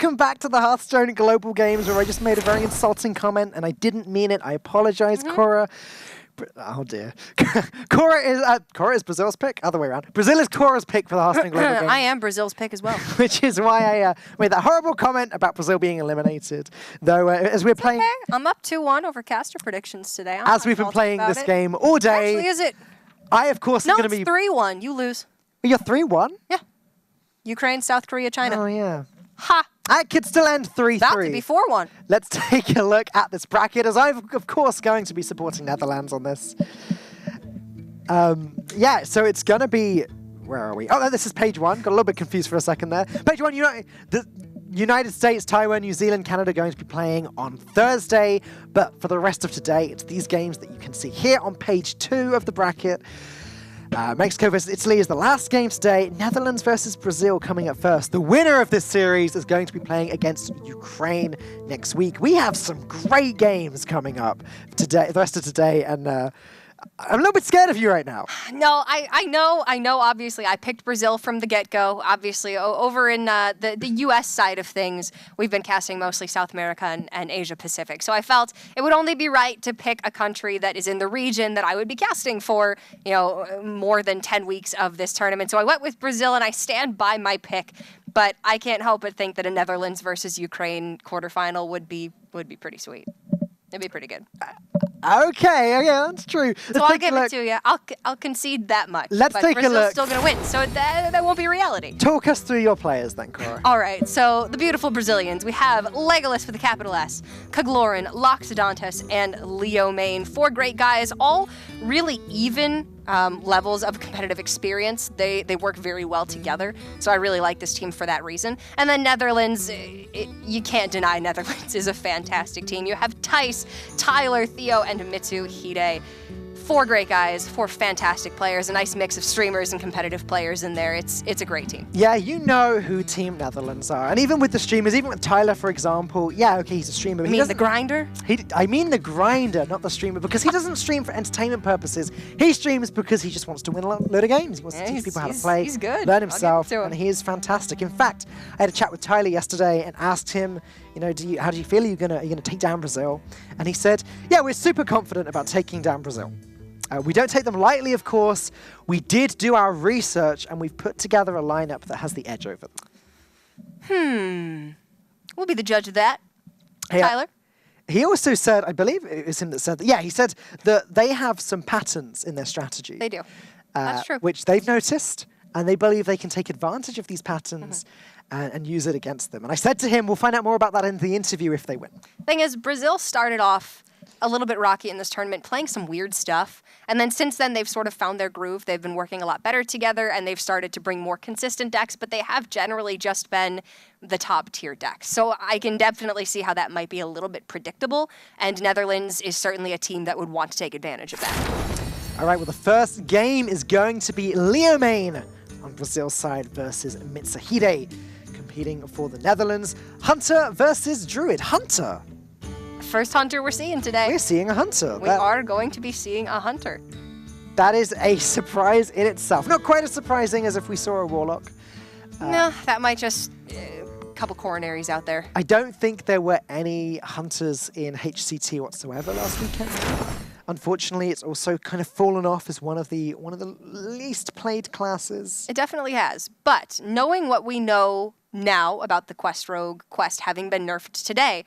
Welcome back to the Hearthstone Global Games, where I just made a very insulting comment and I didn't mean it. I apologize, Cora. Oh dear. Cora is Brazil's pick. Other way around. Brazil is Cora's pick for the Hearthstone Global Games. I am Brazil's pick as well. Which is why I made that horrible comment about Brazil being eliminated. Though, as we're playing... Okay. I'm up 2-1 over caster predictions today. As we've been playing this game all day... Actually, is it? I, of course, am going to be... No, it's 3-1. You lose. You're 3-1? Yeah. Ukraine, South Korea, China. Oh, yeah. Ha! That could still end 3-3. About to be 4-1. Let's take a look at this bracket, as I'm, of course, going to be supporting Netherlands on this. Yeah, so it's going to be... Where are we? Oh, no, this is page 1. Got a little bit confused for a second there. Page 1, the United States, Taiwan, New Zealand, Canada going to be playing on Thursday. But for the rest of today, it's these games that you can see here on page 2 of the bracket. Mexico versus Italy is the last game today. Netherlands versus Brazil coming up first. The winner of this series is going to be playing against Ukraine next week. We have some great games coming up today, the rest of today, and I'm a little bit scared of you right now. No, I know. Obviously, I picked Brazil from the get-go. Obviously, over in the U.S. side of things, we've been casting mostly South America and Asia Pacific. So I felt it would only be right to pick a country that is in the region that I would be casting for, more than 10 weeks of this tournament. So I went with Brazil, and I stand by my pick. But I can't help but think that a Netherlands versus Ukraine quarterfinal would be pretty sweet. It'd be pretty good. Okay, that's true. So I'll give it to you. I'll concede that much. Let's take Brazil's a look. Still going to win, so that won't be reality. Talk us through your players then, Cora. All right, so the beautiful Brazilians. We have Legolas with a capital S, Kaglorin, Loxodontus, and Leomane. 4 great guys, all really even levels of competitive experience. They work very well together, so I really like this team for that reason. And then Netherlands, you can't deny Netherlands is a fantastic team. You have Thijs, Tyler, Theo, and Mitsu Hide. 4 great guys, 4 fantastic players, a nice mix of streamers and competitive players in there. It's a great team. Yeah, you know who Team Netherlands are. And even with the streamers, even with Tyler, for example, yeah, okay, he's a streamer. But You mean the grinder? I mean the grinder, not the streamer, because he doesn't stream for entertainment purposes. He streams because he just wants to win a load of games. He wants to teach people how to play, he's good. learn himself, I'll give it to him. and he is fantastic. In fact, I had a chat with Tyler yesterday and asked him, how do you feel? Are you gonna take down Brazil? And he said, yeah, we're super confident about taking down Brazil. We don't take them lightly, of course. We did do our research, and we've put together a lineup that has the edge over them. We'll be the judge of that. Hey, Tyler? He also said, I believe it was him that said that, yeah, he said that they have some patterns in their strategy. They do. That's true. Which they've noticed, and they believe they can take advantage of these patterns and use it against them. And I said to him, we'll find out more about that in the interview if they win. Thing is, Brazil started off a little bit rocky in this tournament, playing some weird stuff. And then since then, they've sort of found their groove. They've been working a lot better together, and they've started to bring more consistent decks, but they have generally just been the top-tier decks. So I can definitely see how that might be a little bit predictable, and Netherlands is certainly a team that would want to take advantage of that. All right, well, the first game is going to be Leomane on Brazil's side versus Mitsuhide, competing for the Netherlands. Hunter versus Druid. Hunter. First Hunter we're seeing today. We're seeing a Hunter. We are going to be seeing a Hunter. That is a surprise in itself. Not quite as surprising as if we saw a Warlock. No, that might just... a couple coronaries out there. I don't think there were any Hunters in HCT whatsoever last weekend. Unfortunately, it's also kind of fallen off as one of the least played classes. It definitely has. But knowing what we know now about the Quest Rogue quest having been nerfed today,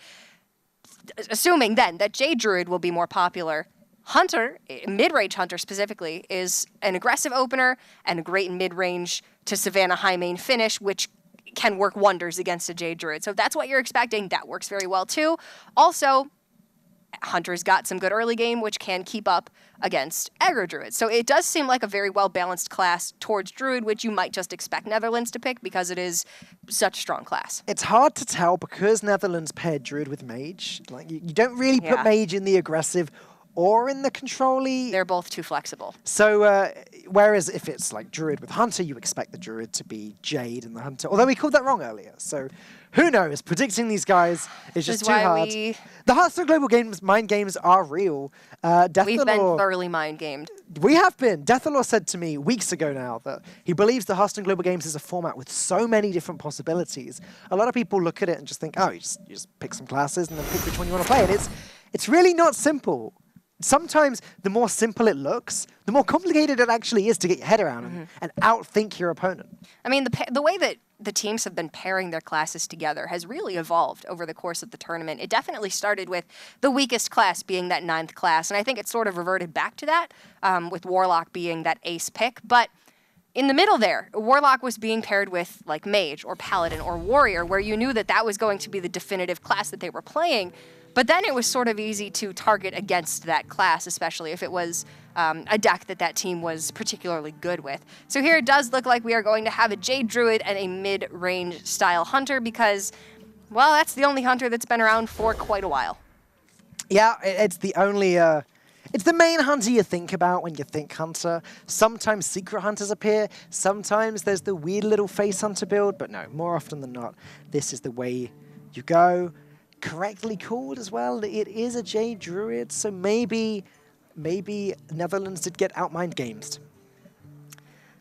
assuming then that Jade Druid will be more popular, Hunter, mid-range Hunter specifically, is an aggressive opener and a great mid-range to Savannah high main finish, which can work wonders against a Jade Druid. So if that's what you're expecting, that works very well too. Also, Hunter's got some good early game, which can keep up against aggro Druids. So it does seem like a very well-balanced class towards Druid, which you might just expect Netherlands to pick because it is such a strong class. It's hard to tell because Netherlands paired Druid with Mage. Like you don't really put Mage in the aggressive or in the control-y. They're both too flexible. So, whereas if it's like Druid with Hunter, you expect the Druid to be Jade and the Hunter. Although we called that wrong earlier. So, who knows? Predicting these guys is just too hard. The Hearthstone Global Games mind games are real. We've been thoroughly mind gamed. We have been. Deathalore said to me weeks ago now that he believes the Hearthstone Global Games is a format with so many different possibilities. A lot of people look at it and just think, oh, you just pick some classes and then pick which one you want to play. And it's really not simple. Sometimes the more simple it looks, the more complicated it actually is to get your head around and outthink your opponent. I mean, the way that the teams have been pairing their classes together has really evolved over the course of the tournament. It definitely started with the weakest class being that 9th class, and I think it sort of reverted back to that, with Warlock being that ace pick. But in the middle there, Warlock was being paired with like Mage or Paladin or Warrior, where you knew that that was going to be the definitive class that they were playing. But then it was sort of easy to target against that class, especially if it was a deck that team was particularly good with. So here it does look like we are going to have a Jade Druid and a mid-range style Hunter because, well, that's the only Hunter that's been around for quite a while. Yeah, it's the only... it's the main Hunter you think about when you think Hunter. Sometimes Secret Hunters appear. Sometimes there's the weird little Face Hunter build. But no, more often than not, this is the way you go. Correctly called as well. It is a Jade Druid, so maybe Netherlands did get outmind gamesed.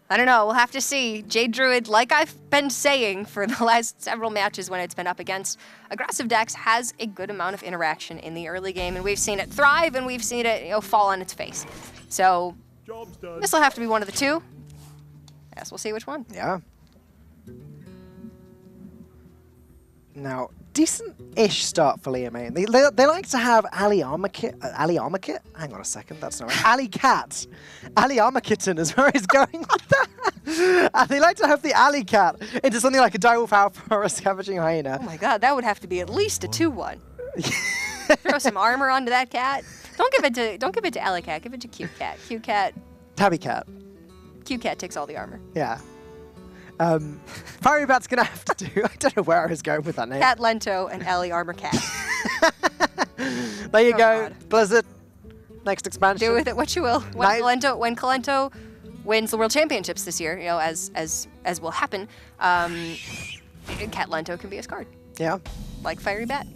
I don't know. We'll have to see. Jade Druid, like I've been saying for the last several matches when it's been up against aggressive decks, has a good amount of interaction in the early game, and we've seen it thrive and we've seen it, fall on its face. So this will have to be one of the two. Yes, we'll see which one. Yeah. Now, decent-ish start for Liam. They like to have Ali Armor Kit. Ali Armor Kit? Hang on a second, that's not right. Ali Cat. Ali Armor Kitten is where he's going with that. And they like to have the Ali Cat into something like a Direwolf Alpha or a Scavenging Hyena. Oh my god, that would have to be at least a 2-1. Throw some armor onto that cat. Don't give it to Ali Cat, give it to Cute Cat. Cute Cat. Tabby Cat. Cute Cat takes all the armor. Yeah. Fiery Bat's gonna have to do. I don't know where I was going with that name. Cat Lento and Ali Armor Cat. There you go, God. Blizzard. Next expansion. Do with it what you will. When Kalento wins the World Championships this year, as will happen, Cat Lento can be his card. Yeah. Like Fiery Bat.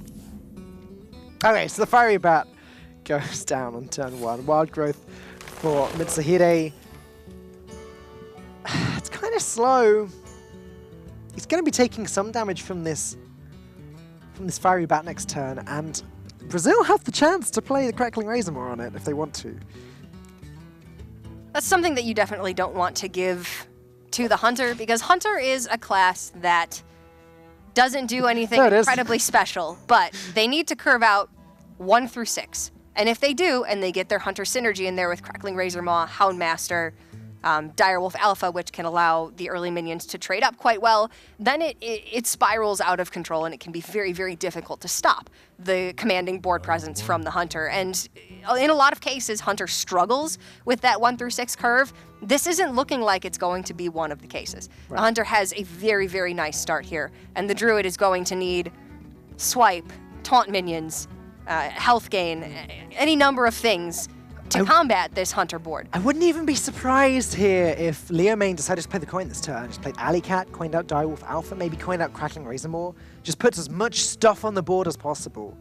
Okay, so the Fiery Bat goes down on turn 1. Wild Growth for Mitsuhide. It's kind of slow. He's going to be taking some damage from this Fiery Bat next turn, and Brazil have the chance to play the Crackling Razormaw on it if they want to. That's something that you definitely don't want to give to the Hunter, because Hunter is a class that doesn't do anything incredibly special, but they need to curve out 1 through 6. And if they do, and they get their Hunter synergy in there with Crackling Razormaw, Houndmaster, Direwolf Alpha, which can allow the early minions to trade up quite well, then it spirals out of control, and it can be very, very difficult to stop the commanding board presence from the Hunter. And in a lot of cases, Hunter struggles with that 1 through 6 curve. This isn't looking like it's going to be one of the cases. Right. The Hunter has a very, very nice start here, and the Druid is going to need swipe, taunt minions, health gain, any number of things to combat this Hunter board. I wouldn't even be surprised here if Leo Main decided to play the coin this turn. Just played Alley Cat, coined out Direwolf Alpha, maybe coined out Crackling Razormaw. Just puts as much stuff on the board as possible.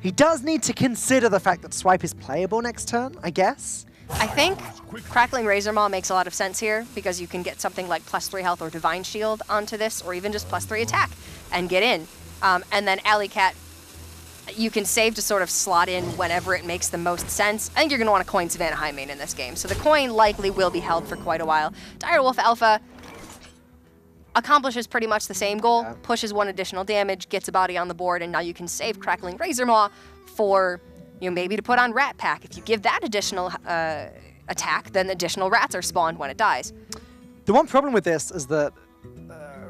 He does need to consider the fact that Swipe is playable next turn, I guess. I think Crackling Razormaw makes a lot of sense here, because you can get something like +3 health or Divine Shield onto this, or even just +3 attack and get in. And then Alley Cat, you can save to sort of slot in whenever it makes the most sense. I think you're going to want to coin Savannah Highmane in this game, so the coin likely will be held for quite a while. Direwolf Alpha accomplishes pretty much the same goal, pushes 1 additional damage, gets a body on the board, and now you can save Crackling Razormaw for, maybe to put on Rat Pack. If you give that additional attack, then additional rats are spawned when it dies. The one problem with this is that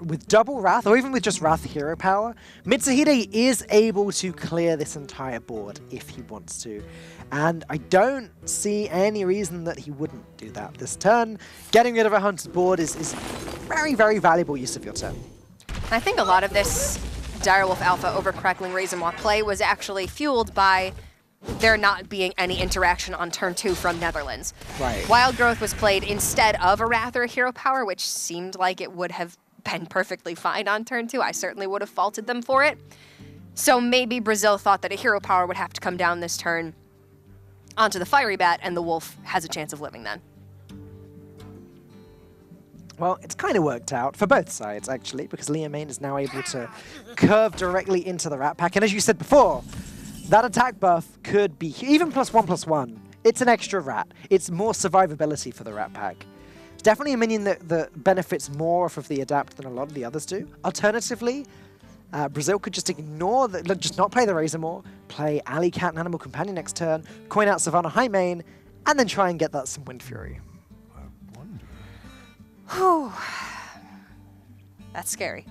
with double Wrath, or even with just Wrath hero power, Mitsuhide is able to clear this entire board if he wants to. And I don't see any reason that he wouldn't do that this turn. Getting rid of a Hunter's board is very, very valuable use of your turn. I think a lot of this Direwolf Alpha over Crackling Razormaw play was actually fueled by there not being any interaction on turn 2 from Netherlands. Right. Wild Growth was played instead of a Wrath or a Hero Power, which seemed like it would have been perfectly fine on turn 2. I certainly would have faulted them for it. So maybe Brazil thought that a Hero Power would have to come down this turn onto the Fiery Bat, and the Wolf has a chance of living then. Well, it's kind of worked out for both sides, actually, because Liamane is now able to curve directly into the Rat Pack. And as you said before, that attack buff could be even +1/+1. It's an extra rat. It's more survivability for the Rat Pack. It's definitely a minion that benefits more off of the adapt than a lot of the others do. Alternatively, Brazil could just ignore, just not play the Razormaw, play Alley Cat and Animal Companion next turn, coin out Savannah Highmane, and then try and get that some Wind Fury. Whew. That's scary.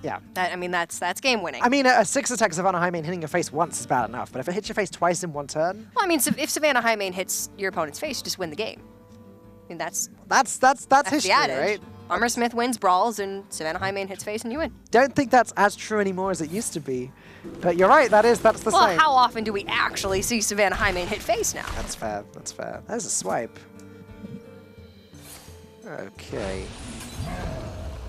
Yeah. I mean, that's game winning. I mean, a 6-attack Savannah Highmane hitting your face once is bad enough, but if it hits your face twice in one turn... Well, I mean, if Savannah Highmane hits your opponent's face, you just win the game. I mean, that's history, the adage. right? Armor Smith wins brawls, and Savannah Highmane hits face, and you win. Don't think that's as true anymore as it used to be. But you're right, that's the Well, same. how often do we actually see Savannah Highmane hit face now? That's fair, that's fair. There's a swipe. Okay.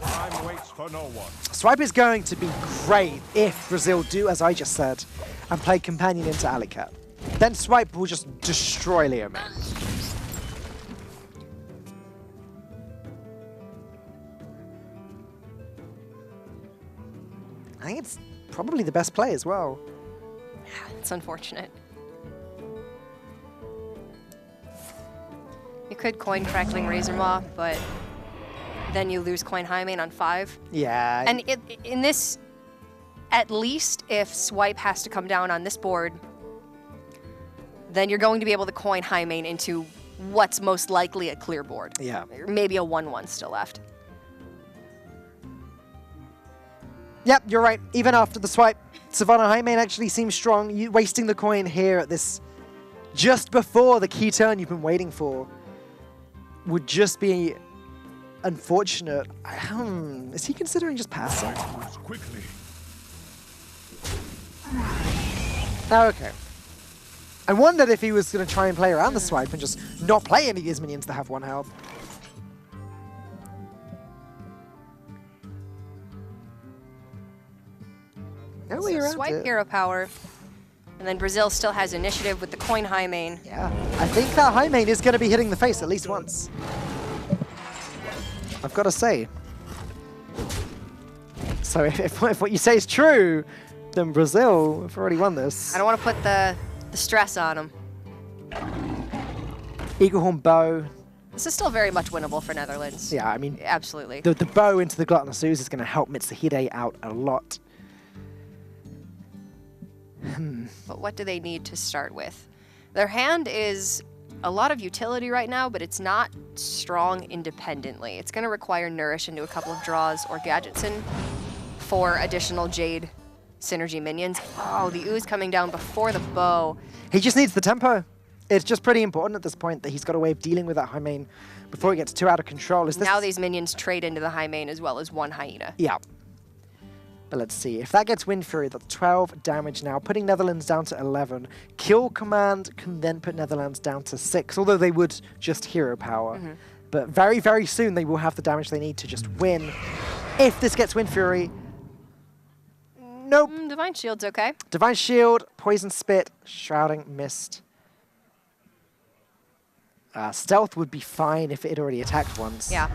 Time waits for no one. Swipe is going to be great if Brazil do, as I just said, and play Companion into Alley Cat. Then Swipe will just destroy Liamane. I think it's probably the best play as well. It's unfortunate. You could coin Crackling Razormaw, but then you lose coin Highmane on 5. Yeah. And in this, at least if Swipe has to come down on this board, then you're going to be able to coin Highmane into what's most likely a clear board. Yeah. Maybe a 1/1 still left. Yep, you're right. Even after the swipe, Savannah Highmane actually seems strong. You wasting the coin here at this, just before the key turn you've been waiting for, would just be unfortunate. Is he considering just passing? Quickly. Oh, okay. I wondered if he was going to try and play around the swipe and just not play any of his minions to have 1 health. No way around Swipe it. Hero Power, and then Brazil still has initiative with the coin Highmane. Yeah, I think that Highmane is going to be hitting the face at least once. I've got to say. So if what you say is true, then Brazil have already won this. I don't want to put the stress on them. Eaglehorn Bow. This is still very much winnable for Netherlands. Yeah, I mean, Absolutely. the bow into the Gluttonous Ooze is going to help Mitsuhide out a lot. But what do they need to start with? Their hand is a lot of utility right now, but it's not strong independently. It's going to require Nourish into a couple of draws or Gadgetson for additional Jade synergy minions. Oh, the Ooze coming down before the bow. He just needs the tempo. It's just pretty important at this point that he's got a way of dealing with that Highmane before it gets too out of control. Is this... Now these minions trade into the Highmane as well as 1 Hyena. Yeah. But let's see. If that gets Wind Fury, that's 12 damage now, putting Netherlands down to 11. Kill Command can then put Netherlands down to 6, although they would just Hero Power. But very, very soon they will have the damage they need to just win. If this gets Wind Fury... Nope. Divine Shield's okay. Divine Shield, Poison Spit, Shrouding Mist. Stealth would be fine if it had already attacked once. Yeah.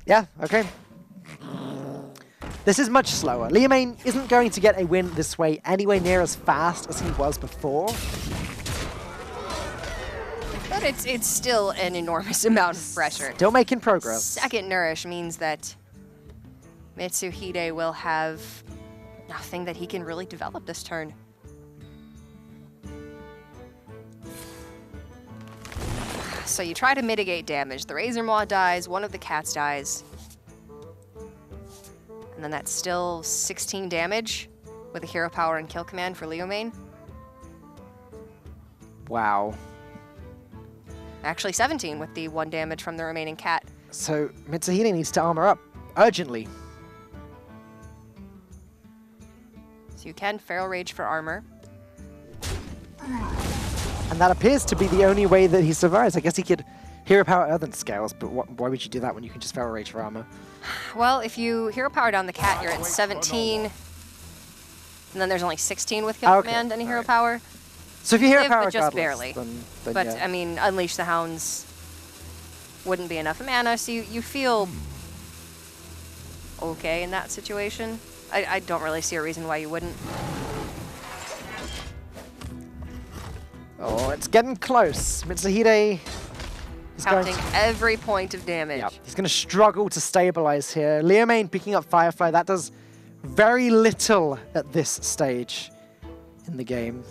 Yeah, okay. This is much slower. Liamane isn't going to get a win this way anywhere near as fast as he was before. But it's still an enormous amount of pressure. Still making progress. Second Nourish means that Mitsuhide will have nothing that he can really develop this turn. So you try to mitigate damage. The Razormaw dies, one of the cats dies. And then that's still 16 damage with a Hero Power and Kill Command for Liamane. Wow. Actually 17 with the 1 damage from the remaining cat. So Mitsuhide needs to armor up urgently. So you can Feral Rage for armor. And that appears to be the only way that he survives. I guess he could Hero Power Earthen Scales, but why would you do that when you can just Feral Rage for armor? Well, if you Hero Power down the cat, you're at 17. And then there's only 16 with Kill Command and Hero Power. So if you Hero Live, Power but just regardless, barely. then But, yeah. I mean, Unleash the Hounds wouldn't be enough mana, so you feel okay in that situation. I don't really see a reason why you wouldn't. Oh, it's getting close. Mitsuhide is Counting every point of damage. Yep. He's going to struggle to stabilize here. Liamane picking up Firefly. That does very little at this stage in the game.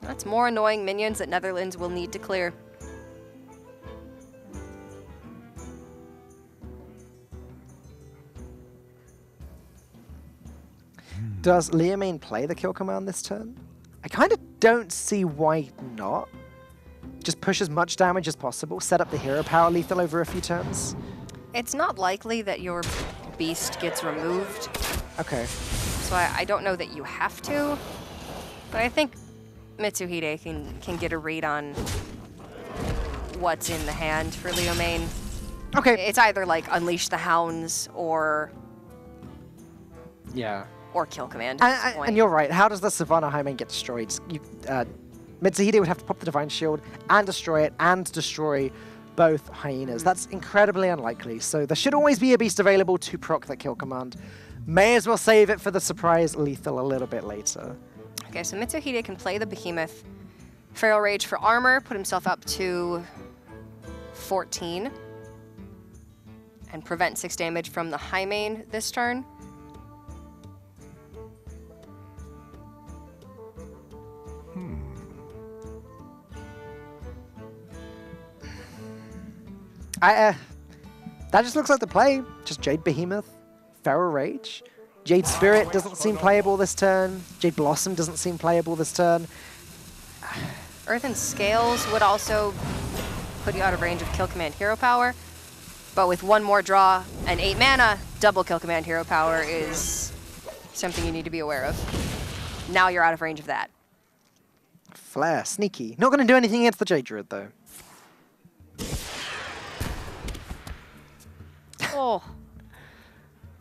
That's more annoying minions that Netherlands will need to clear. Does Liamane play the kill command this turn? I kind of don't see why not. Just push as much damage as possible, set up the hero power lethal over a few turns. It's not likely that your beast gets removed, Okay. so I don't know that you have to. But I think Mitsuhide can get a read on what's in the hand for Liamane. Okay. It's either like Unleash the Hounds or Yeah. Kill Command at this point. And you're right. How does the Savannah Highmane get destroyed? Mitsuhide would have to pop the Divine Shield and destroy it and destroy both hyenas. That's incredibly unlikely. So there should always be a beast available to proc that kill command. May as well save it for the surprise lethal a little bit later. Okay, so Mitsuhide can play the Behemoth, Feral Rage for armor, put himself up to 14, and prevent 6 damage from the Highmane this turn. That just looks like the play. Just Jade Behemoth, Feral Rage. Jade Spirit doesn't seem playable this turn. Jade Blossom doesn't seem playable this turn. Earthen Scales would also put you out of range of Kill Command Hero Power, but with 1 more draw and 8 mana, double Kill Command Hero Power is something you need to be aware of. Now you're out of range of that. Flare, sneaky. Not going to do anything against the Jade Druid, though. Oh.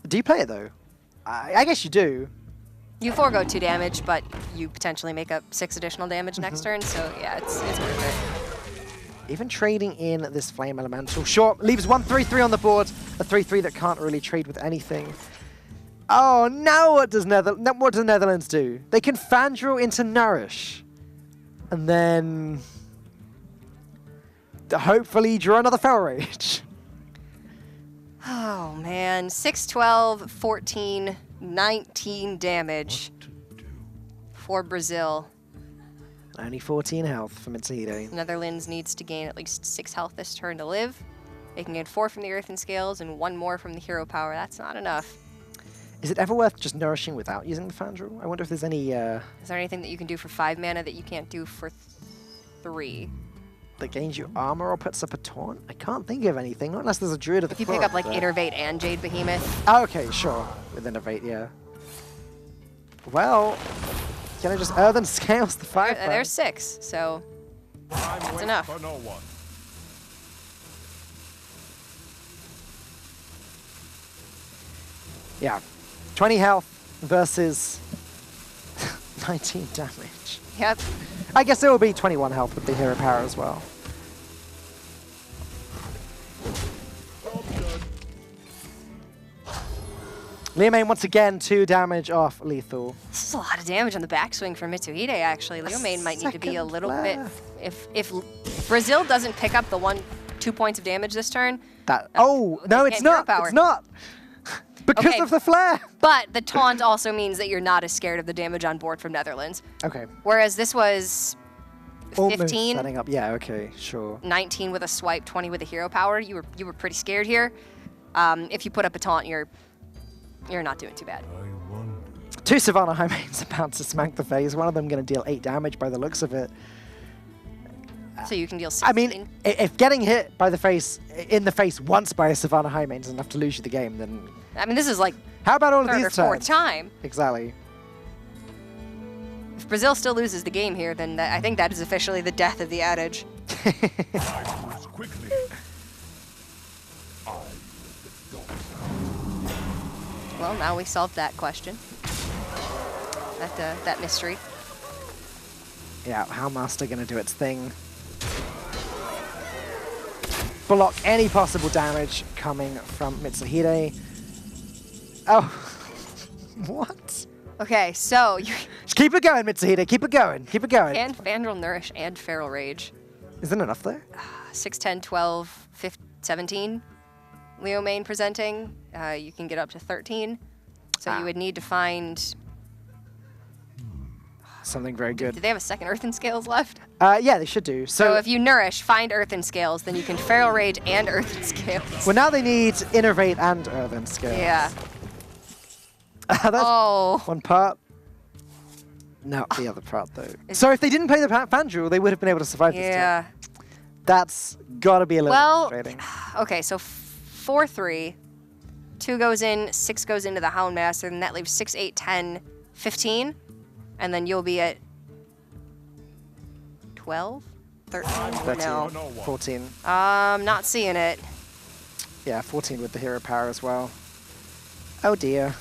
Do you play it, though? I guess you do. You forego 2 damage, but you potentially make up 6 additional damage next turn, so yeah, it's worth it. Even trading in this Flame Elemental. Sure, leaves 1 3/3 on the board. A 3/3 that can't really trade with anything. Oh, now what does Netherlands do? They can Fandral into Nourish. And then hopefully draw another Feral Rage. Oh man, 6, 12, 14, 19 damage for Brazil. Only 14 health for Mitsuhide. Netherlands needs to gain at least 6 health this turn to live. They can get 4 from the Earthen Scales and 1 more from the Hero Power. That's not enough. Is it ever worth just nourishing without using the Fandral? I wonder if there's any Is there anything that you can do for 5 mana that you can't do for 3? that gains you armor or puts up a taunt? I can't think of anything, not unless there's a Druid of the If you pick up like Innervate and Jade Behemoth. Oh, okay, sure. With Innervate, yeah. Well, can I just Earthen Scales the Firefly? There's 6, so that's enough. For no one. Yeah. 20 health versus 19 damage. Yep. I guess it will be 21 health with the hero power as well. Liamane once again 2 damage off lethal. This is a lot of damage on the backswing for Mitsuhide, actually. Liamane might need to be a second little bit... flare. If Brazil doesn't pick up the 2 points of damage this turn... Oh, no, it's can't hero not. power. It's not. Because Okay. of the flare. But the taunt also means that you're not as scared of the damage on board from Netherlands. Okay. Whereas this was Almost 15, setting up. Yeah, okay, sure. 19 with a swipe, 20 with a hero power. You were pretty scared here. If you put up a taunt, you're not doing too bad. 2 Savannah Highmanes about to smack the face. One of them going to deal 8 damage by the looks of it. So you can deal 16. I mean, if getting hit by the face in the face once by a Savannah Highmane is enough to lose you the game, then I mean, this is like how about all of third or these fourth turns? time. Exactly. If Brazil still loses the game here, then I think that is officially the death of the adage. I choose quickly. Well, now we solved that question. That mystery. Yeah, Howlmaster gonna do its thing. Block any possible damage coming from Mitsuhide. Oh, what? Okay, so you Just keep it going, Mitsuhide. Keep it going. Keep it going. and Fandral Nourish and Feral Rage. Isn't enough there? 6, 10, 12, 15, 17. Leo main presenting. You can get up to 13. So you would need to find... Something very Do good. they have a second Earthen Scales left? Yeah, they should do. So if you Nourish, find Earthen Scales, then you can Feral Rage and Earthen Scales. well, now they need Innervate and Earthen Scales. Yeah. That's Oh. one part. No, the other part, though. So if they didn't play the Fandral, they would have been able to survive this Yeah. turn. That's got to be a little Well, frustrating. okay, so 4-3. 2 goes in, 6 goes into the Houndmaster, and that leaves 6, 8, 10, 15. And then you'll be at 12? 13? 13, No. 14. Not seeing it. Yeah, 14 with the hero power as well. Oh dear.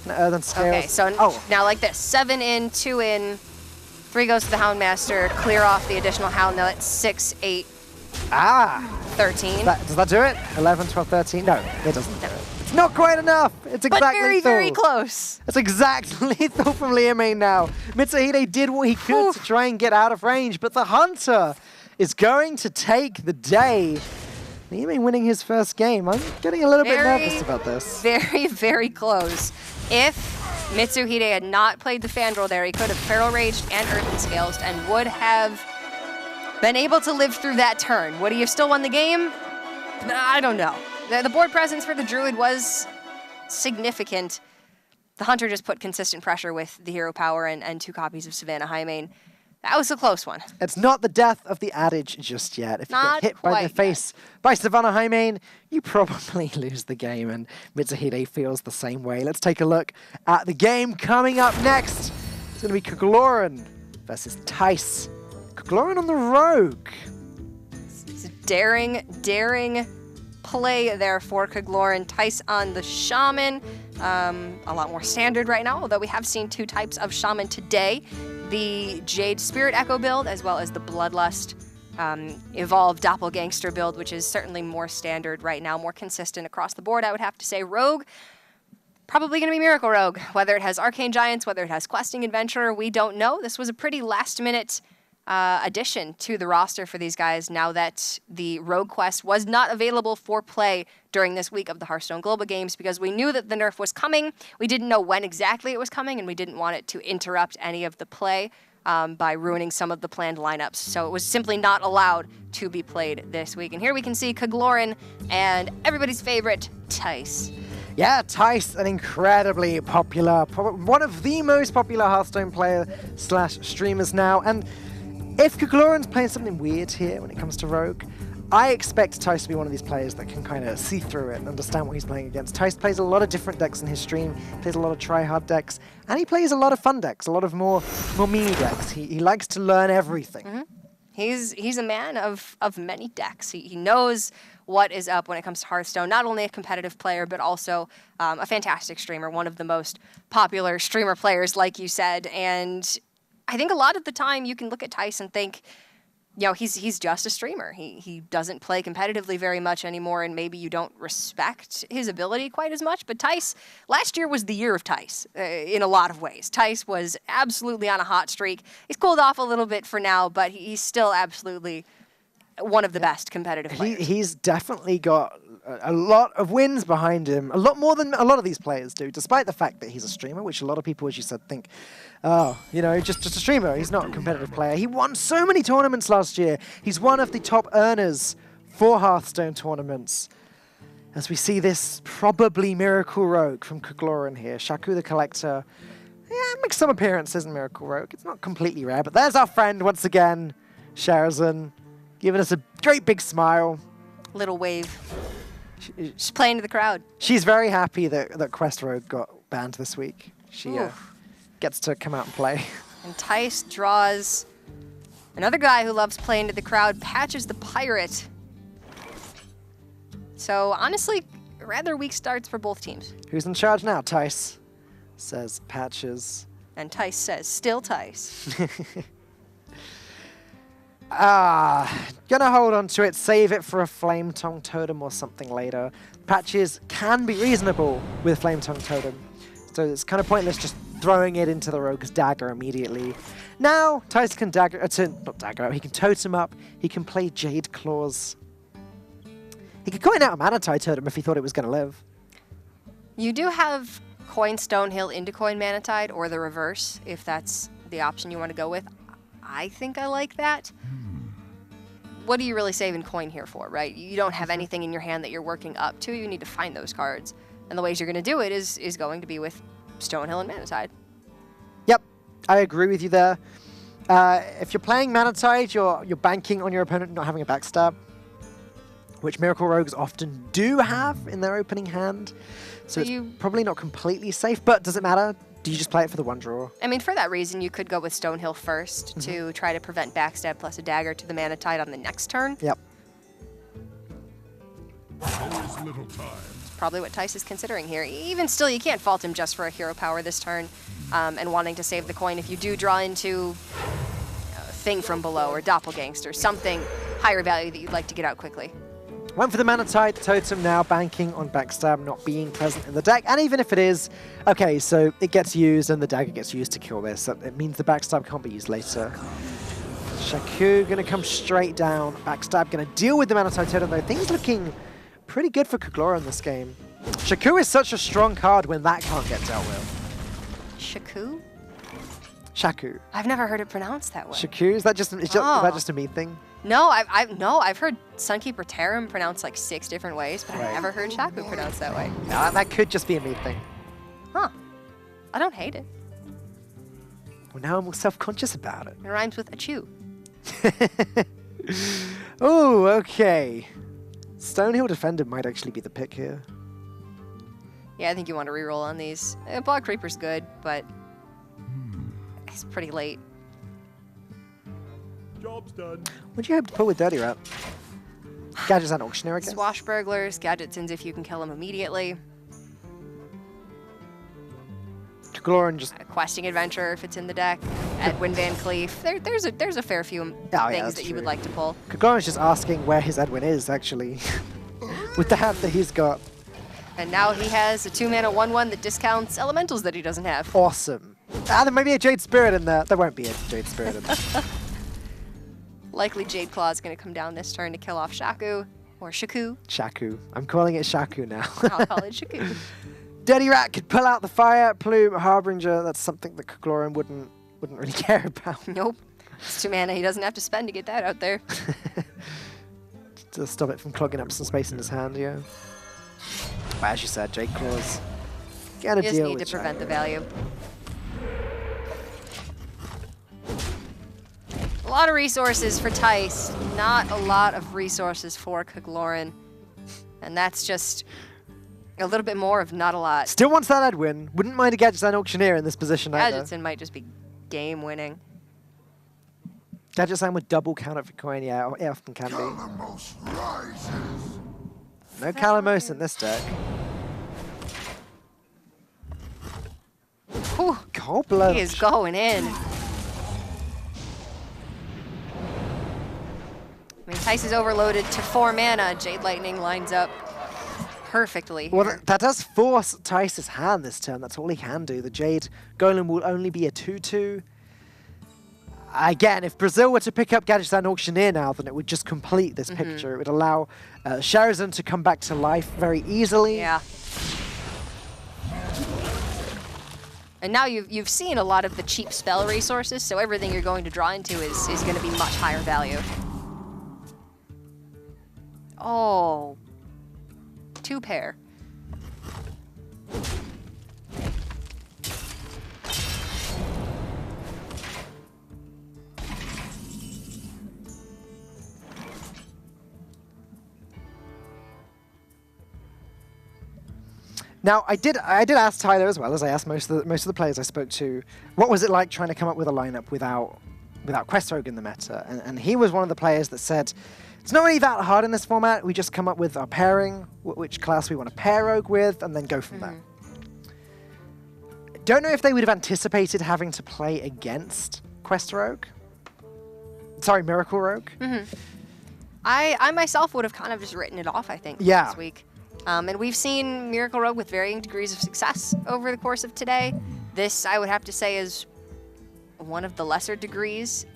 No Earthen Scales. Okay, so oh, now like this. 7 in, 2 in, 3 goes to the Houndmaster, clear off the additional Hound. Now it's 6, 8, 13. does that do it? 11, 12, 13? No, it doesn't do it. It's not quite enough. It's exactly But very, very lethal. close. It's exactly lethal from Liamane now. Mitsuhide did what he could to try and get out of range, but the Hunter is going to take the day. Liamane winning his first game. I'm getting a little bit nervous about this. Very, very close. If Mitsuhide had not played the Fandral there, he could have Feral Raged and Earthen Scales and would have been able to live through that turn. Would he have still won the game? I don't know. The board presence for the Druid was significant. The Hunter just put consistent pressure with the hero power and 2 copies of Savannah Highmane. That was a close one. It's not the death of the adage just yet. If you Not get hit by the quite face by Savannah Highmane, you probably lose the game, and Mitsuhide feels the same way. Let's take a look at the game coming up next. It's going to be Kugloran versus Tice. Kugloran on the Rogue. It's a daring play there for Kugloran. Tice on the Shaman. A lot more standard right now, although we have seen 2 types of Shaman today. The Jade Spirit Echo build, as well as the Bloodlust Evolved Doppelgangster build, which is certainly more standard right now, more consistent across the board, I would have to say. Rogue, probably going to be Miracle Rogue. Whether it has Arcane Giants, whether it has Questing Adventurer, we don't know. This was a pretty last-minute addition to the roster for these guys now that the Rogue Quest was not available for play during this week of the Hearthstone Global Games because we knew that the nerf was coming. We didn't know when exactly it was coming, and we didn't want it to interrupt any of the play by ruining some of the planned lineups. So it was simply not allowed to be played this week. And here we can see Kugloran and everybody's favorite, Tice. Yeah, Tice, an incredibly popular, one of the most popular Hearthstone player / streamers now. And if Kugloran's playing something weird here when it comes to Rogue, I expect Tice to be one of these players that can kind of see through it and understand what he's playing against. Tice plays a lot of different decks in his stream, plays a lot of try-hard decks, and he plays a lot of fun decks, a lot of more meme decks. He likes to learn everything. Mm-hmm. He's a man of many decks. He knows what is up when it comes to Hearthstone. Not only a competitive player, but also a fantastic streamer, one of the most popular streamer players, like you said. And I think a lot of the time you can look at Tice and think, you know, he's just a streamer. He doesn't play competitively very much anymore, and maybe you don't respect his ability quite as much. But Tice, last year was the year of Tice in a lot of ways. Tice was absolutely on a hot streak. He's cooled off a little bit for now, but he's still absolutely one of the best competitive players. He's definitely got a lot of wins behind him, a lot more than a lot of these players do, despite the fact that he's a streamer, which a lot of people, as you said, think, oh, you know, just a streamer. He's not a competitive player. He won so many tournaments last year. He's one of the top earners for Hearthstone tournaments. As we see this probably Miracle Rogue from Kugloran here. Shaku the Collector. Yeah, makes some appearances in Miracle Rogue. It's not completely rare, but there's our friend once again, Sharazan, giving us a great big smile. Little wave. She's playing to the crowd. She's very happy that Quest Rogue got banned this week. She gets to come out and play. And Tice draws another guy who loves playing to the crowd, Patches the Pirate. So honestly, rather weak starts for both teams. Who's in charge now, Tice? Says Patches. And Tice says, still Tice. Gonna hold on to it, save it for a Flame Tongue Totem or something later. Patches can be reasonable with Flame Tongue Totem, so it's kind of pointless just throwing it into the Rogue's Dagger immediately. Now, Tice can not dagger up, he can Totem up, he can play Jade Claws. He could coin out a Manatide Totem if he thought it was gonna live. You do have coin Stonehill into coin Manatide, or the reverse, if that's the option you want to go with. I think I like that. What are you really saving coin here for, right? You don't have anything in your hand that you're working up to. You need to find those cards. And the ways you're going to do it is going to be with Stonehill and Manatide. Yep, I agree with you there. If you're playing Manatide, you're banking on your opponent not having a backstab, which Miracle Rogues often do have in their opening hand. So it's probably not completely safe, but does it matter? Do you just play it for the one draw? I mean, for that reason, you could go with Stonehill first to try to prevent backstab plus a dagger to the Manatide on the next turn. Yep. There is little time. Probably what Tice is considering here. Even still, you can't fault him just for a hero power this turn and wanting to save the coin. If you do draw into Thing from Below or Doppelgangster, something higher value that you'd like to get out quickly. Went for the Manatide Totem now, banking on backstab not being present in the deck. And even if it is, okay, so it gets used and the dagger gets used to kill this. So it means the backstab can't be used later. Shaku going to come straight down. Backstab going to deal with the Manatide Totem, though. Things looking pretty good for Kaghlora in this game. Shaku is such a strong card when that can't get dealt with. Shaku? Shaku. I've never heard it pronounced that way. Shaku? Is that just a me thing? No, I've heard Sunkeeper Tarim pronounced like 6 different ways, but I've never heard Shaku pronounced that way. No, that could just be a me thing. Huh. I don't hate it. Well, now I'm more self-conscious about it. It rhymes with achew. Oh, okay. Stonehill Defender might actually be the pick here. Yeah, I think you want to reroll on these. Block Creeper's good, but it's pretty late. Job's done. What'd you hope to pull with Dirty Rat? Gadgets and Auctioneer, I guess? Swashburglars, Gadgetsins if you can kill them immediately. Kaghlora just... Questing Adventure if it's in the deck. Edwin Van Cleef. There's a fair few things that you would like to pull. Kaglora's just asking where his Edwin is, actually. With the hand that he's got. And now he has a 2-mana 1/1 that discounts elementals that he doesn't have. Awesome. There might be a Jade Spirit in there. There won't be a Jade Spirit in there. Likely Jade Claw is going to come down this turn to kill off Shaku. Or Shaku. Shaku. I'm calling it Shaku now. I'll call it Shaku. Dirty Rat could pull out the Fire Plume Harbinger. That's something that Kaghlora wouldn't really care about. Nope. It's 2 mana he doesn't have to spend to get that out there. To stop it from clogging up some space in his hand, yeah. But as you said, Jade Claws. Gotta You just deal need with to prevent the Shaku. value. A lot of resources for Tice, not a lot of resources for Kagloran. And that's just a little bit more of not a lot. Still wants that Edwin. Wouldn't mind a Gadget and Auctioneer in this position either. Gadgetsin might just be game winning. Gadget Sign with double counter for coin, yeah, it often can be. Calamos rises. No Calamos in this deck. Whew, Gobbler. he is going in. I mean, Tice is overloaded to 4 mana. Jade Lightning lines up perfectly here. Well, that does force Tice's hand this turn. That's all he can do. The Jade Golem will only be a 2/2. Again, if Brazil were to pick up Gadget and Auctioneer now, then it would just complete this picture. It would allow Sharazan to come back to life very easily. Yeah. And now you've seen a lot of the cheap spell resources, so everything you're going to draw into is going to be much higher value. Oh. 2 pair. Now, I did ask Tyler as well as I asked most of the players I spoke to, what was it like trying to come up with a lineup without Quest Rogue in the meta? And he was one of the players that said, it's not really that hard in this format. We just come up with our pairing, which class we want to pair Rogue with, and then go from there. Don't know if they would have anticipated having to play against Quest Rogue. Sorry, Miracle Rogue. I myself would have kind of just written it off, I think, this week. And we've seen Miracle Rogue with varying degrees of success over the course of today. This, I would have to say, is one of the lesser degrees.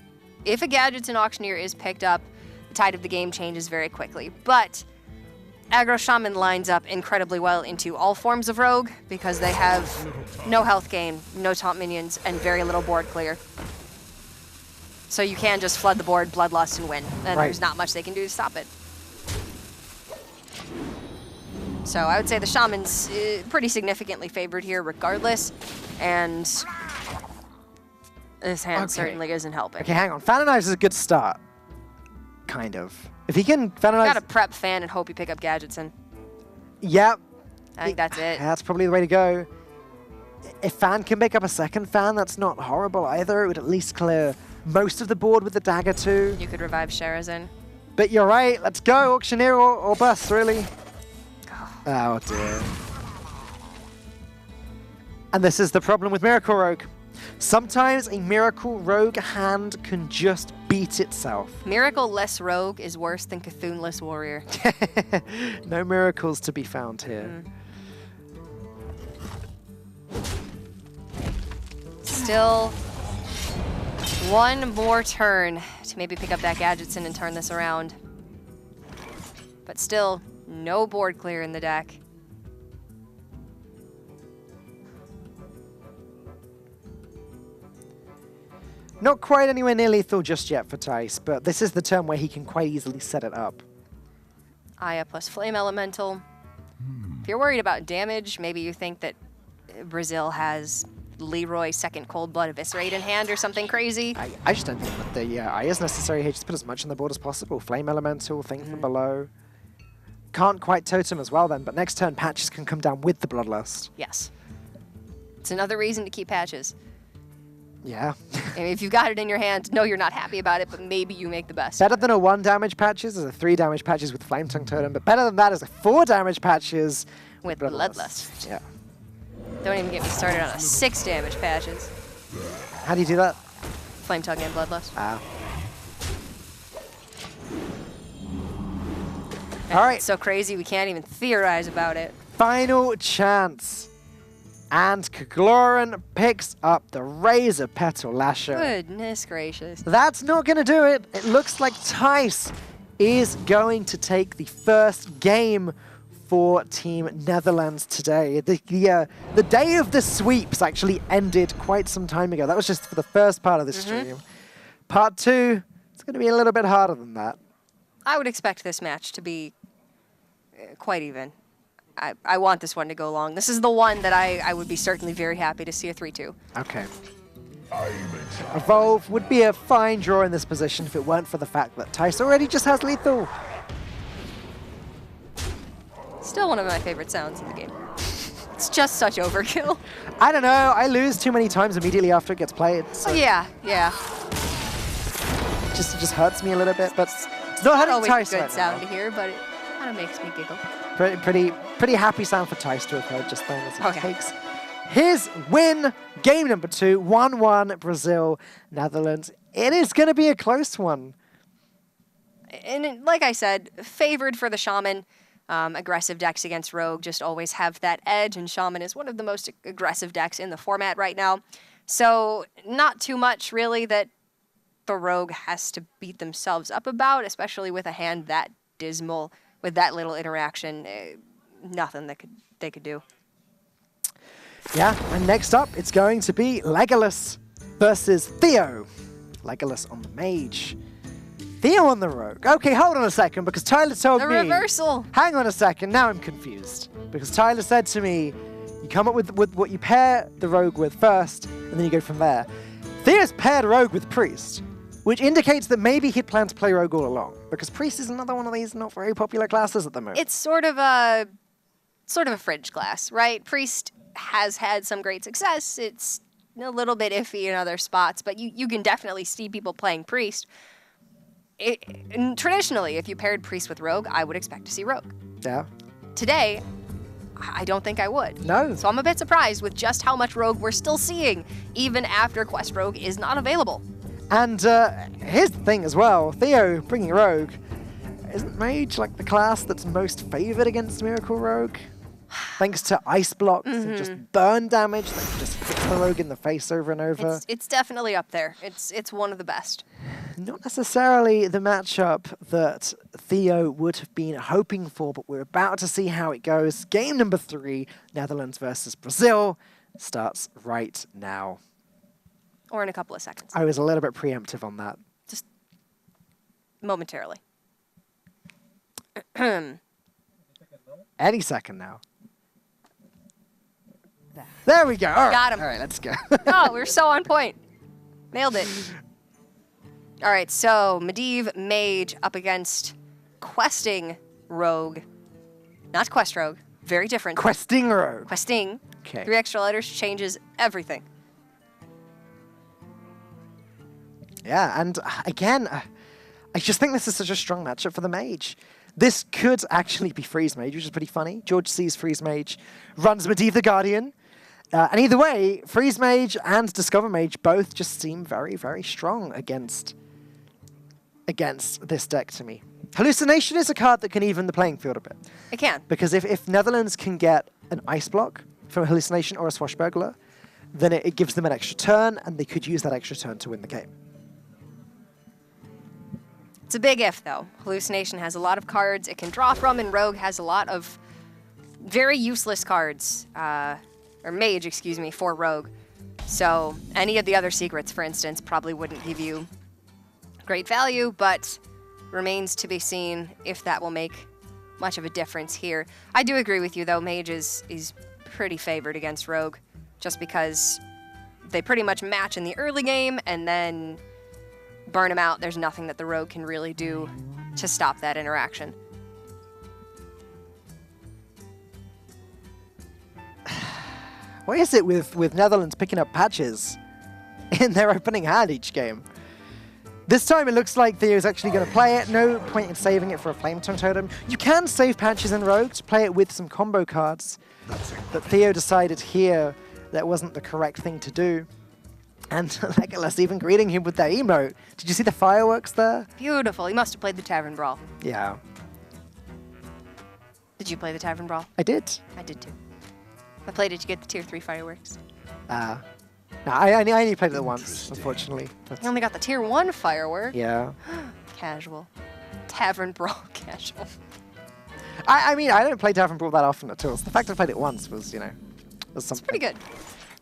If a Gadgets and Auctioneer is picked up, the tide of the game changes very quickly. But Aggro Shaman lines up incredibly well into all forms of Rogue because they have no health gain, no taunt minions, and very little board clear. So you can just flood the board, Bloodlust, and win. And there's not much they can do to stop it. So I would say the Shaman's pretty significantly favored here regardless. And this hand certainly isn't helping. Okay, hang on. Fan and Knives is a good start. Kind of. If he can Fan and Knives... Gotta prep Fan and hope you pick up Gadgetson. Yep. I think that's it. That's probably the way to go. If Fan can pick up a second Fan, that's not horrible either. It would at least clear most of the board with the dagger too. You could revive Sherazin. But you're right. Let's go. Auctioneer or bust, really. Oh dear. And this is the problem with Miracle Rogue. Sometimes a Miracle Rogue hand can just beat itself. Miracle-less Rogue is worse than Cthulhu-less Warrior. No miracles to be found here. Still one more turn to maybe pick up that Gadgetson and turn this around. But still, no board clear in the deck. Not quite anywhere near lethal just yet for Tice, but this is the turn where he can quite easily set it up. Aya plus Flame Elemental. If you're worried about damage, maybe you think that Brazil has Leroy second Cold Blood Eviscerate in hand or something crazy. I just don't think that the Aya is necessary here. Just put as much on the board as possible. Flame Elemental, thing from below. Can't quite totem as well then, but next turn Patches can come down with the Bloodlust. Yes. It's another reason to keep Patches. Yeah. And if you've got it in your hand, no, you're not happy about it, but maybe you make the best. Better than a 1 damage Patches is a 3 damage Patches with Flame Tongue Totem, but better than that is a 4 damage Patches with Bloodlust. Yeah. Don't even get me started on a 6 damage Patches. How do you do that? Flame Tongue and Bloodlust. Ah. All right. It's so crazy we can't even theorize about it. Final chance. And Kagloran picks up the Razor Petal Lasher. Goodness gracious. That's not going to do it. It looks like Tice is going to take the first game for Team Netherlands today. The day of the sweeps actually ended quite some time ago. That was just for the first part of the stream. Part 2, it's going to be a little bit harder than that. I would expect this match to be quite even. I want this one to go long. This is the one that I would be certainly very happy to see a 3-2. Okay. Evolve would be a fine draw in this position if it weren't for the fact that Tice already just has lethal. Still one of my favorite sounds in the game. It's just such overkill. I don't know. I lose too many times immediately after it gets played. So yeah. It just hurts me a little bit, but it's not hurting always Tice a good right sound now. to hear, but it kind of makes me giggle. Pretty happy sound for Tice to have heard just then as he takes his win. Game number 2, 1-1 Brazil, Netherlands. It is going to be a close one. And like I said, favored for the Shaman. Aggressive decks against Rogue just always have that edge, and Shaman is one of the most aggressive decks in the format right now. So not too much really that the Rogue has to beat themselves up about, especially with a hand that dismal. With that little interaction, nothing that they could do. Yeah, and next up, it's going to be Legolas versus Theo. Legolas on the Mage. Theo on the Rogue. Okay, hold on a second, because Tyler told me... The reversal! Hang on a second, now I'm confused. Because Tyler said to me, you come up with what you pair the Rogue with first, and then you go from there. Theo's paired Rogue with Priest, which indicates that maybe he'd planned to play Rogue all along, because Priest is another one of these not very popular classes at the moment. It's sort of a sort of a fringe class, right? Priest has had some great success. It's a little bit iffy in other spots, but you can definitely see people playing Priest. And traditionally, if you paired Priest with Rogue, I would expect to see Rogue. Yeah. Today, I don't think I would. No. So I'm a bit surprised with just how much Rogue we're still seeing, even after Quest Rogue is not available. And here's the thing as well. Theo bringing Rogue. Isn't Mage like the class that's most favored against Miracle Rogue? Thanks to ice blocks and just burn damage that just hits the Rogue in the face over and over. It's definitely up there. It's one of the best. Not necessarily the matchup that Theo would have been hoping for, but we're about to see how it goes. Game number 3, Netherlands versus Brazil, starts right now. Or in a couple of seconds. I was a little bit preemptive on that. Just momentarily. Any second now. There we go. All right. Got him. All right, let's go. Oh, we're so on point. Nailed it. All right, so Medivh Mage up against Questing Rogue. Not Quest Rogue. Very different. Questing Rogue. Questing. Okay. 3 extra letters changes everything. Yeah, and again, I just think this is such a strong matchup for the Mage. This could actually be Freeze Mage, which is pretty funny. George sees Freeze Mage, runs Medivh the Guardian. And either way, Freeze Mage and Discover Mage both just seem very, very strong against this deck to me. Hallucination is a card that can even the playing field a bit. It can. Because if Netherlands can get an Ice Block from a Hallucination or a Swashbuckler, then it gives them an extra turn, and they could use that extra turn to win the game. It's a big if, though. Hallucination has a lot of cards it can draw from, and Rogue has a lot of very useless cards. Or Mage, excuse me, for Rogue. So any of the other secrets, for instance, probably wouldn't give you great value, but remains to be seen if that will make much of a difference here. I do agree with you, though. Mage is pretty favored against Rogue, just because they pretty much match in the early game, and then burn him out. There's nothing that the Rogue can really do to stop that interaction. What is it with Netherlands picking up patches in their opening hand each game? This time it looks like Theo's actually going to play it. No point in saving it for a Flame Tongue Totem. You can save patches in Rogue to play it with some combo cards. But Theo decided here that wasn't the correct thing to do. And Legolas even greeting him with that emote. Did you see the fireworks there? Beautiful. He must have played the Tavern Brawl. Yeah. Did you play the Tavern Brawl? I did. I did too. I played it to get the tier 3 fireworks. No, I only played it once, unfortunately. But I only got the tier 1 firework. yeah. Casual. Tavern Brawl casual. I mean, I don't play Tavern Brawl that often at all. So the fact I played it once was, was something. It's pretty good.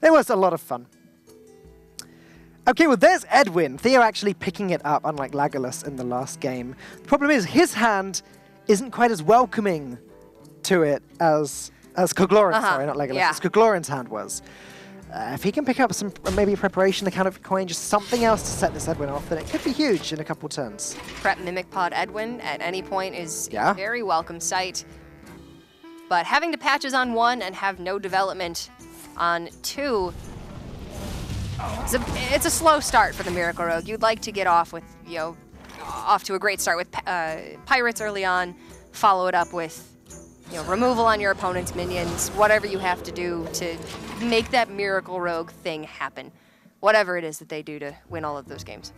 It was a lot of fun. Okay, well, there's Edwin. Theo actually picking it up, unlike Legolas in the last game. The problem is, his hand isn't quite as welcoming to it as Koglorin, sorry, not Legolas, as Koglorin's hand was. If he can pick up some, maybe a preparation, a counter coin, just something else to set this Edwin off, then it could be huge in a couple turns. Prep Mimic Pod Edwin at any point is a very welcome sight. But having to patches on 1 and have no development on 2, it's a slow start for the Miracle Rogue. You'd like to get off with, off to a great start with Pirates early on, follow it up with removal on your opponent's minions, whatever you have to do to make that Miracle Rogue thing happen. Whatever it is that they do to win all of those games.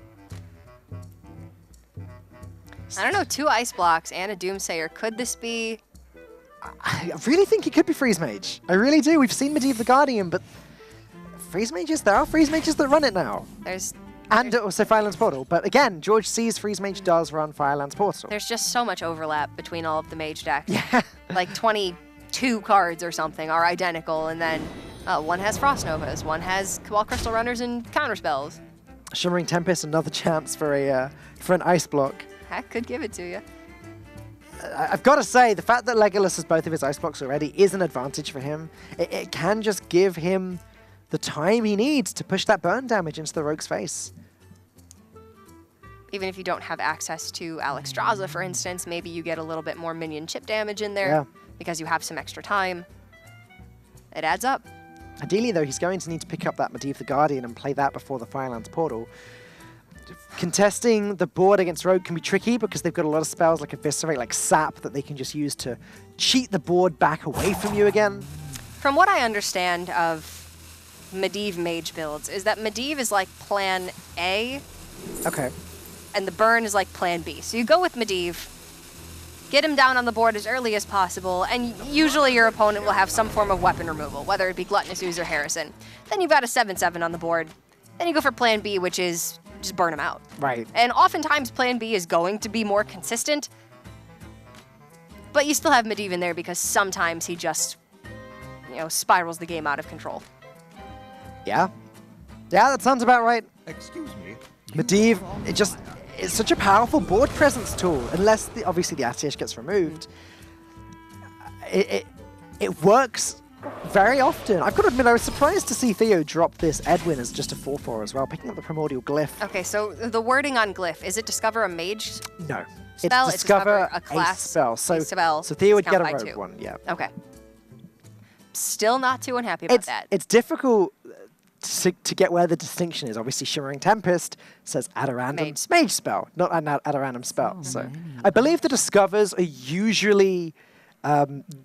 I don't know, 2 Ice Blocks and a Doomsayer. Could this be... I really think it could be Freeze Mage. I really do. We've seen Medivh the Guardian, but Freeze Mages, there are Freeze Mages that run it now. And also Firelands Portal. But again, George sees Freeze Mage does run Firelands Portal. There's just so much overlap between all of the Mage decks. Yeah. Like 22 cards or something are identical, and then one has Frost Novas, one has Cabal Crystal Runners and Counterspells. Shimmering Tempest, another chance for an Ice Block. Heck, could give it to you. I've got to say, the fact that Legolas has both of his Ice Blocks already is an advantage for him. It can just give him the time he needs to push that burn damage into the Rogue's face. Even if you don't have access to Alexstrasza, for instance, maybe you get a little bit more minion chip damage in there. Yeah. because you have some extra time. It adds up. Ideally, though, he's going to need to pick up that Medivh the Guardian and play that before the Firelands Portal. Contesting the board against Rogue can be tricky because they've got a lot of spells like Eviscerate, like Sap, that they can just use to cheat the board back away from you again. From what I understand of Medivh Mage builds, is that Medivh is like plan A, Okay. and the burn is like plan B. So you go with Medivh, get him down on the board as early as possible, and usually your opponent will have some form of weapon removal, whether it be Gluttonous Ooze or Harrison. Then you've got a 7/7 on the board. Then you go for plan B, which is just burn him out. Right. And oftentimes plan B is going to be more consistent, but you still have Medivh in there because sometimes he just, spirals the game out of control. Yeah. Yeah, that sounds about right. Excuse me. Medivh, it's such a powerful board presence tool, unless obviously the Ashish gets removed. It works very often. I've got to admit, I was surprised to see Theo drop this Edwin as just a 4/4 as well, picking up the Primordial Glyph. Okay, so the wording on Glyph, is it discover a mage No. spell? It's discover a class spell. So spell. Theo would get a Count by rogue 2. one, yeah. Okay. Still not too unhappy about that. It's difficult to get where the distinction is. Obviously, Shimmering Tempest says add a random mage spell, not add a random spell. So I believe the discovers are usually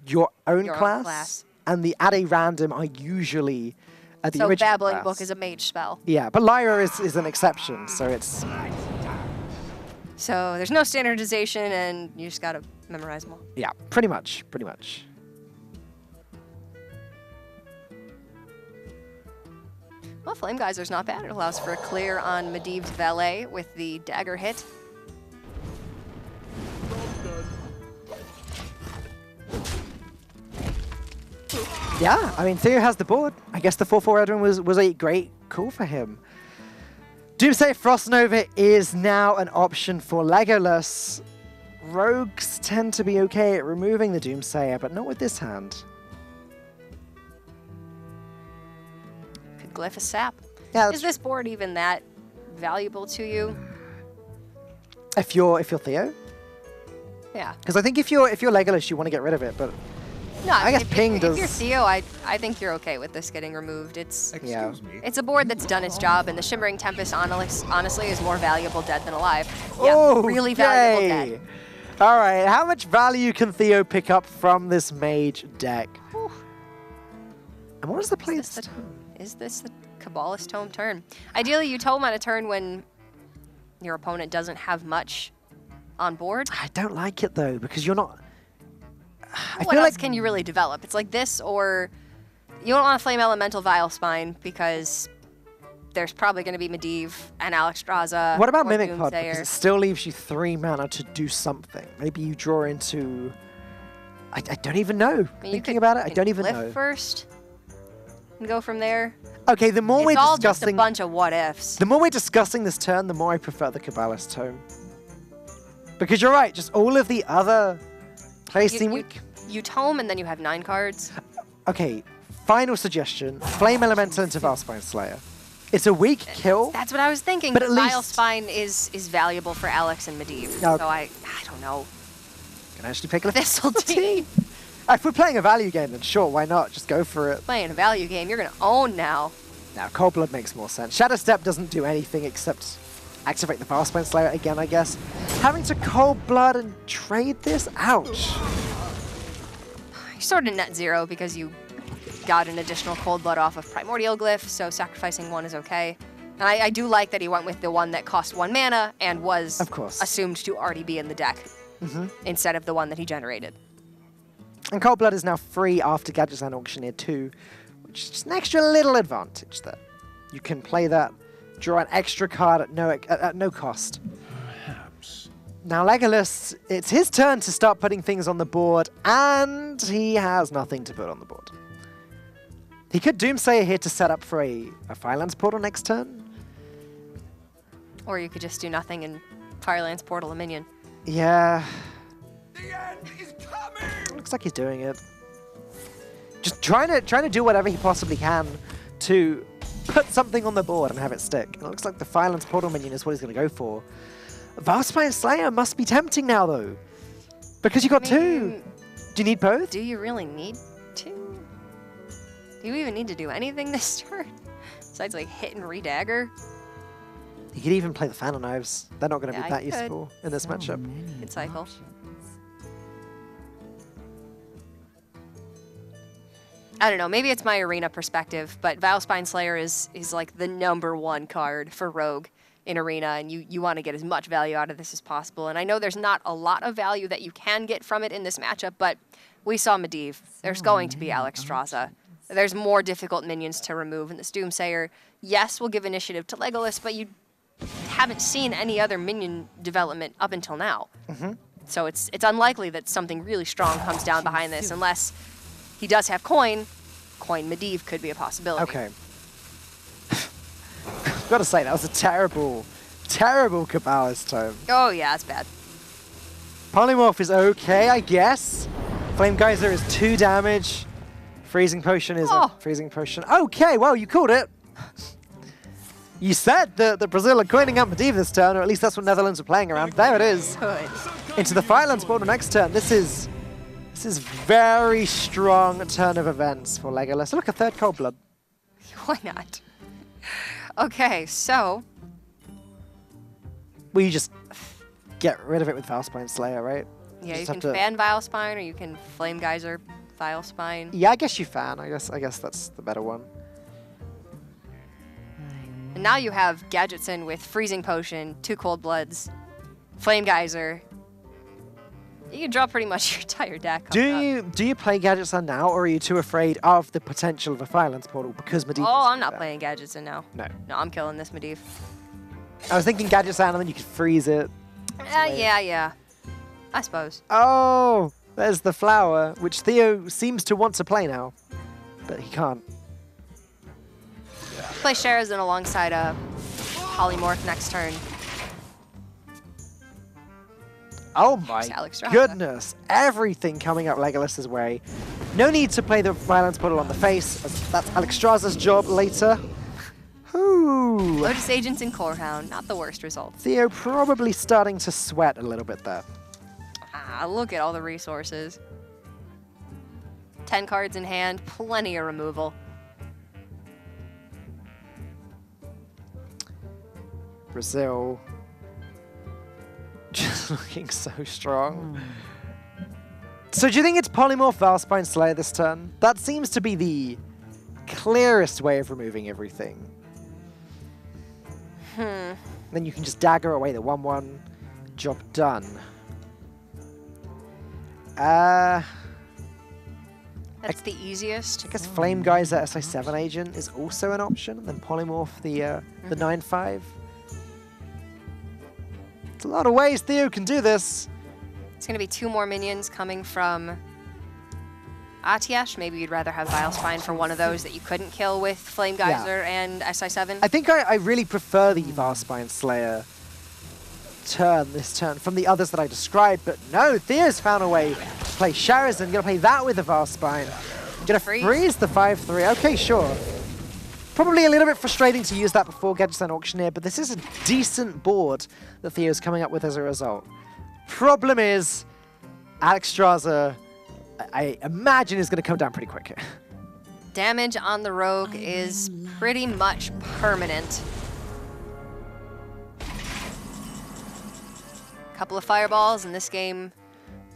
your own class, and the add a random are usually the so original Babbling class. Book is a mage spell. Yeah, but Lyra is an exception, so it's... So there's no standardization, and you just gotta memorize them all. Yeah, pretty much, pretty much. Well, Flame Geyser's not bad. It allows for a clear on Medivh's Valet with the dagger hit. Yeah, I mean, Theo has the board. I guess the 4/4 Edwin was a great call for him. Doomsday Frost Nova is now an option for Legolas. Rogues tend to be okay at removing the Doomsayer, but not with this hand. Could Glyph a Sap. Yeah, Is this board even that valuable to you? if you're Theo, Yeah. because I think if you're Legolas, you want to get rid of it, but No, I guess if, Ping if does. you're Theo, I think you're okay with this getting removed. It's Yeah. Excuse me. it's a board that's done its job, and the Shimmering Tempest honestly is more valuable dead than alive. Yeah, Oh, really valuable yay. dead. All right, how much value can Theo pick up from this mage deck? Whew. And what is the play? Is this the Kabbalist Tome turn? Ideally, you tome on a turn when your opponent doesn't have much on board. I don't like it though, because you're not. I What feel else like can you really develop? It's like this, or you don't want to Flame Elemental Vile Spine because there's probably going to be Medivh and Alexstrasza. What about or Mimic Pod? Doomsayer. Because it still leaves you 3 mana to do something. Maybe you draw into. I don't even know. I mean, you Thinking could- about it, you I can don't even Glyph know. first and go from there. Okay, the more It's we're all just a discussing, bunch of what ifs. the more we're discussing this turn, the more I prefer the Kabbalist Tome. Because you're right, just all of the other plays seem weak. You tome and then you have 9 cards. Okay, final suggestion: Flame Elemental into Valspine Slayer. It's a weak kill. That's what I was thinking. But at Vile least- Spine is valuable for Alex and Medivh. Okay. So I don't know. Can actually pick a This'll do. If we're playing a value game, then sure, why not? Just go for it. Playing a value game, you're gonna own now. Now, Cold Blood makes more sense. Shadow Step doesn't do anything except activate the Valspine Slayer again, I guess. Having to Cold Blood and trade this? Ouch. You're sort of net zero because you got an additional Cold Blood off of Primordial Glyph, so sacrificing 1 is okay. And I do like that he went with the one that cost 1 mana and was Of course. assumed to already be in the deck instead of the one that he generated. And Cold Blood is now free after Gadgets and Auctioneer 2, which is just an extra little advantage there. You can play that, draw an extra card at no cost. Perhaps. Now Legolas, it's his turn to start putting things on the board, and he has nothing to put on the board. He could Doomsayer here to set up for a Firelands Portal next turn. Or you could just do nothing and Firelands Portal a minion. Yeah, The end is coming! looks like he's doing it. Just trying to do whatever he possibly can to put something on the board and have it stick. And it looks like the Firelands Portal minion is what he's going to go for. Valspine Slayer must be tempting now, though. Because you got 2. Do you need both? Do you really need to? Do you even need to do anything this turn? Besides, like, hit and re-dagger? You could even play the Fan of Knives. They're not going to Yeah, be that I could. useful in this matchup. Good cycle. I don't know, maybe it's my arena perspective, but Vilespine Slayer is like the #1 card for Rogue in arena, and you want to get as much value out of this as possible. And I know there's not a lot of value that you can get from it in this matchup, but we saw Medivh. There's going to be Alexstrasza. There's more difficult minions to remove, and this Doomsayer, yes, will give initiative to Legolas, but you haven't seen any other minion development up until now. So it's unlikely that something really strong comes down behind this, unless he does have coin. Coin Medivh could be a possibility. Okay. Gotta say, that was a terrible, terrible Cabalist tome. Oh yeah, it's bad. Polymorph is okay, I guess. Flame Geyser is 2 damage. Freezing Potion is a Freezing Potion. Okay, well, you called it. You said that Brazil are coining up Medivh this turn, or at least that's what Netherlands are playing around. There it is. Good. Into the Firelands border next turn. This is very strong turn of events for Legolas. Look, a 3rd Cold Blood. Why not? Okay, so Well, you just get rid of it with Vilespine Slayer, right? yeah, you just can have to- fan Vilespine, or you can Flame Geyser Vilespine. Yeah, I guess you fan. I guess that's the better one. And now you have Gadgetzin with Freezing Potion, 2 Cold Bloods, Flame Geyser. You can draw pretty much your entire deck. Do you play Gadgetzin now, or are you too afraid of the potential of a Firelands portal because Medivh? Oh, is I'm not there? playing Gadgetzin now. No. No, I'm killing this Medivh. I was thinking Gadgetzin, and then you could freeze it. Yeah. I suppose. Oh, there's the flower, which Theo seems to want to play now, but he can't. Play Sharazin alongside a Polymorph next turn. Oh my Alexstrasza. goodness, everything coming up Legolas's way. No need to play the Violence Portal on the face, as that's Alexstrasza's job later. Ooh. Lotus Agents and Corehound, not the worst result. Theo probably starting to sweat a little bit there. Ah, look at all the resources. 10 cards in hand, plenty of removal. Brazil just looking so strong. So do you think it's Polymorph Vilespine Slayer this turn? That seems to be the clearest way of removing everything. Then you can just dagger away the 1/1. Job done. That's the easiest. I guess Flame Geyser SI7 agent is also an option, and then Polymorph the 9/5. It's a lot of ways Theo can do this. It's going to be 2 more minions coming from Atiesh. Maybe you'd rather have Vilespine for one of those that you couldn't kill with Flame Geyser and SI7. I think I really prefer the Vilespine Slayer turn this turn from the others that I described, but no, Theo's found a way to play Sharazin. Gonna play that with the Vilespine. Gonna freeze the 5/3. Okay, sure. Probably a little bit frustrating to use that before Gadgetzin Auctioneer, but this is a decent board that Theo's coming up with as a result. Problem is, Alexstrasza, I imagine, is going to come down pretty quick here. Damage on the Rogue is pretty much permanent. Couple of fireballs, and this game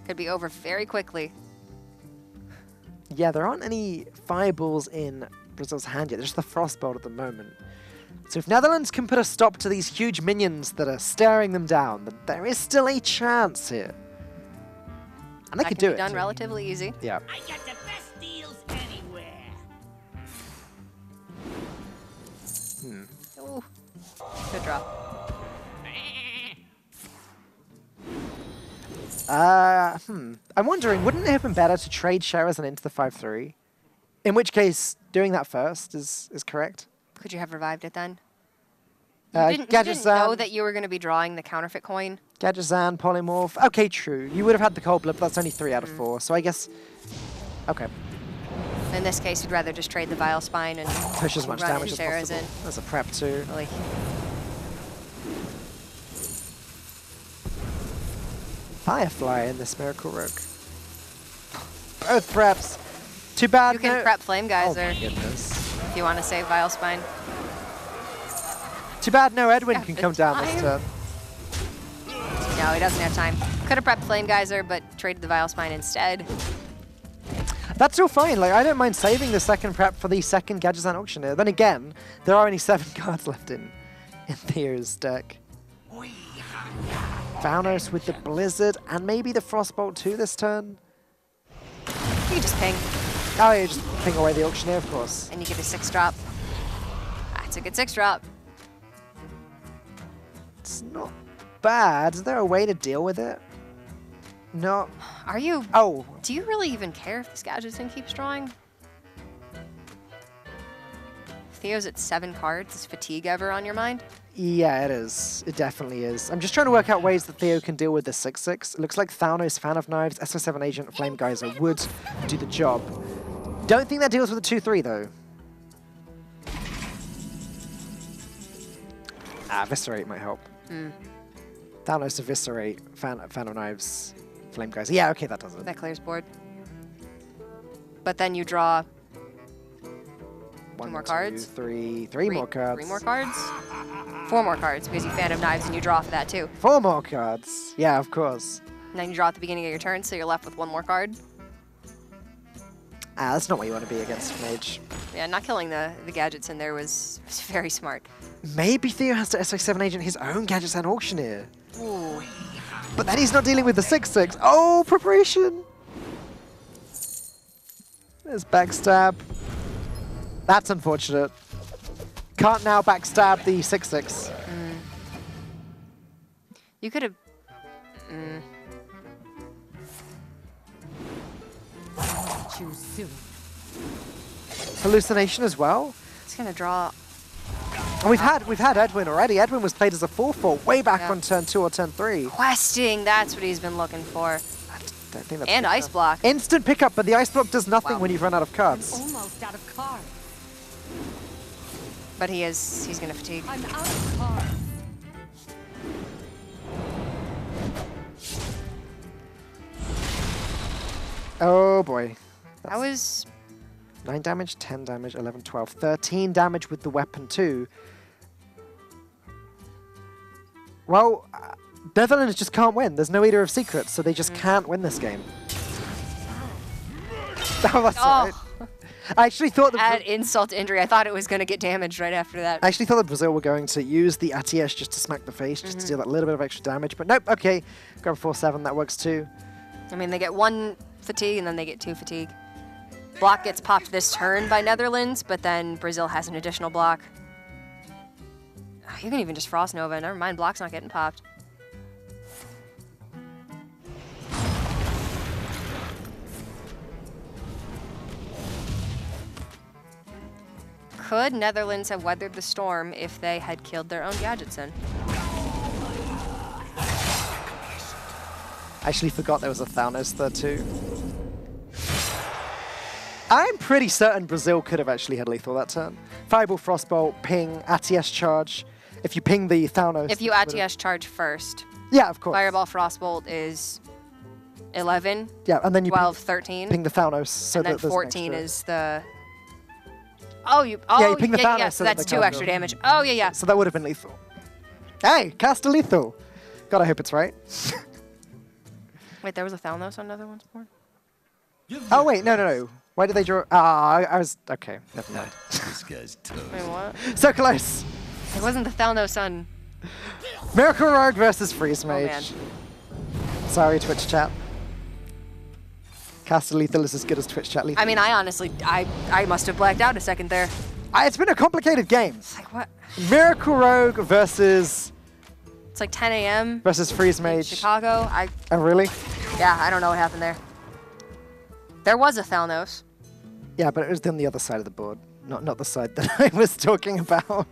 could be over very quickly. Yeah, there aren't any fireballs in Brazil's hand yet. There's just the Frostbolt at the moment. So if Netherlands can put a stop to these huge minions that are staring them down, then there is still a chance here. And they That could can do be it. done too. relatively easy. Yeah. I got the best deals anywhere. Ooh. Good draw. I'm wondering, wouldn't it have been better to trade Sharazin into the 5/3? In which case, doing that first is correct. Could you have revived it then? You didn't know Gadgetzin, that you were going to be drawing the counterfeit coin? Gadgetzin, Polymorph. Okay, true. You would have had the Cold Blood, but that's only 3 out of 4. So I guess, okay, In this case, you'd rather just trade the Vilespine and push as much run damage in as possible. Sharazin. That's a prep too. Really. Firefly in this Miracle Rogue. Both preps. Too bad. You can prep Flame Oh Geyser my goodness. if you want to save Vile Spine. Too bad no Edwin Yeah, can the come down this time. turn. No, he doesn't have time. Could have prepped Flame Geyser, but traded the Vile Spine instead. That's still fine. Like, I don't mind saving the second prep for the second Gadgets and Auctioneer. Then again, there are only 7 cards left in Theo's deck. Thanos with the Blizzard and maybe the Frostbolt too this turn. You just ping, Oh, yeah, just ping away the Auctioneer, of course. and you get a 6-drop. That's a good 6-drop. It's not bad. Is there a way to deal with it? No. Are you... Oh, Do you really even care if this Gadgetzin keeps drawing? Theo's at 7 cards. Is fatigue ever on your mind? yeah, it is. It definitely is. I'm just trying to work out ways that Theo can deal with the 6/6. It looks like Thanos, Fan of Knives, SO7 Agent, Flame Geyser would do the job. Don't think that deals with the 2/3 though. Eviscerate might help. Thanos, Eviscerate, Fan of Knives, Flame Geyser. Yeah, okay, that does it. That clears board. But then you draw 1, more 2, cards? 3 more cards. 3 more cards? 4 more cards, because you Fan of Knives and you draw for that too. 4 more cards. Yeah, of course. And then you draw at the beginning of your turn, so you're left with 1 more card. That's not what you want to be against Mage. Yeah, not killing the gadgets in there was very smart. Maybe Theo has to SO7 Agent his own Gadgets and Auctioneer. Ooh. But then he's not dealing with the 6/6. Oh, preparation! There's backstab. That's unfortunate. Can't now backstab the 6/6. You could have... Choose soon. Hallucination as well. It's going to draw... And we've had Edwin already. Edwin was played as a 4/4 way back Yeah. on turn 2 or turn 3. Questing, that's what he's been looking for. I don't think that's And good Ice enough. Block. Instant pickup, but the Ice Block does nothing Wow. when you've run out of cards. Almost out of cards. But he's going to fatigue. I'm out of cards. Oh boy. That was... 9 damage, 10 damage, 11, 12, 13 damage with the weapon too. Well, Netherlands just can't win. There's no Eater of Secrets, so they just can't win this game. Oh, that's all right. I actually thought Add that insult to injury. I thought it was going to get damaged right after that. I actually thought that Brazil were going to use the Atiyesh just to smack the face, just to deal that little bit of extra damage. But nope, okay. Grab 4/7, that works too. I mean, they get 1 fatigue and then they get 2 fatigue. Block gets popped this turn by Netherlands, but then Brazil has an additional block. Oh, you can even just Frost Nova. Never mind, block's not getting popped. Could Netherlands have weathered the storm if they had killed their own Gadgetsin? I actually forgot there was a Thanos there too. I'm pretty certain Brazil could have actually had lethal that turn. Fireball, Frostbolt, ping, Atiyesh charge. If you ping the Thanos... If you Atiyesh charge first, Yeah, of course. Fireball Frostbolt is 11, Yeah, and then you 12, 13, ping the Thanos. So and then that there's an 14 extra. is the... Oh, you ping the Thanos yeah, so so that that's they 2 can't extra go. damage. Oh, yeah, yeah. So that would have been lethal. Hey, cast a lethal. God, I hope it's right. Wait, there was a Thalnos on another one's board? Oh, wait, no. Why did they draw... Ah, I was... Okay, never mind. This guy's tough. Wait, what? So close. It wasn't the Thalnos on... Miracle Rogue versus Freeze Mage. man. Sorry, Twitch chat. Cast a lethal is as good as Twitch chat lethal. I mean, I honestly, I must have blacked out a second there. It's been a complicated game. Like, what? Miracle Rogue versus It's like 10 a.m. Freeze in Mage. Chicago. Oh, really? Yeah, I don't know what happened there. There was a Thalnos. Yeah, but it was on the other side of the board, not the side that I was talking about.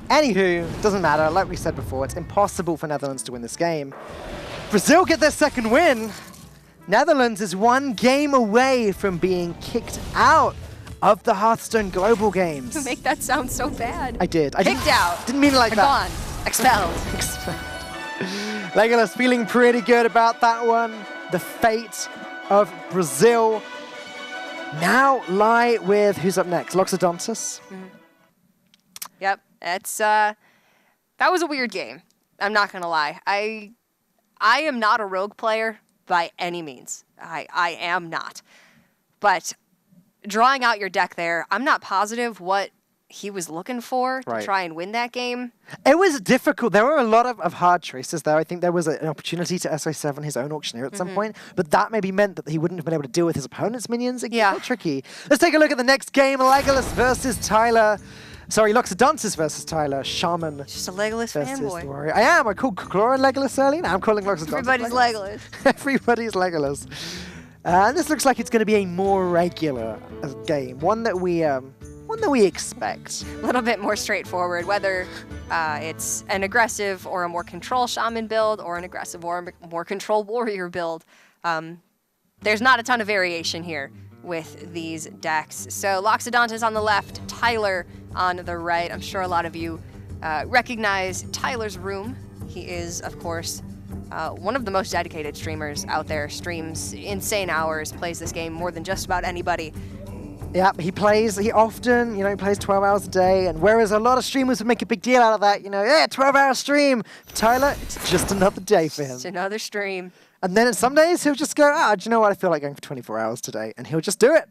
Anywho, doesn't matter. Like we said before, it's impossible for Netherlands to win this game. Brazil get their second win. Netherlands is 1 game away from being kicked out of the Hearthstone Global Games. You make that sound so bad. I did. I Kicked out. Didn't mean it like They're that. gone. Expelled. Legolas feeling pretty good about that one. The fate of Brazil now lie with who's up next? Loxodontus. Yep, it's that was a weird game. I'm not gonna lie. I am not a rogue player by any means. I am not. But drawing out your deck there, I'm not positive what he was looking for to try and win that game. It was difficult. There were a lot of hard choices there. I think there was an opportunity to SO7 his own auctioneer at some point, but that maybe meant that he wouldn't have been able to deal with his opponent's minions. It got tricky. Let's take a look at the next game. Legolas versus Tyler. Sorry, Loxodontus versus Tyler. Shaman. Just a Legolas fanboy. Warrior. I am. I called Chlora Legolas earlier. Now I'm calling Loxodontus Everybody's Legolas. Everybody's Legolas. And this looks like it's going to be a more regular game. One that we expect. A little bit more straightforward, whether it's an aggressive or a more control shaman build or an aggressive or a more control warrior build. There's not a ton of variation here with these decks. So Loxodontus on the left, Tyler on the right. I'm sure a lot of you recognize Tyler's room. He is, of course, one of the most dedicated streamers out there, streams insane hours, plays this game more than just about anybody. Yeah, he often, he plays 12 hours a day, and whereas a lot of streamers would make a big deal out of that, 12-hour stream. For Tyler, it's just another day for him. Just another stream. And then some days he'll just go, do you know what, I feel like going for 24 hours today, and he'll just do it.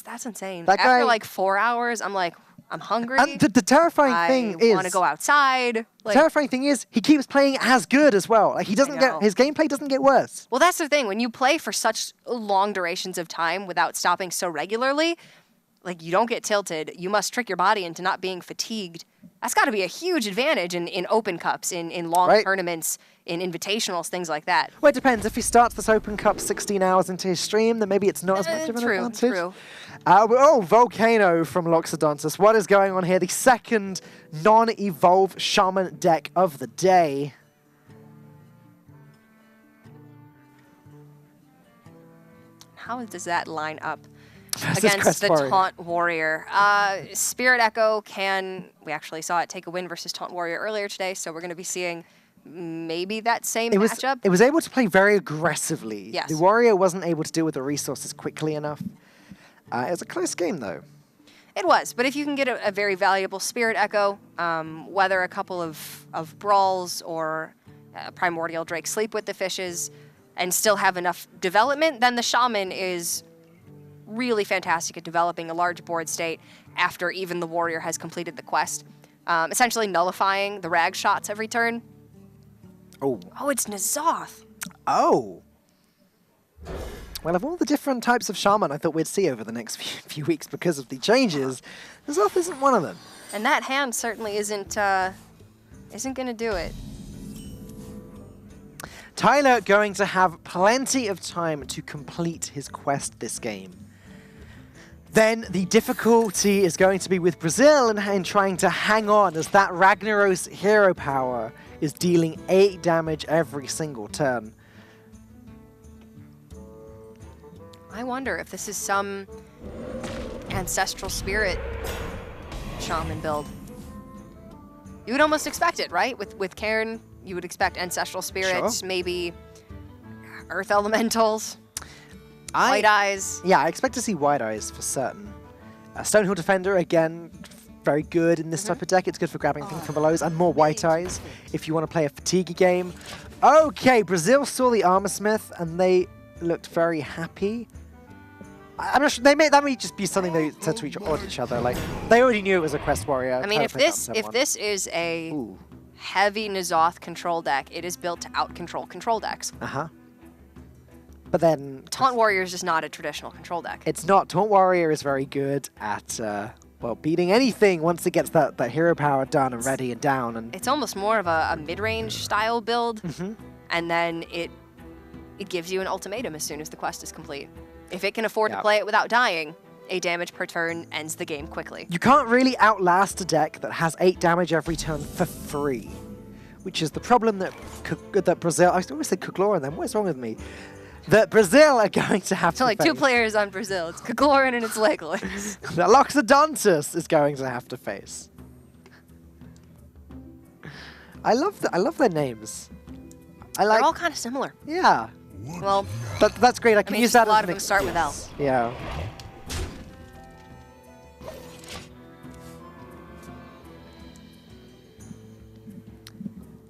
That's insane. That After guy, like 4 hours, I'm like, I'm hungry. And the terrifying thing is, I want to go outside. The terrifying thing is, he keeps playing as good as well. Like, he doesn't his gameplay doesn't get worse. Well, that's the thing. When you play for such long durations of time without stopping so regularly, like, you don't get tilted. You must trick your body into not being fatigued. That's got to be a huge advantage in open cups, in long tournaments, in invitationals, things like that. Well, it depends. If he starts this open cup 16 hours into his stream, then maybe it's not as much of an advantage. True. Volcano from Loxodontus. What is going on here? The second non-evolved Shaman deck of the day. How does that line up Versus against the Warrior. Taunt Warrior? Spirit Echo we actually saw it take a win versus Taunt Warrior earlier today, so we're going to be seeing maybe that same matchup. It was able to play very aggressively. Yes. The Warrior wasn't able to deal with the resources quickly enough. It was a close game, though. It was, but if you can get a very valuable Spirit Echo, whether a couple of Brawls or Primordial Drake Sleep with the Fishes, and still have enough development, then the Shaman is really fantastic at developing a large board state after even the Warrior has completed the quest, essentially nullifying the rag shots every turn. Oh, it's N'Zoth. Oh. Well, of all the different types of Shaman I thought we'd see over the next few weeks because of the changes, N'Zoth isn't one of them. And that hand certainly isn't going to do it. Tyler going to have plenty of time to complete his quest this game. Then the difficulty is going to be with Brazil and trying to hang on as that Ragnaros hero power is dealing 8 damage every single turn. I wonder if this is some Ancestral Spirit Shaman build. You would almost expect it, right? With Cairn, you would expect Ancestral Spirits, maybe Earth Elementals, White Eyes. Yeah, I expect to see White Eyes for certain. Stonehill Defender, again, very good in this type of deck. It's good for grabbing things from below, and more White Eyes if you want to play a fatigue game. Okay, Brazil saw the Armorsmith, and they looked very happy. I'm not sure, that may just be something they said to each other. Like, they already knew it was a Quest Warrior. I mean, if this is a heavy N'Zoth control deck, it is built to out-control decks. But then Taunt Warrior is just not a traditional control deck. It's not. Taunt Warrior is very good at beating anything once it gets that hero power done and ready and down. And it's almost more of a mid-range style build, and then it gives you an ultimatum as soon as the quest is complete. If it can afford to play it without dying, 8 damage per turn ends the game quickly. You can't really outlast a deck that has 8 damage every turn for free, which is the problem that Brazil... I always said Kugloran then. What's wrong with me? That Brazil are going to have to like face. 2 players on Brazil. It's Kugloran and it's Legolas. That Loxodontus is going to have to face. I love their names. I like. They're all kind of similar. Yeah. Well, That's great. I can mean, use just that a lot as of an them start with L. excuse. Yeah.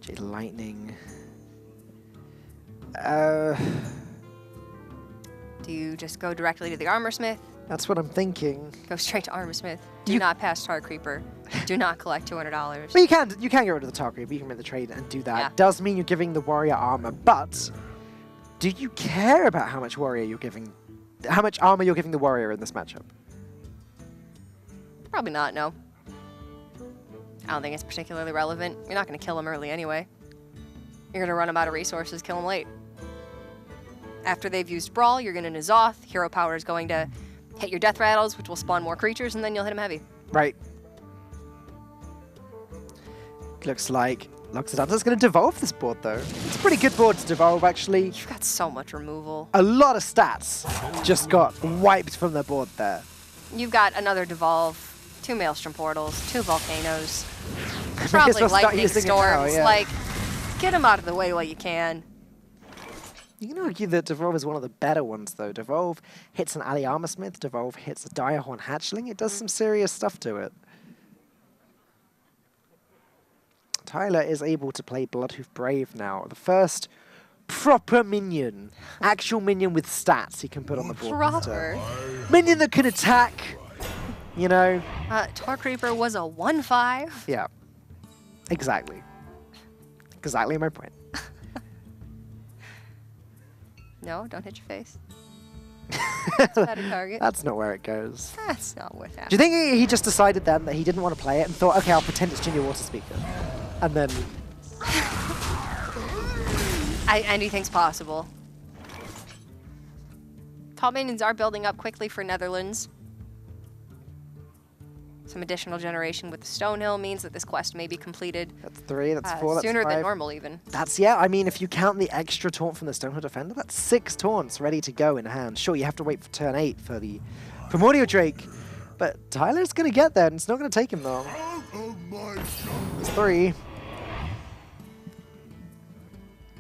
Jade Lightning. do you just go directly to the armor smith? That's what I'm thinking. Go straight to armor smith. Do not pass Tar Creeper. Do not collect $200. But you can get rid of the target, but you can make the trade and do that. Yeah. Does mean you're giving the warrior armor, but do you care about how much armor you're giving the warrior in this matchup? Probably not, no. I don't think it's particularly relevant. You're not going to kill him early anyway. You're going to run him out of resources, kill him late. After they've used Brawl, you're going to N'Zoth. Hero Power is going to hit your Death Rattles, which will spawn more creatures, and then you'll hit him heavy. Right. Looks like Loxodonta's going to devolve this board, though. It's a pretty good board to devolve, actually. You've got so much removal. A lot of stats just got wiped from the board there. You've got another Devolve, 2 Maelstrom Portals, 2 Volcanoes, May as probably well start Lightning using it now, Storms. yeah. Like, get them out of the way while you can. You can argue that Devolve is one of the better ones, though. Devolve hits an Ali Armorsmith. Devolve hits a Direhorn Hatchling. It does some serious stuff to it. Tyler is able to play Bloodhoof Brave now. The first proper minion. Actual minion with stats he can put on the board. this turn. Proper. Minion that can attack, you know. Tar Creeper was a 1/5. Yeah. Exactly. Exactly my point. No, don't hit your face. That's not a target. That's not where it goes. That's not what Do happened. you think he just decided then that he didn't want to play it and thought, okay, I'll pretend it's Junior Water Speaker? And then... Anything's possible. Top minions are building up quickly for Netherlands. Some additional generation with the Stonehill means that this quest may be completed That's 3, that's 4, that's sooner 5. than normal even. That's, yeah, I mean, if you count the extra taunt from the Stonehill Defender, that's 6 taunts ready to go in hand. Sure, you have to wait for turn 8 for the Primordial Drake, but Tyler's going to get there, and it's not going to take him long. It's 3.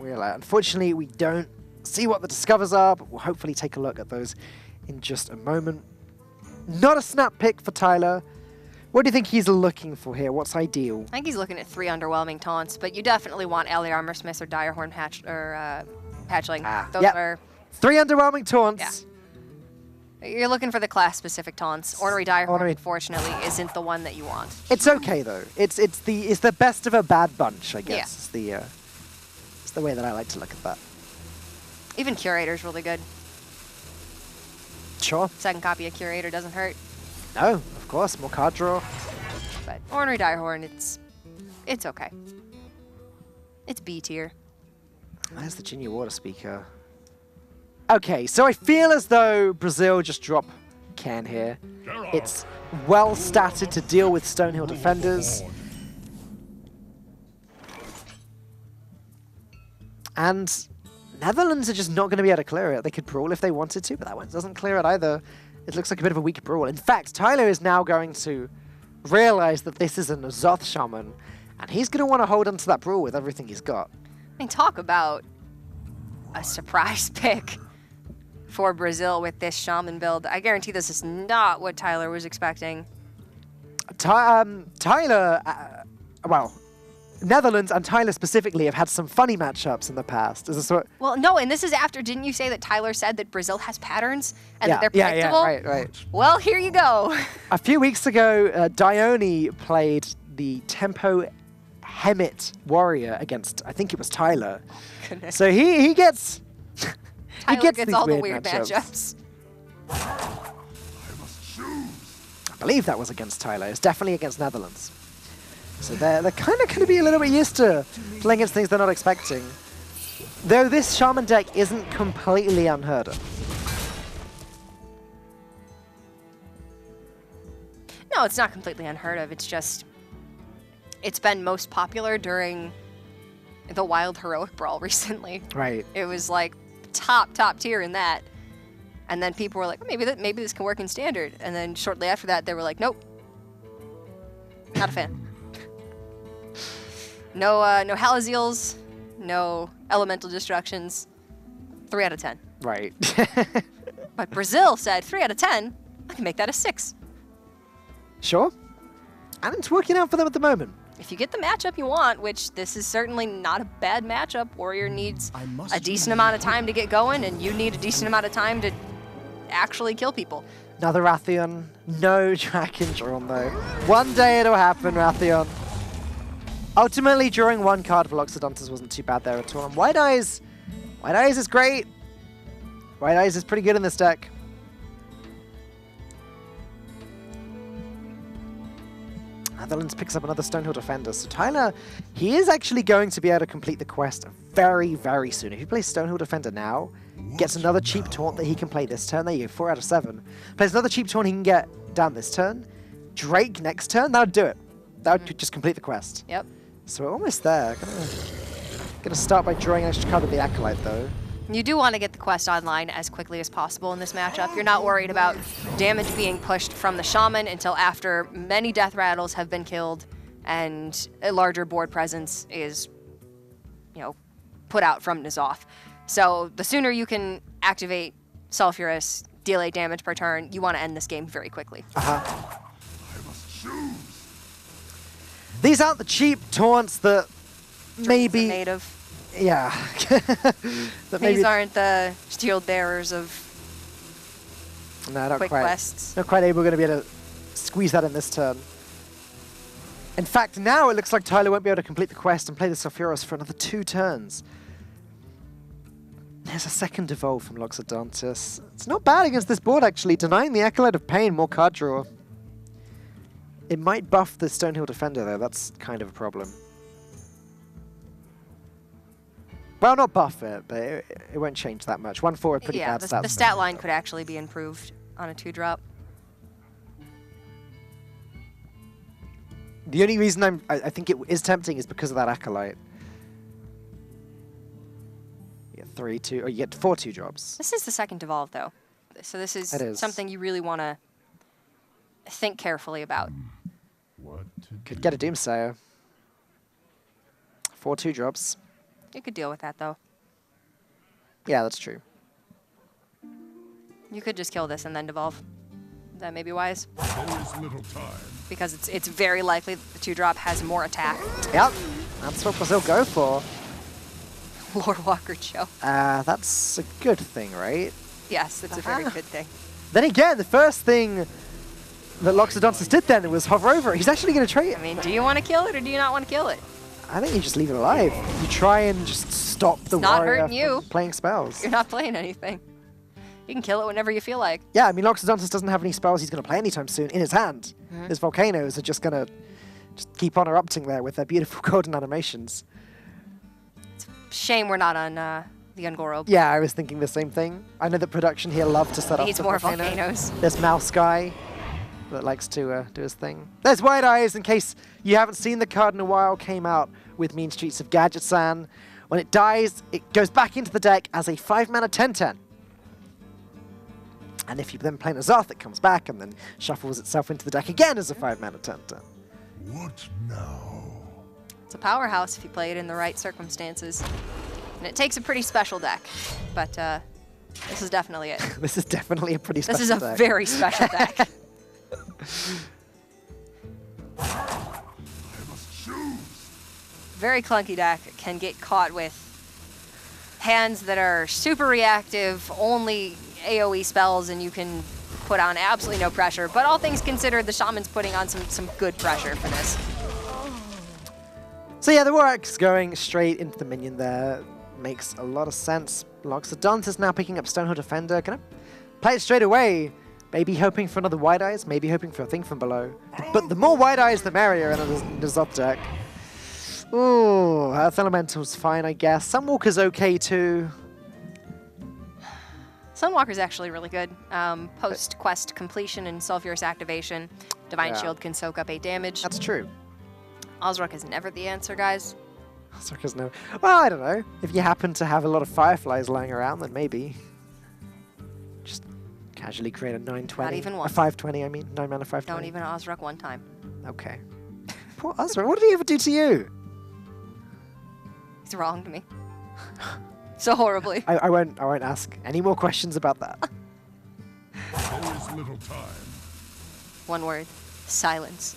Unfortunately, we don't see what the discovers are, but we'll hopefully take a look at those in just a moment. Not a snap pick for Tyler. What do you think he's looking for here? What's ideal? I think he's looking at 3 underwhelming taunts, but you definitely want Ellie Armorsmith or Direhorn Hatchling. Those yep. are 3 underwhelming taunts. you're looking for the class-specific taunts. Ornery Direhorn, Ornery. unfortunately, isn't the one that you want. It's okay though. It's the best of a bad bunch, I guess. It's the way that I like to look at that. Even Curator's really good. Sure. Second copy of Curator doesn't hurt. No, of course, more card draw. But Ornery Direhorn, it's okay. It's B tier. There's the Junior Water Speaker. Okay, so I feel as though Brazil just drop can here. It's well statted to deal with Stonehill defenders. And Netherlands are just not going to be able to clear it. They could brawl if they wanted to, but that one doesn't clear it either. It looks like a bit of a weak brawl. In fact, Tyler is now going to realize that this is a N'Zoth Shaman, and he's going to want to hold onto that brawl with everything he's got. I mean, talk about a surprise pick for Brazil with this Shaman build. I guarantee this is not what Tyler was expecting. Tyler, well, Netherlands and Tyler specifically have had some funny matchups in the past. Is this what? Well, no, and this is after, didn't you say that Tyler said that Brazil has patterns and that they're predictable? Yeah, right. Well, here you go. A few weeks ago, Dione played the Tempo Hemet Warrior against, I think it was Tyler. Goodness. So he gets... Tyler gets gets these all the weird weird matchups. matchups. I believe that was against Tyler. It's definitely against Netherlands. So they're kind of going to be a little bit used to playing against things they're not expecting. Though this Shaman deck isn't completely unheard of. No, it's not completely unheard of. It's just, it's been most popular during the Wild Heroic Brawl recently. Right. It was like top tier in that. And then people were like, oh, maybe this can work in Standard. And then shortly after that, they were like, nope. Not a fan. No Halazeals, no elemental destructions. 3 out of 10. Right. But Brazil said 3 out of 10. I can make that a 6. Sure. And it's working out for them at the moment. If you get the matchup you want, which this is certainly not a bad matchup, Warrior needs a decent amount of time to get going, and you need a decent amount of time to actually kill people. Another Rathion. No Dragon drawn though. One day it'll happen, Rathion. Ultimately, drawing one card for Loxodontus wasn't too bad there at all. And White Eyes is great. White Eyes is pretty good in this deck. Netherlands picks up another Stonehill Defender. So Tyler, he is actually going to be able to complete the quest very, very soon. If he plays Stonehill Defender now, gets another cheap taunt that he can play this turn. There you go, 4 out of 7. Plays another cheap taunt he can get down this turn. Drake next turn, that would do it. That would just complete the quest. Yep. So we're almost there. Gonna start by drawing an extra card with the Acolyte though. You do want to get the quest online as quickly as possible in this matchup. You're not worried about damage being pushed from the Shaman until after many death rattles have been killed and a larger board presence is, put out from N'Zoth. So the sooner you can activate Sulfurous, deal 8 damage per turn, you want to end this game very quickly. These aren't the cheap taunts that maybe... Native. Yeah. These aren't the shield bearers of not quick quite. quests. Not quite able to be able to squeeze that in this turn. In fact, now it looks like Tyler won't be able to complete the quest and play the Sulfurous for another 2 turns. There's a second Evolve from Loxodontus. It's not bad against this board, actually. Denying the Acolyte of Pain, more card draw. It might buff the Stonehill Defender, though. That's kind of a problem. Well, not buff it, but it won't change that much. 1/4 pretty bad stats. The stat line could actually be improved on a 2-drop. The only reason I think it is tempting is because of that Acolyte. You get 3, 2, or you get 4 2-drops. This is the second Evolve, though. So this is something you really want to think carefully about. Could get a Doomsayer. 4 2-drops. You could deal with that, though. Yeah, that's true. You could just kill this and then devolve. That may be wise. There is little time. Because it's very likely that the 2-drop has more attack. Yep, that's what Brazil go for. Lord Walker Joe. That's a good thing, right? Yes, it's a very good thing. Then again, the first thing that Loxodontus did then was hover over it. He's actually going to trade. I mean, do you want to kill it or do you not want to kill it? I think you just leave it alive. You try and just stop the not warrior hurting you. from playing spells. You're not playing anything. You can kill it whenever you feel like. Yeah, I mean, Loxodontus doesn't have any spells he's going to play anytime soon in his hand. His volcanoes are just going to keep on erupting there with their beautiful golden animations. It's a shame we're not on the Ungoro. Yeah, I was thinking the same thing. I know that production here love to set up Needs the more volcano. volcanoes. There's Mouse Guy that likes to do his thing. There's White Eyes, in case you haven't seen the card in a while, came out with Mean Streets of Gadget-san. When it dies, it goes back into the deck as a 5-mana 10/10. And if you then play N'Zoth, it comes back and then shuffles itself into the deck again as a 5-mana 10/10. What now? It's a powerhouse if you play it in the right circumstances. And it takes a pretty special deck. But this is definitely it. This is definitely a pretty special This deck. is a very special deck. I must choose. Very clunky deck. Can get caught with hands that are super reactive, only AoE spells, and you can put on absolutely no pressure. But all things considered, the Shaman's putting on some good pressure for this. So yeah, the Warwick's going straight into the minion there. Makes a lot of sense. Loxodontus now picking up Stonehill Defender. Gonna play it straight away. Maybe hoping for another White Eyes, maybe hoping for a thing from below. But the more White Eyes, the merrier in a N'Zoth deck. Ooh, Earth Elemental's fine, I guess. Sunwalker's okay too. Sunwalker's actually really good. Post-quest completion and Sulfurous activation, Divine Yeah. Shield can soak up 8 damage. That's true. Ozruk is never the answer, guys. Suckers no. Well, I don't know. If you happen to have a lot of Fireflies lying around, then maybe. Just casually create a 9/20. Not even A one. 5/20, I mean. 9-mana 5/20. Don't even Ozruk one time. Okay. Poor Ozra. What did he ever do to you? He's wronged me. So horribly. I won't ask any more questions about that. There is little time. One word. Silence.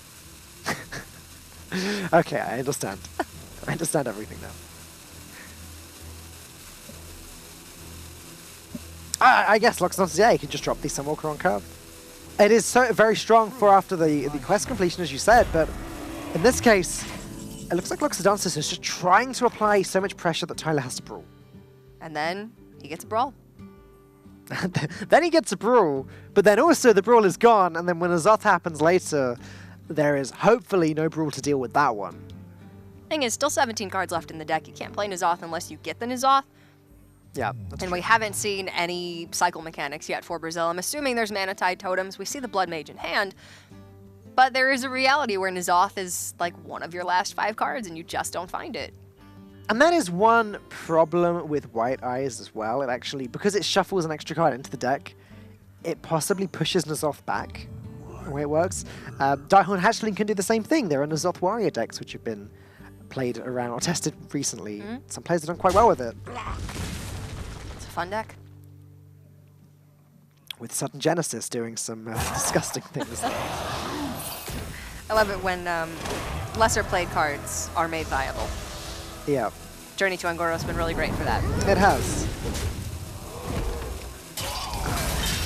Okay, I understand. I understand everything now. I guess Loxodontis, yeah, you can just drop the Sunwalker on curve. It is so very strong for after the quest completion, as you said, but in this case, it looks like Loxodontis is just trying to apply so much pressure that Tyler has to brawl. And then he gets a brawl. Then he gets a brawl, but then also the brawl is gone, and then when a Zoth happens later, there is hopefully no brawl to deal with that one. Thing is, still 17 cards left in the deck. You can't play N'Zoth unless you get the N'Zoth. Yeah, that's And true. we haven't seen any cycle mechanics yet for Brazil. I'm assuming there's Mana Tide totems. We see the Blood Mage in hand. But there is a reality where N'Zoth is like one of your last 5 cards and you just don't find it. And that is one problem with White Eyes as well. It actually, because it shuffles an extra card into the deck, it possibly pushes N'Zoth back, the way it works. Daihorn Hatchling can do the same thing. There are N'Zoth Warrior decks which have been played around or tested recently. Some players have done quite well with it. It's a fun deck. With Sudden Genesis doing some disgusting things. I love it when lesser played cards are made viable. Yeah, Journey to Un'Goro has been really great for that. it has.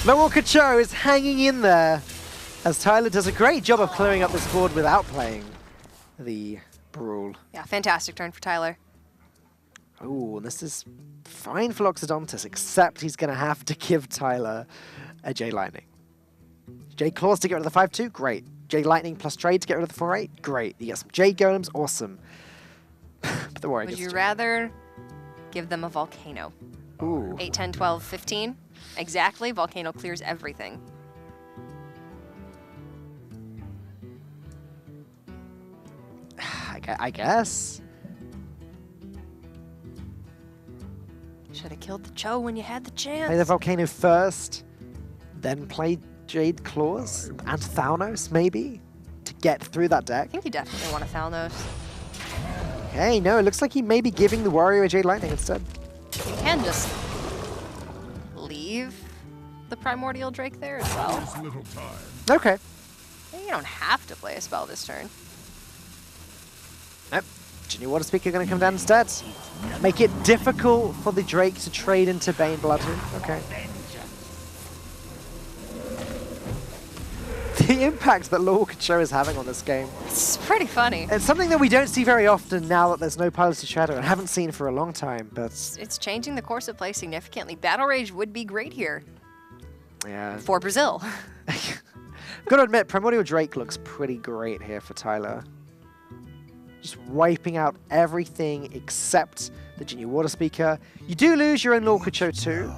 Walker Cho is hanging in there as Tyler does a great job of clearing up this board without playing the Brawl. Yeah, fantastic turn for Tyler. Ooh, this is fine for Loxodontis, except he's going to have to give Tyler a Jade Lightning. Jade Claws to get rid of the 5-2, great. Jade Lightning plus trade to get rid of the 4-8, great. You get some Jade Golems, awesome. But the Warrior Would gets you to- rather give them a Volcano? Ooh. 8, 10, 12, 15? Exactly, Volcano clears everything. I guess. Should have killed the Cho when you had the chance. Play the Volcano first, then play Jade Claws and Thalnos, maybe, to get through that deck. I think you definitely want to Thalnos. Hey, no, it looks like he may be giving the Warrior a Jade Lightning instead. You can just leave the Primordial Drake there as well. There's little time. Okay. You don't have to play a spell this turn. Nope. Junior Water Speaker going to come down instead. Make it difficult for the Drake to trade into Bane Bloodroot. Okay. The impact that Lord Show is having on this game. It's pretty funny. It's something that we don't see very often now that there's no Piloted Shadow, and haven't seen for a long time, but It's changing the course of play significantly. Battle Rage would be great here yeah. for Brazil. Gotta admit, Primordial Drake looks pretty great here for Tyler. Just wiping out everything except the Junior Water Speaker. You do lose your own Lorcacho too,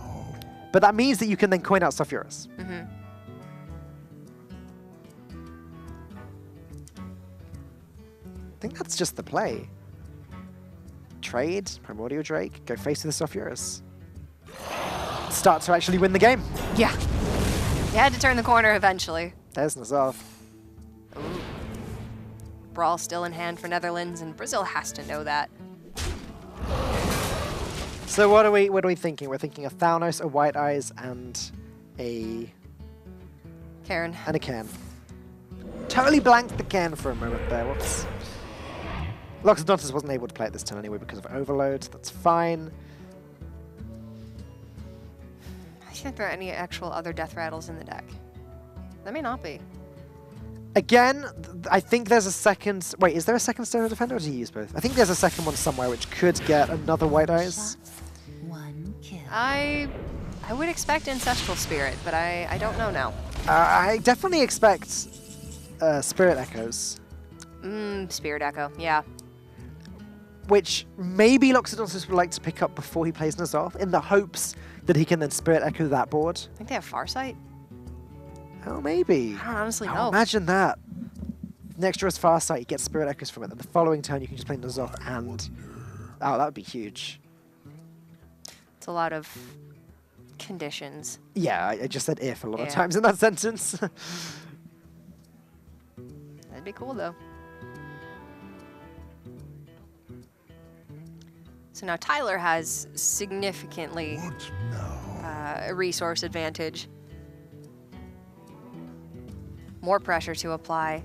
but that means that you can then coin out Sulfuras. Mm-hmm. I think that's just the play. Trade, Primordial Drake, go face with the Sulfuras. Start to actually win the game. Yeah. You had to turn the corner eventually. There's N'Zoth. Brawl still in hand for Netherlands, and Brazil has to know that. So what are we thinking? We're thinking a Thalnos, a White Eyes, and a Karen. Cairn. Totally blanked the Cairn for a moment there. Whoops. Loxodontis wasn't able to play it this turn anyway because of overload. That's fine. I think there are any actual other death rattles in the deck. There may not be. Again, I think there's a second... Wait, is there a second Stereo Defender or did he use both? I think there's a second one somewhere which could get another White Eyes. One kill. I would expect Ancestral Spirit, but I don't know now. I definitely expect Spirit Echoes, Spirit Echo, yeah. which maybe Loxodontis would like to pick up before he plays N'Zoth in the hopes that he can then Spirit Echo that board. I think they have Farsight. Oh, maybe. I don't honestly Oh, know. imagine that. Next to his Farsight, you get Spirit Echoes from it. Then the following turn, you can just play N'Zoth and... Oh, that would be huge. It's a lot of conditions. Yeah, I just said if a lot of Yeah. times in that sentence. That'd be cool, though. So now Tyler has significantly What now? a resource advantage. More pressure to apply.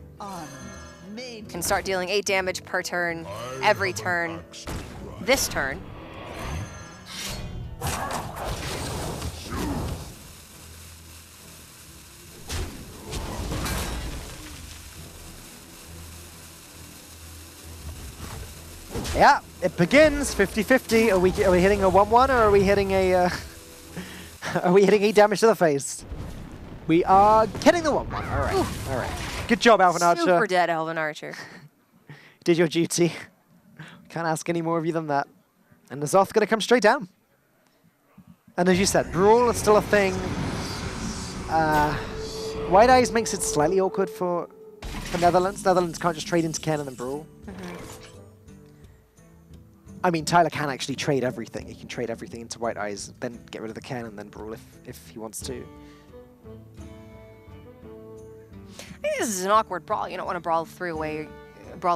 Can start dealing 8 damage per turn, every turn. This turn. Yeah, it begins 50-50. Are we hitting a 1-1 or are we hitting a are we hitting 8 damage to the face? We are getting the 1-1. All right. All right. Good job, Elven Archer. Super dead Elven Archer. Did your duty. Can't ask any more of you than that. And the Zoth's going to come straight down. And as you said, Brawl is still a thing. White Eyes makes it slightly awkward for Netherlands. Netherlands can't just trade into Ken and then Brawl. I mean, Tyler can actually trade everything. He can trade everything into White Eyes, then get rid of the Ken and then Brawl if he wants to. I think this is an awkward brawl. You don't want to brawl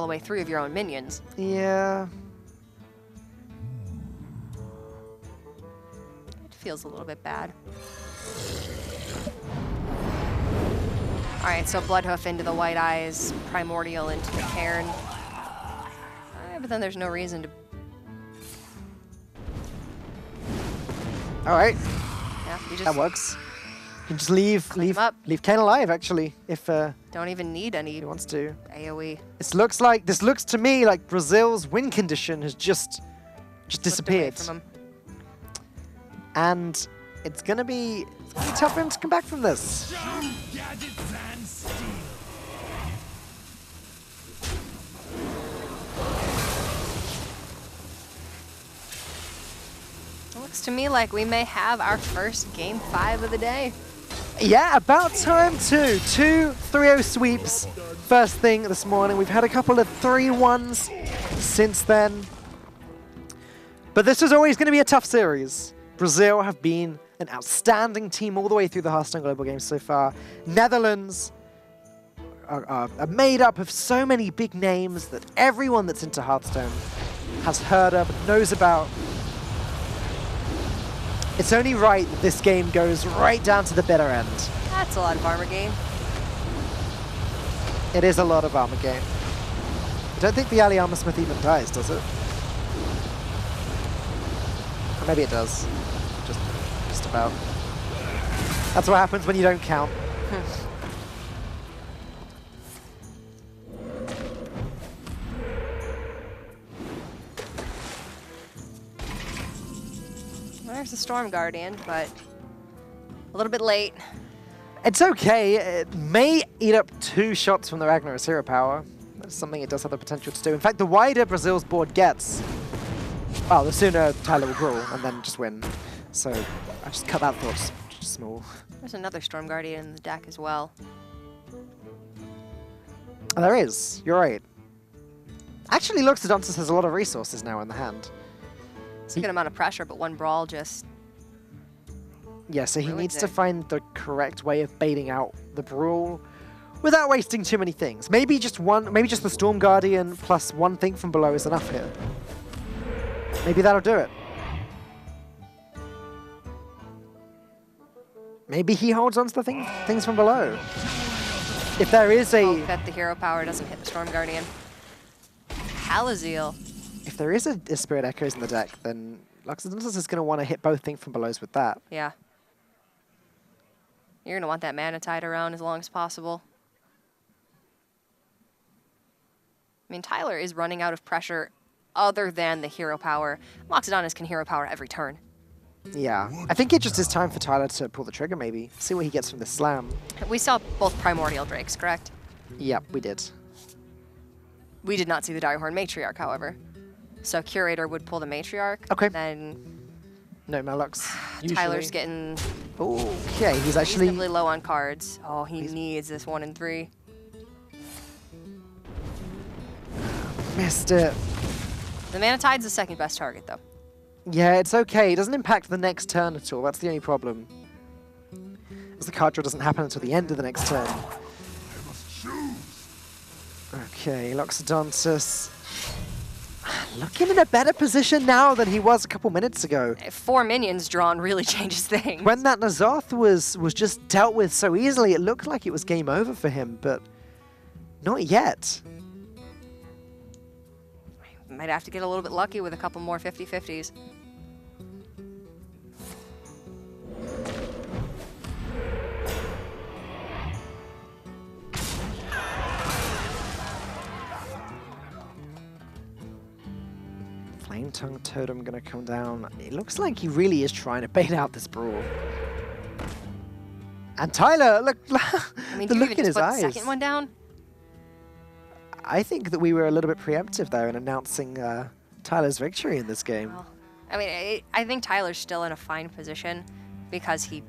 away 3 of your own minions. Yeah. It feels a little bit bad. All right, so Bloodhoof into the White Eyes, Primordial into the Cairn. But then there's no reason to. All right. Yeah, you just That works. You can just leave Ken alive, actually, if don't even need any he wants to. AoE. This looks to me like Brazil's win condition has just disappeared. From him. And it's gonna be tough for him to come back from this. It looks to me like we may have our first game 5 of the day. Yeah, about time too. 2 3-0 sweeps first thing this morning. We've had a couple of 3-1s since then. But this was always going to be a tough series. Brazil have been an outstanding team all the way through the Hearthstone Global Games so far. Netherlands are made up of so many big names that everyone that's into Hearthstone has heard of, knows about. It's only right that this game goes right down to the bitter end. That's a lot of armor gain. It is a lot of armor gain. I don't think the Ali Armor Smith even dies, does it? Or maybe it does. Just about. That's what happens when you don't count. There's the Storm Guardian, but a little bit late. It's okay. It may eat up 2 shots from the Ragnar's hero power. That's something it does have the potential to do. In fact, the wider Brazil's board gets, well, the sooner Tyler will brawl and then just win. So I just cut that thought just small. There's another Storm Guardian in the deck as well. Oh, there is. You're right. Actually, Loxodontus has a lot of resources now in the hand. It's a good amount of pressure, but one brawl just... Yeah, so he ruins needs it. to find the correct way of baiting out the brawl without wasting too many things. Maybe just the Storm Guardian plus 1 thing from below is enough here. Maybe that'll do it. Maybe he holds on to the things from below. If there is a... Hope that the hero power doesn't hit the Storm Guardian. Halazeal. If there is a Spirit Echoes in the deck, then Loxodontus is going to want to hit both things from belows with that. Yeah. You're going to want that mana tied around as long as possible. I mean, Tyler is running out of pressure other than the hero power. Loxodontus can hero power every turn. Yeah. I think it just is time for Tyler to pull the trigger, maybe. See what he gets from this slam. We saw both Primordial Drakes, correct? Yep, we did. We did not see the Direhorn Matriarch, however. So Curator would pull the Matriarch. Okay. Then No Malux. Tyler's getting Okay, he's actually... reasonably low on cards. Oh, he needs this 1 and 3. Missed it. The Mana Tide's the second best target, though. Yeah, it's okay. It doesn't impact the next turn at all. That's the only problem. As the card draw doesn't happen until the end of the next turn. Okay, Loxodontus. looking in a better position now than he was a couple minutes ago. 4 minions drawn really changes things. When that N'Zoth was just dealt with so easily, it looked like it was game over for him, but not yet. Might have to get a little bit lucky with a couple more 50-50s. Flame Tongue Totem gonna come down. It looks like he really is trying to bait out this brawl. And Tyler, look, I mean, the do you look even in just his put the eyes. second one down? I think that we were a little bit preemptive there in announcing Tyler's victory in this game. Well, I mean, I think Tyler's still in a fine position because he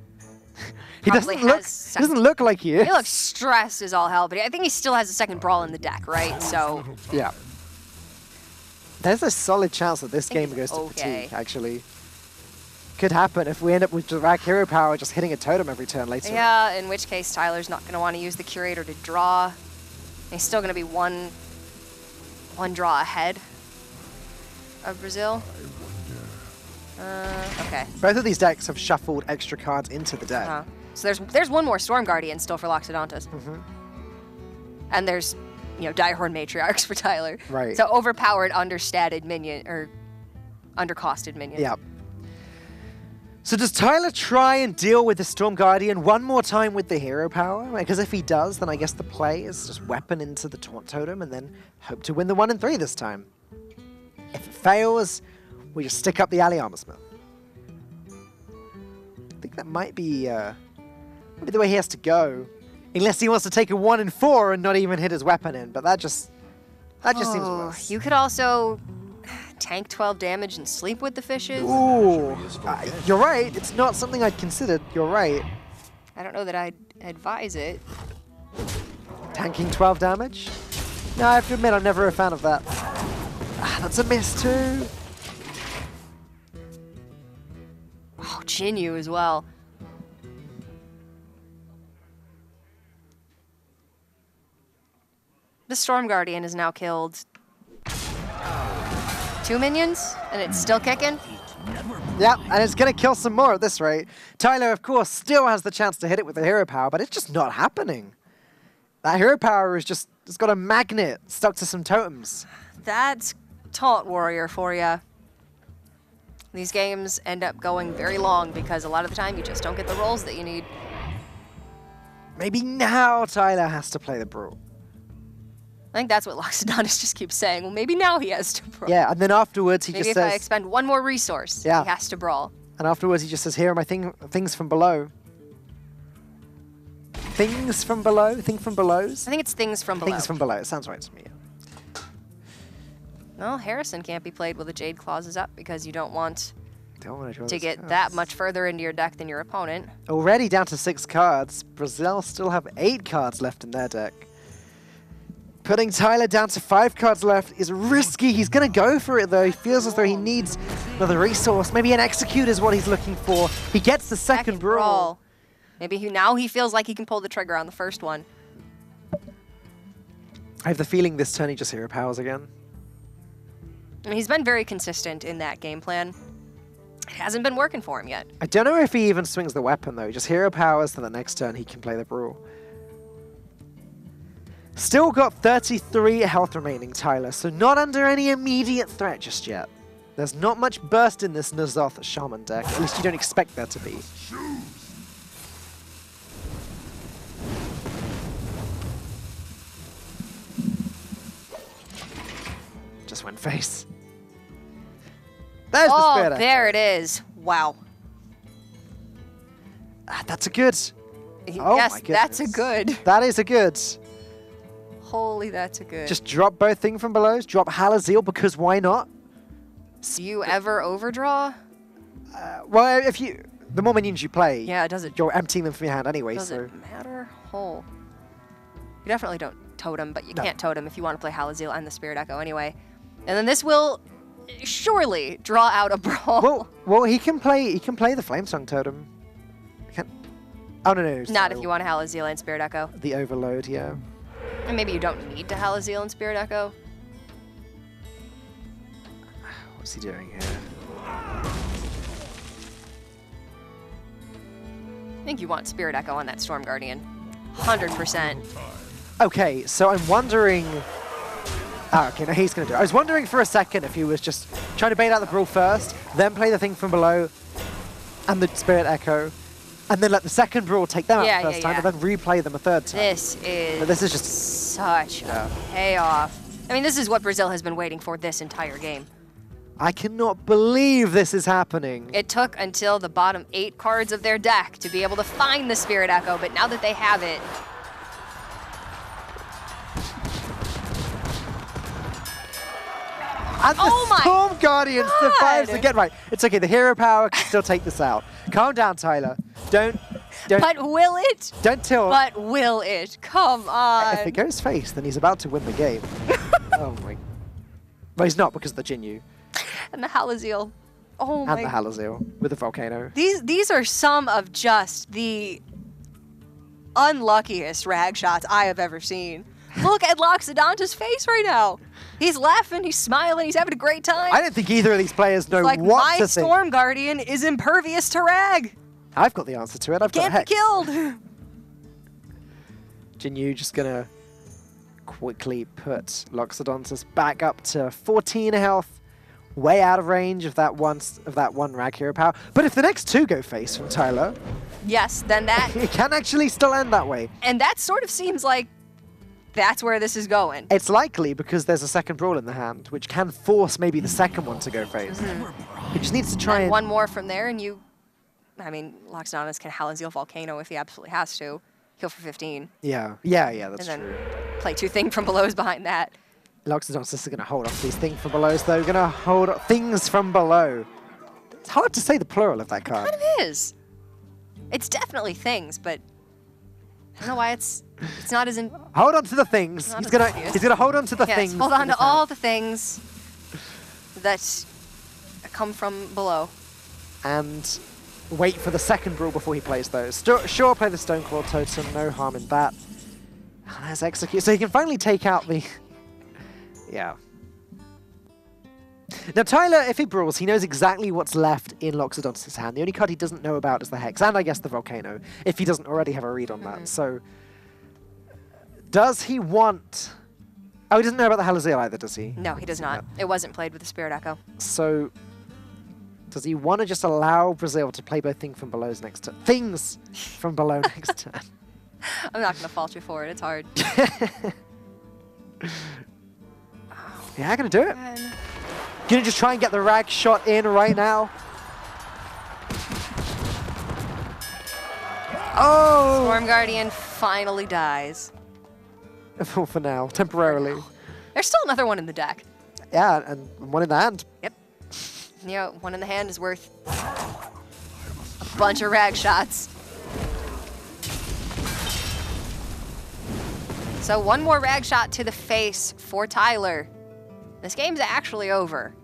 He probably doesn't look like he is. He looks stressed as all hell, but I think he still has a second brawl in the deck, right? So Yeah. There's a solid chance that this think game goes to okay. fatigue, actually. Could happen if we end up with Dirac Hero Power just hitting a totem every turn later. yeah, in which case Tyler's not going to want to use the Curator to draw. He's still going to be one draw ahead of Brazil. Okay. Both of these decks have shuffled extra cards into the deck. So there's one more Storm Guardian still for Loxodontus. And there's, you know, Direhorn Matriarchs for Tyler. Right. So overpowered, understated minion, or undercosted minion. Yeah. So does Tyler try and deal with the Storm Guardian one more time with the hero power? Because if he does, then I guess the play is just weapon into the Taunt Totem and then hope to win the 1 and 3 this time. If it fails, we just stick up the Alley Armorsmith. I think that might be the way he has to go. Unless he wants to take a 1 and 4 and not even hit his weapon in, but that just seems worse. You could also tank 12 damage and sleep with the fishes. Ooh, you're right. It's not something I'd considered. You're right. I don't know that I'd advise it. Tanking 12 damage? No, I have to admit, I'm never a fan of that. That's a miss too. Oh, Jinyu as well. The Storm Guardian is now killed 2 minions, and it's still kicking. Yeah, and it's going to kill some more at this rate. Tyler, of course, still has the chance to hit it with the hero power, but it's just not happening. That hero power is just, it's got a magnet stuck to some totems. That's Taunt Warrior for ya. These games end up going very long because a lot of the time you just don't get the rolls that you need. Maybe now Tyler has to play the brawl. I think that's what Loxodontus just keeps saying. Well, maybe now he has to brawl. Yeah, and then afterwards he Maybe just if I says... expend one more resource, Yeah. he has to brawl. And afterwards he just says, here are my things from below. Things from below? Thing from belows? I think it's things from below. Things from below. It sounds right to me. Well, Harrison can't be played with the Jade Clauses up because you don't want Don't want to draw to those get cards. that much further into your deck than your opponent. Already down to 6 cards. Brazil still have 8 cards left in their deck. Putting Tyler down to 5 cards left is risky. He's going to go for it, though. He feels as though he needs another resource. Maybe an Execute is what he's looking for. He gets the second brawl. Maybe now he feels like he can pull the trigger on the first one. I have the feeling this turn he just hero powers again. I mean, he's been very consistent in that game plan. It hasn't been working for him yet. I don't know if he even swings the weapon, though. He just hero powers, then the next turn he can play the brawl. Still got 33 health remaining, Tyler, so not under any immediate threat just yet. There's not much burst in this N'Zoth Shaman deck, at least you don't expect there to be. Just went face. There's the Oh, Spirit there it is. Wow. That's a good. Oh yes, my that's a goodness. good. That is a good. Holy, that's a good. Just drop both Thing from Belows, drop Halazeel, because why not? Do you ever overdraw? Well, if you, the more minions you play, Yeah, does it? you're emptying them from your hand anyway, Does so. it matter? Oh. You definitely don't totem, but you No. can't totem if you want to play Halazeel and the Spirit Echo anyway. And then this will surely draw out a brawl. Well, he can play the Flamesong Totem. Oh no, Not if you want Halazeel and Spirit Echo. the Overload, yeah. And maybe you don't need to Halazeel and Spirit Echo. What's he doing here? I think you want Spirit Echo on that Storm Guardian. 100%. Okay, so I'm wondering... Ah, okay, no, he's going to do it. I was wondering for a second if he was just trying to bait out the Brawl first, then play the thing from below, and the Spirit Echo, and then let the second Brawl take them out the first time, and then replay them a third time. This is just such a payoff. I mean, this is what Brazil has been waiting for this entire game. I cannot believe this is happening. It took until the bottom 8 cards of their deck to be able to find the Spirit Echo, but now that they have it... And the Storm Guardian survives again. Right, it's okay. The hero power can still take this out. Calm down, Tyler. Don't. But will it? Don't tilt. But will it? Come on. If it goes face, then he's about to win the game. Oh my. But he's not because of the Jinyu. And the Halaziel. Oh my. And the Halaziel with the volcano. These are some of just the unluckiest rag shots I have ever seen. Look at Loxodonta's face right now. He's laughing, he's smiling, he's having a great time. I don't think either of these players know like, what my to think. Storm Guardian is impervious to rag. I've got the answer to it. I've got Can't hex. be killed. Jinyu just gonna quickly put Loxodontus back up to 14 health, way out of range of that one rag hero power. But if the next 2 go face from Tyler, yes, then that it can actually still end that way. and that sort of seems like that's where this is going. It's likely because there's a second Brawl in the hand, which can force maybe the second one to go face. He just needs to try and... one more from there, and you... I mean, Loxodontus can Halaziel Volcano if he absolutely has to. Heal for 15. Yeah, that's and true. then play 2 Thing from Belows behind that. Loxodontus is going to hold off these things from below, though. Going to hold off things from below. It's hard to say the plural of that card. It kind of is. It's definitely things, but I don't know why it's not as in... Hold on to the things. He's gonna hold on to the Yes, things. hold on to all the things that come from below. And wait for the second Brawl before he plays those. Sure, play the Stoneclaw Totem. No harm in that. And there's Execute. So he can finally take out the... Yeah. Now, Tyler, if he brawls, he knows exactly what's left in Loxodontus' hand. The only card he doesn't know about is the Hex, and I guess the Volcano, if he doesn't already have a read on that. So, does he want... Oh, he doesn't know about the Halaziel either, does he? No, he does not. No. It wasn't played with the Spirit Echo. So, does he want to just allow Brazil to play both things from below next turn? Things from below next turn. I'm not going to fault you for it. It's hard. Yeah, gonna do it. Gonna just try and get the rag shot in right now. Oh! Storm Guardian finally dies. For now, temporarily. There's still another one in the deck. Yeah, and one in the hand. Yep. You know, one in the hand is worth a bunch of rag shots. So one more rag shot to the face for Tyler. This game's actually over.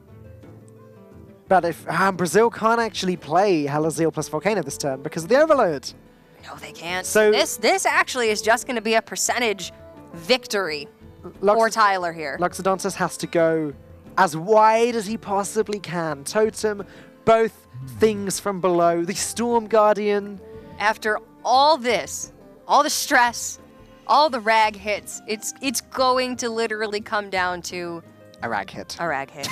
But if Brazil can't actually play Halaziel plus Volcano this turn because of the Overload. No, they can't. So this actually is just going to be a percentage victory for Tyler here. Loxodontus has to go as wide as he possibly can. Totem, both things from below. The Storm Guardian. After all this, all the stress, all the rag hits, it's going to literally come down to a rag hit. A rag hit.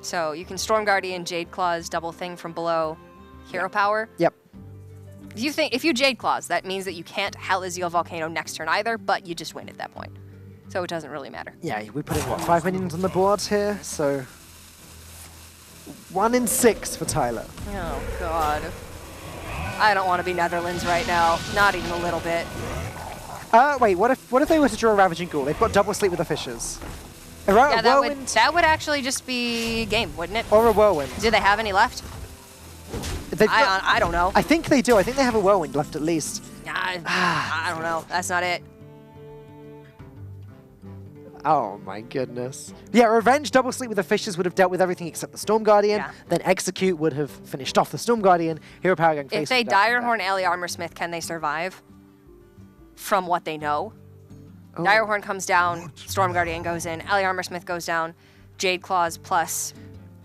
So you can Storm Guardian, Jade Claws, double thing from below, hero power. Yep. If you Jade Claws, that means that you can't Halaziel Volcano next turn either, but you just win at that point. So it doesn't really matter. Yeah, we put in, what, 5 minions on the board here? So 1 in 6 for Tyler. Oh, God. I don't want to be Netherlands right now. Not even a little bit. Wait, what if they were to draw a Ravaging Ghoul? They've got double sleep with the Fishes. Yeah, that would actually just be game, wouldn't it? Or a Whirlwind. Do they have any left? I don't know. I think they do. I think they have a Whirlwind left at least. I don't know. That's not it. Oh my goodness. Yeah, Revenge Double Sleep with the Fishes would have dealt with everything except the Storm Guardian. Yeah. Then Execute would have finished off the Storm Guardian. Hero Power going face. If they Direhorn Alley Armorsmith, can they survive? From what they know. Oh. Direhorn comes down, Storm Guardian goes in, Alley Armorsmith goes down, Jade Claws plus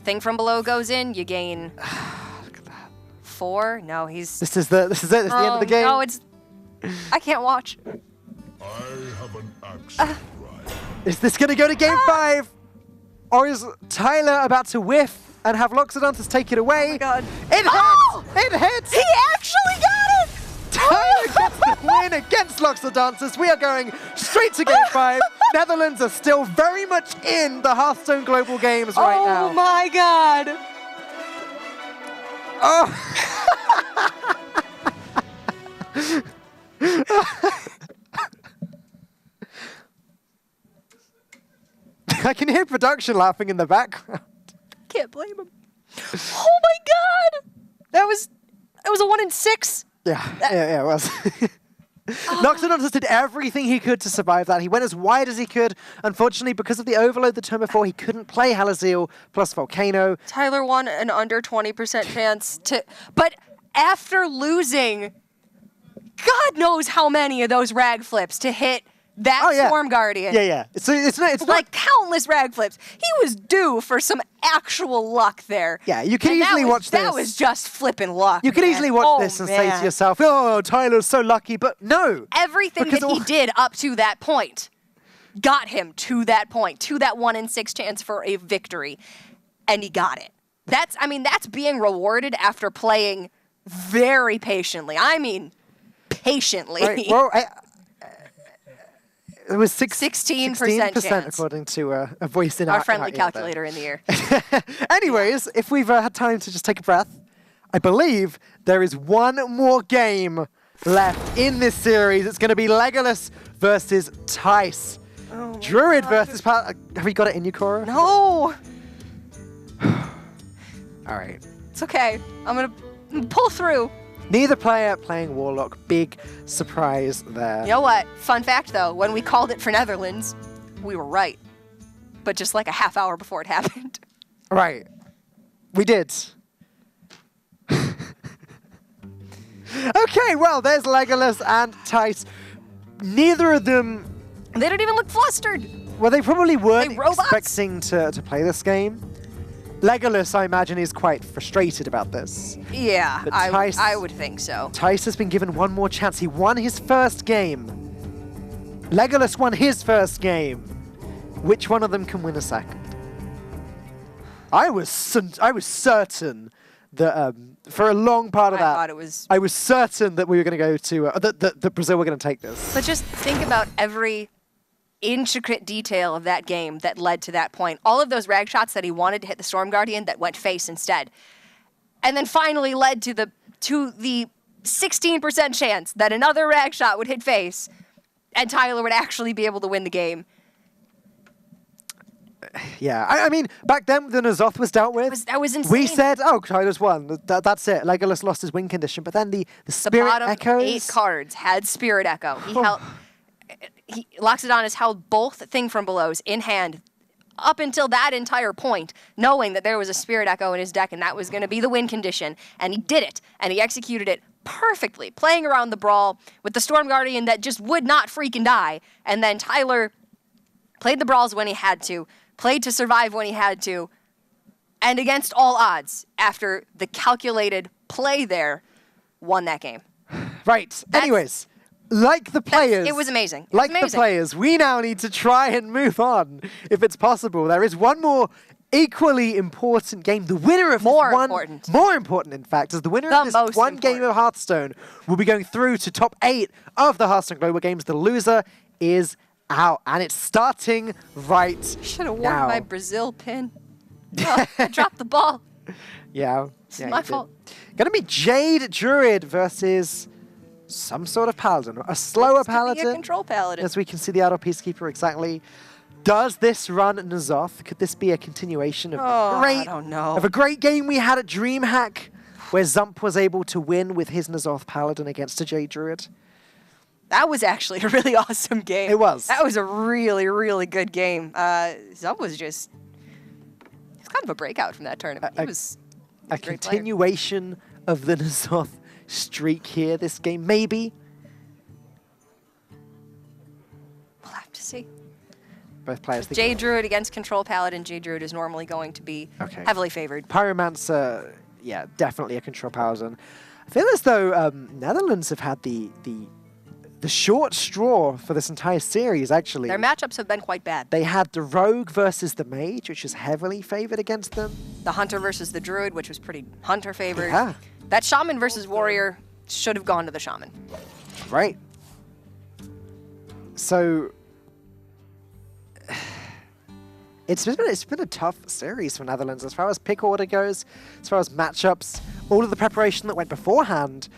Thing from Below goes in, you gain Look at that. 4? No, he's... This is it. This is the end of the game. No, it's... I can't watch. I have an axe to grind. Is this going to go to game 5? Or is Tyler about to whiff and have Loxodontus take it away? Oh my god. It hits! Oh! It hits! He actually got it! Tyler gets the win against Loxodontus. We are going straight to game 5. Netherlands are still very much in the Hearthstone Global Games right now. Oh my god. Oh. I can hear production laughing in the background. Can't blame him. Oh my god! That was a 1 in 6. Yeah, it was. Loxodontus did everything he could to survive that. He went as wide as he could. Unfortunately, because of the overload the turn before, he couldn't play Halazeel plus Volcano. Tyler won an under 20% chance to... But after losing God knows how many of those rag flips to hit that Storm Guardian. Yeah. So it's like countless rag flips. He was due for some actual luck there. Yeah, you can easily watch this. That was just flipping luck. You can easily watch this and say to yourself, oh, Tyler's so lucky, but no. Everything that he did up to that point got him to that point, to that 1 in 6 chance for a victory. And he got it. That's being rewarded after playing very patiently. I mean, patiently. Right, well, it was 16% chance. according to a voice in our friendly calculator in the ear. Anyways, if we've had time to just take a breath, I believe there is one more game left in this series. It's going to be Legolas versus Tice. Oh Druid versus Paladin. Have you got it in you, Cora? No. All right. It's okay. I'm going to pull through. Neither player playing Warlock. Big surprise there. You know what? Fun fact, though, when we called it for Netherlands, we were right. But just like a half hour before it happened. Right. We did. Okay, well, there's Legolas and Tice. Neither of them... They don't even look flustered. Well, they probably weren't Hey, robots? expecting to play this game. Legolas, I imagine, is quite frustrated about this. Yeah, But I would think so. Tice has been given one more chance. He won his first game. Legolas won his first game. Which one of them can win a second? I was certain that for a long part of that, I was certain that we were going to go to that Brazil were going to take this. But just think about every intricate detail of that game that led to that point. All of those rag shots that he wanted to hit the Storm Guardian that went face instead. And then finally led to the 16% chance that another rag shot would hit face and Tyler would actually be able to win the game. Yeah, I mean, back then the N'Zoth was dealt with. That was insane. We said, oh, Tyler's won. That's it. Legolas lost his win condition. But then the Spirit bottom Echoes... 8 cards had Spirit Echo. Loxodontus held both Thing from Belows in hand up until that entire point, knowing that there was a Spirit Echo in his deck and that was going to be the win condition. And he did it, and he executed it perfectly, playing around the brawl with the Storm Guardian that just would not freaking die. And then Tyler played the brawls when he had to, played to survive when he had to, and against all odds, after the calculated play there, won that game. Right. Anyways... Like the players. It was amazing. Like the players, we now need to try and move on, if it's possible. There is one more equally important game. The winner of more important, in fact, is the winner of this one game of Hearthstone will be going through to top 8 of the Hearthstone Global Games. The loser is out, and it's starting right Should have worn my Brazil pin. Oh, I dropped the ball. Yeah. It's my fault. Gonna be Jade Druid versus some sort of Paladin, a slower Paladin. A control Paladin. As we can see the Idle Peacekeeper exactly. Does this run N'Zoth? Could this be a continuation of I don't know. of a great game we had at DreamHack, where Zump was able to win with his N'Zoth Paladin against a Jade Druid? That was actually a really awesome game. It was. That was a really, really good game. Zub was just... It's kind of a breakout from that tournament. He was a great player. continuation of the N'Zoth streak here this game, maybe. We'll have to see. Both players. Jade Druid against Control Paladin. Jade Druid is normally going to be heavily favored. Pyromancer, yeah, definitely a Control Paladin. I feel as though Netherlands have had the short straw for this entire series, actually. Their matchups have been quite bad. They had the Rogue versus the Mage, which is heavily favored against them. The Hunter versus the Druid, which was pretty Hunter favored. Yeah. That Shaman versus Warrior should have gone to the Shaman. Right. So it's been a tough series for Netherlands as far as pick order goes, as far as matchups, all of the preparation that went beforehand.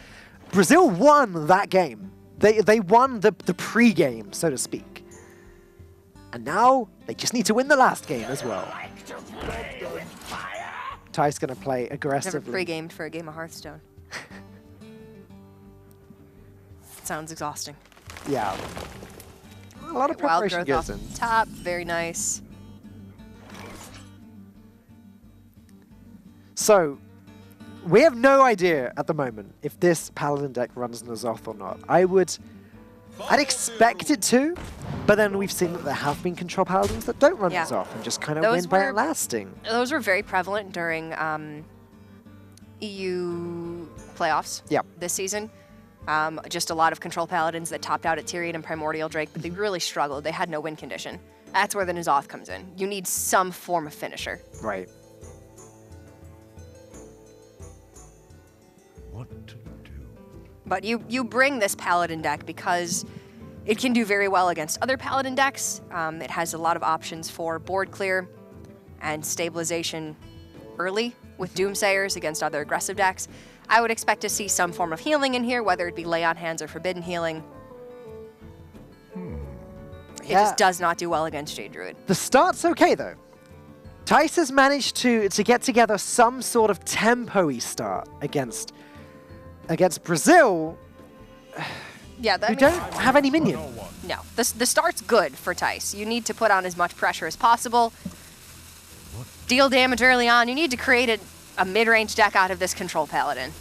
Brazil won that game. They won the pre-game, so to speak. And now they just need to win the last game as well. Ty's going to play aggressively. Never pre-gamed for a game of Hearthstone. Sounds exhausting. Yeah. A lot of Wild preparation growth goes in. off the top, very nice. So, we have no idea at the moment if this Paladin deck runs N'Zoth or not. I'd expect it to, but then we've seen that there have been Control Paladins that don't run N'Zoth and just kind of win by outlasting. Those were very prevalent during EU playoffs this season. Just a lot of Control Paladins that topped out at Tyrion and Primordial Drake, but they really struggled. They had no win condition. That's where the N'Zoth comes in. You need some form of finisher. Right. What to do? But you bring this Paladin deck because it can do very well against other Paladin decks. It has a lot of options for board clear and stabilization early with Doomsayers against other aggressive decks. I would expect to see some form of healing in here, whether it be Lay on Hands or Forbidden Healing. It just does not do well against Jade Druid. The start's okay, though. Tice has managed to get together some sort of tempo-y start against Brazil, Yeah, who don't have any minion. No, the start's good for Tice. You need to put on as much pressure as possible. Deal damage early on. You need to create a mid-range deck out of this Control Paladin.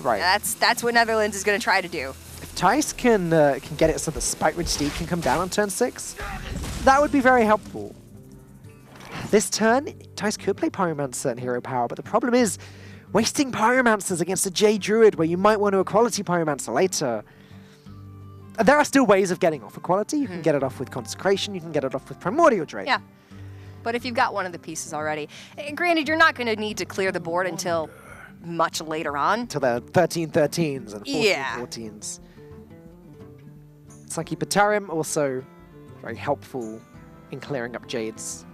Right. That's what Netherlands is going to try to do. If Tice can get it so that Spike Ridge Steed can come down on turn 6, that would be very helpful. This turn, Tice could play Pyromancer and Hero Power, but the problem is wasting Pyromancers against a Jade Druid where you might want to Equality Pyromancer later. There are still ways of getting off Equality. You can get it off with Consecration, you can get it off with Primordial Drake. Yeah. But if you've got one of the pieces already, granted, you're not going to need to clear the board until much later on. Until the 13-13s and 14-14s. Psyche Patarim also very helpful in clearing up Jades.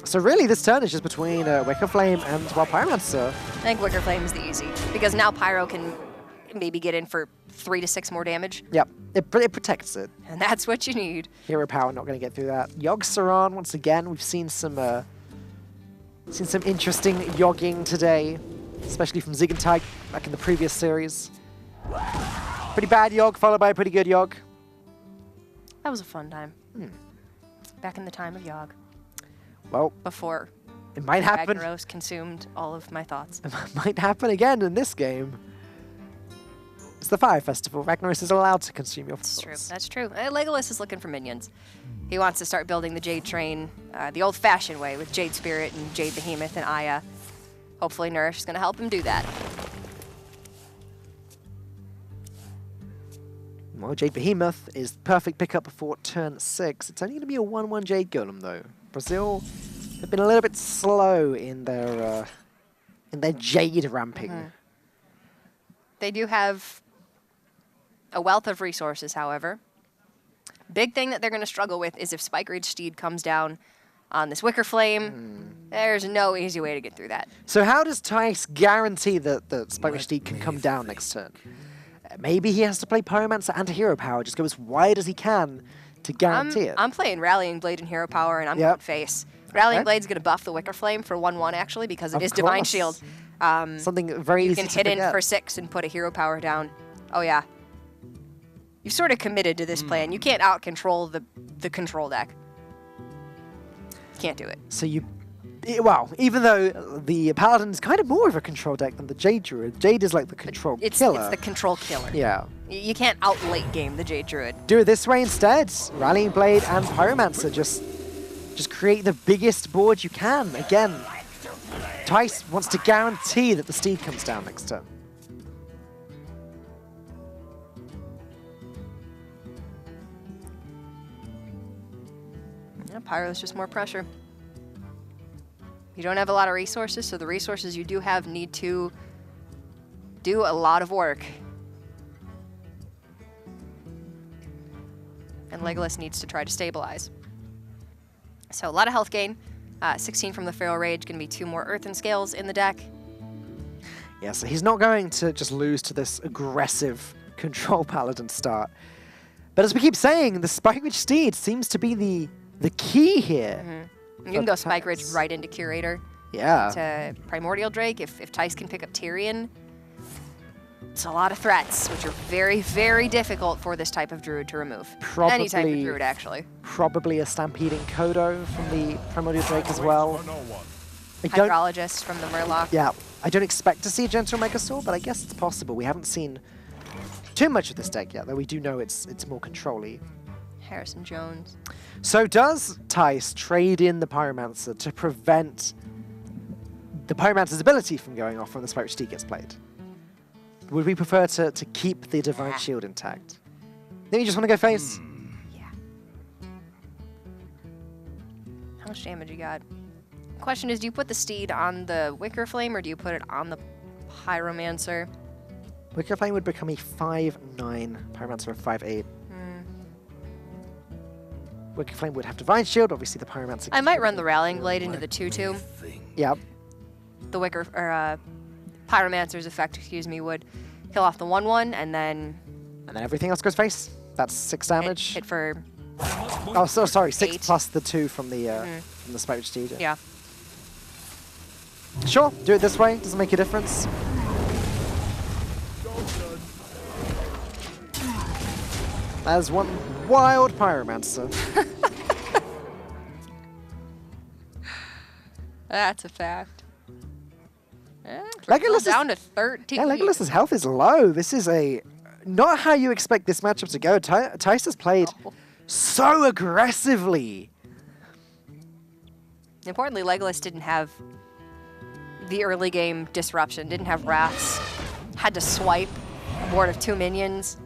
So really, this turn is just between Wicker Flame and Pyromancer. I think Wicker Flame is the easy, because now Pyro can maybe get in for 3 to 6 more damage. Yep, it protects it. And that's what you need. Hero Power not going to get through that. Yogg Saron, once again, we've seen some interesting yogging today, especially from Zigantag back in the previous series. Pretty bad Yogg, followed by a pretty good Yogg. That was a fun time. Back in the time of Yogg. Well, Before it might happen. Ragnaros consumed all of my thoughts. It might happen again in this game. It's the Fire Festival. Ragnaros is allowed to consume your thoughts. That's true. That's true. Legolas is looking for minions. He wants to start building the Jade Train the old-fashioned way with Jade Spirit and Jade Behemoth and Aya. Hopefully Nourish is going to help him do that. Well, Jade Behemoth is the perfect pickup for turn 6. It's only going to be a 1-1 Jade Golem, though. Brazil have been a little bit slow in their Jade ramping. They do have a wealth of resources, however. Big thing that they're going to struggle with is if Spike Ridge Steed comes down on this Wicker Flame. There's no easy way to get through that. So how does Tice guarantee that the Spike Ridge Steed can come down next turn? Maybe he has to play Pyromancer and a Hero Power, just go as wide as he can to guarantee it. I'm playing Rallying Blade and Hero Power, and I'm going face. Rallying Blade's going to buff the Wicker Flame for 1-1, actually, because it is Divine Shield. Something very You easy can to hit in forget. for 6 and put a hero power down. Oh yeah. You've sort of committed to this plan. You can't out-control the control deck. Can't do it. So well, even though the Paladin is kind of more of a control deck than the Jade Druid. Jade is like the control killer. It's the control killer. Yeah. You can't out-late game the Jade Druid. Do it this way instead. Rallying Blade and Pyromancer just create the biggest board you can. Again, Tice wants to guarantee that the Steed comes down next turn. Yeah, Pyro is just more pressure. You don't have a lot of resources, so the resources you do have need to do a lot of work. And Legolas needs to try to stabilize. So a lot of health gain. 16 from the Feral Rage, going to be 2 more Earthen Scales in the deck. Yeah, so he's not going to just lose to this aggressive control Paladin start. But as we keep saying, the Spike Ridge Steed seems to be the key here. You can go Spike Ridge right into Curator. Yeah. To Primordial Drake. If Tice can pick up Tyrion, it's a lot of threats, which are very, very difficult for this type of Druid to remove. Any type of Druid, actually. Probably a Stampeding Kodo from the Primordial Drake as well. Hydrologist from the Murloc. Yeah, I don't expect to see a Gentle Megasaur, but I guess it's possible. We haven't seen too much of this deck yet, though we do know it's more control-y. Harrison Jones. So does Tice trade in the Pyromancer to prevent the Pyromancer's ability from going off when the Spike Steed gets played? Would we prefer to keep the Divine Shield intact? Then you just want to go face? Yeah. How much damage you got? Question is, do you put the Steed on the Wicker Flame or do you put it on the Pyromancer? Wicker Flame would become a 5/9, Pyromancer a 5/8. Wicker Flame would have Divine Shield, obviously the Pyromancer. I might run the Rallying Blade into the 2/2. Yep. The Wicker, or Pyromancer's effect, would kill off the 1/1 and then... And then everything else goes face. That's 6 damage. Hit for... Oh, so sorry, 6 8. plus the 2 from the Spike Ridge Steed. Yeah. Sure, do it this way. Doesn't make a difference. There's one wild Pyromancer. That's a fact. Legolas down to 13. Yeah, Legolas's health is low. This is not how you expect this matchup to go. Tice has played so aggressively. Importantly, Legolas didn't have the early game disruption, didn't have wraths, had to swipe a board of 2 minions.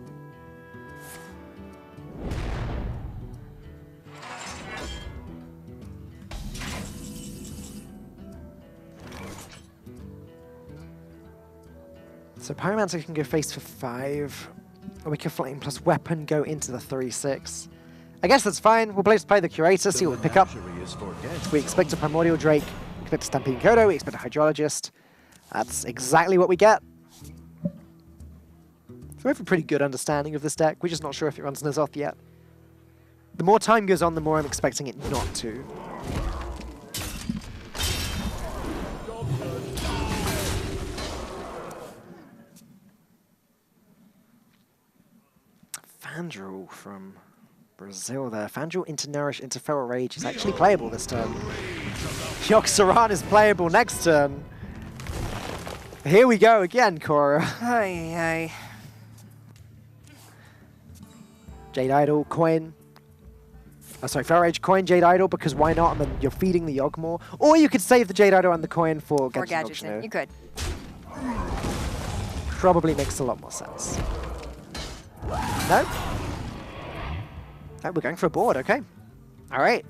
So Pyromancer can go face for 5. Wicker Flame plus weapon go into the 3/6. I guess that's fine. We'll play the Curator, see what we pick up. We expect a Primordial Drake, we expect a Stampeding Kodo, we expect a Hydrologist. That's exactly what we get. So we have a pretty good understanding of this deck. We're just not sure if it runs N'Zoth yet. The more time goes on, the more I'm expecting it not to. Fandral from Brazil there. Fandral into Nourish into Feral Rage is actually playable this turn. Yogg-Saron is playable next turn. Here we go again, Cora. Ay. Jade Idol, coin. Oh, sorry, Feral Rage, coin, Jade Idol, because why not? And then you're feeding the Yogg more. Or you could save the Jade Idol and the coin for Gadgetzan. Auctioneer. You could. Probably makes a lot more sense. No? No, we're going for a board, okay. All right.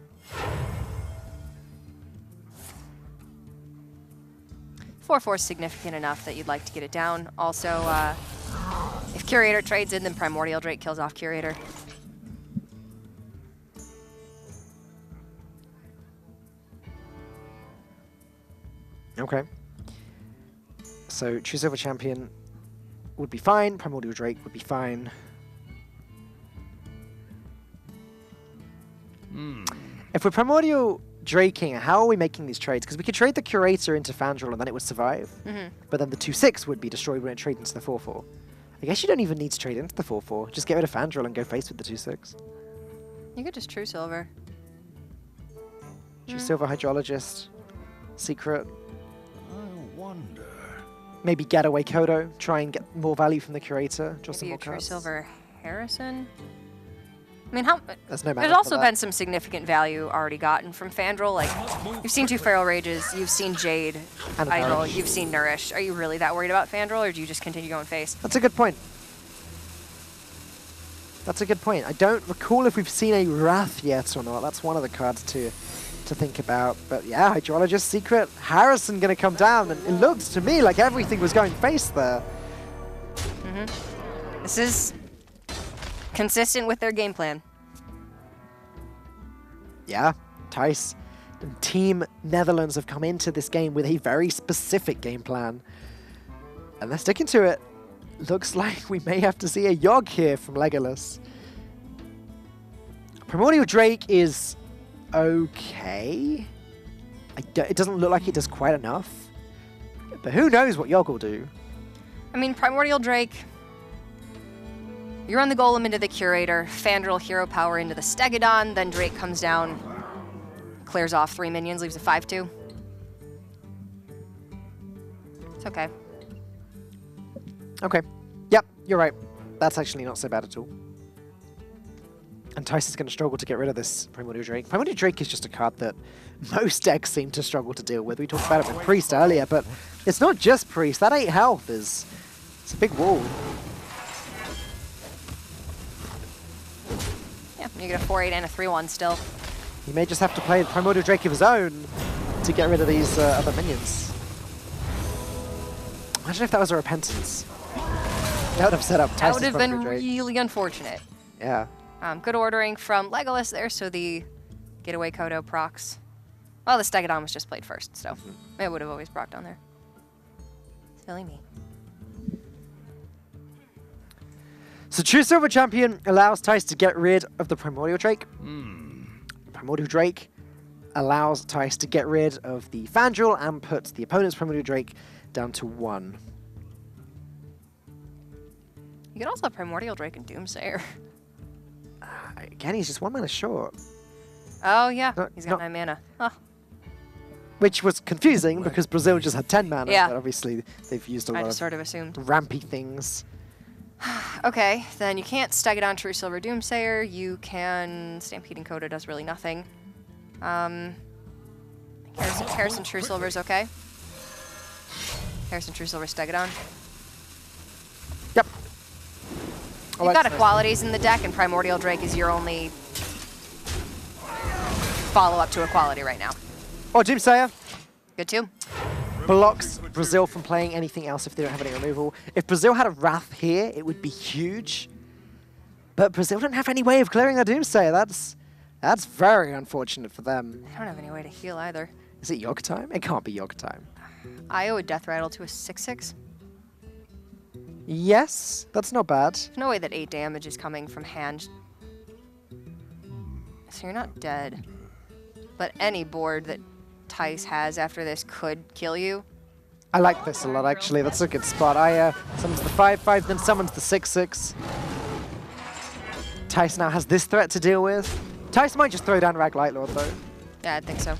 Four is significant enough that you'd like to get it down. Also, if Curator trades in, then Primordial Drake kills off Curator. Okay. So True Silver Champion would be fine. Primordial Drake would be fine. If we're Primordial draking, how are we making these trades? Because we could trade the Curator into Fandral and then it would survive. But then the 2/6 would be destroyed when it trades into the 4/4. I guess you don't even need to trade into the 4/4. Just get rid of Fandral and go face with the 2/6. You could just True Silver. True Silver Hydrologist. Secret. I wonder. Maybe Getaway Kodo. Try and get more value from the Curator. Draw some Maybe more a True cards. Silver Harrison. I mean, how? There's no mana There's for also that. been some significant value already gotten from Fandral. Like, you've seen 2 Feral Rages, you've seen Jade, And Idol, Nourish. you've seen Nourish. Are you really that worried about Fandral, or do you just continue going face? That's a good point. That's a good point. I don't recall if we've seen a Wrath yet or not. That's one of the cards to think about. But yeah, Hydrologist, Secret, Harrison going to come down. And it looks to me like everything was going face there. This is consistent with their game plan. Yeah, Tice and Team Netherlands have come into this game with a very specific game plan. And they're sticking to it. Looks like we may have to see a Yogg here from Legolas. Primordial Drake is okay. It doesn't look like it does quite enough. But who knows what Yogg will do. I mean, Primordial Drake, you run the Golem into the Curator, Fandral Hero Power into the Stegodon, then Drake comes down, clears off 3 minions, leaves a 5/2. It's okay. Okay. Yep, you're right. That's actually not so bad at all. And Tice is going to struggle to get rid of this Primordial Drake. Primordial Drake is just a card that most decks seem to struggle to deal with. We talked about it with Priest earlier, but it's not just Priest. That 8 health is... it's a big wall. Yeah, you get a 4/8 and a 3/1 still. He may just have to play the Primordial Drake of his own to get rid of these other minions. Imagine if that was a Repentance. That would have set up That Tice's would have been Primordial Drake. really unfortunate. Yeah. Good ordering from Legolas there, so the Getaway Kodo procs. Well, the Stegodon was just played first, so it would have always procced on there. Silly me. So True Silver Champion allows Tice to get rid of the Primordial Drake. Primordial Drake allows Tice to get rid of the Fandral and puts the opponent's Primordial Drake down to 1. You could also have Primordial Drake and Doomsayer. Again, he's just 1 mana short. Oh, yeah. No, He's got no. 9 mana. Oh. Which was confusing because Brazil just had 10 mana, Yeah. but obviously they've used a I lot just of sort of assumed. rampy things. Okay, then you can't Stegodon True Silver Doomsayer. You can... Stampeding Coda does really nothing. Harrison True Silver is okay. Harrison True Silver Stegodon. Yep. You've got Equalities in the deck, and Primordial Drake is your only follow-up to Equality right now. Oh, Doomsayer Good too. blocks Brazil from playing anything else if they don't have any removal. If Brazil had a Wrath here, it would be huge. But Brazil don't have any way of clearing their Doomsayer. That's very unfortunate for them. I don't have any way to heal either. Is it Yogg time? It can't be Yogg time. I owe a Death Rattle to a 6/6. Yes, that's not bad. There's no way that 8 damage is coming from hand. So you're not dead. But any board that Tice has after this could kill you. I like this a lot, actually. That's a good spot. I summons the 5/5, then summons the 6/6. Tice now has this threat to deal with. Tice might just throw down Rag Lightlord, though. Yeah, I think so.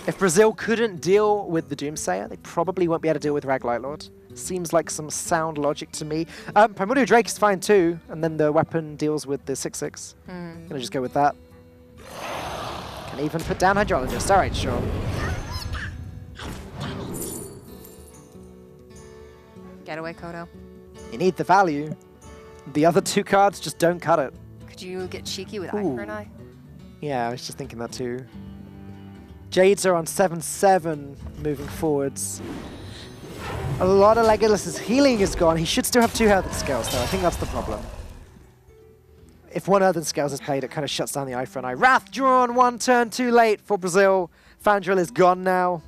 If Brazil couldn't deal with the Doomsayer, they probably won't be able to deal with Rag Lightlord. Seems like some sound logic to me. Primordial Drake is fine too, and then the weapon deals with the 6/6. Gonna just go with that. Can even put down Hydrologist. All right, sure. Getaway Kodo. You need the value. The other 2 cards just don't cut it. Could you get cheeky with Eye Ooh. for an Eye? Yeah, I was just thinking that too. Jades are on 7/7 moving forwards. A lot of Legolas's healing is gone. He should still have 2 Earthen Scales, though. I think that's the problem. If 1 Earthen Scales is played, it kind of shuts down the Eye for an Eye. Wrath drawn 1 turn too late for Brazil. Fandral is gone now.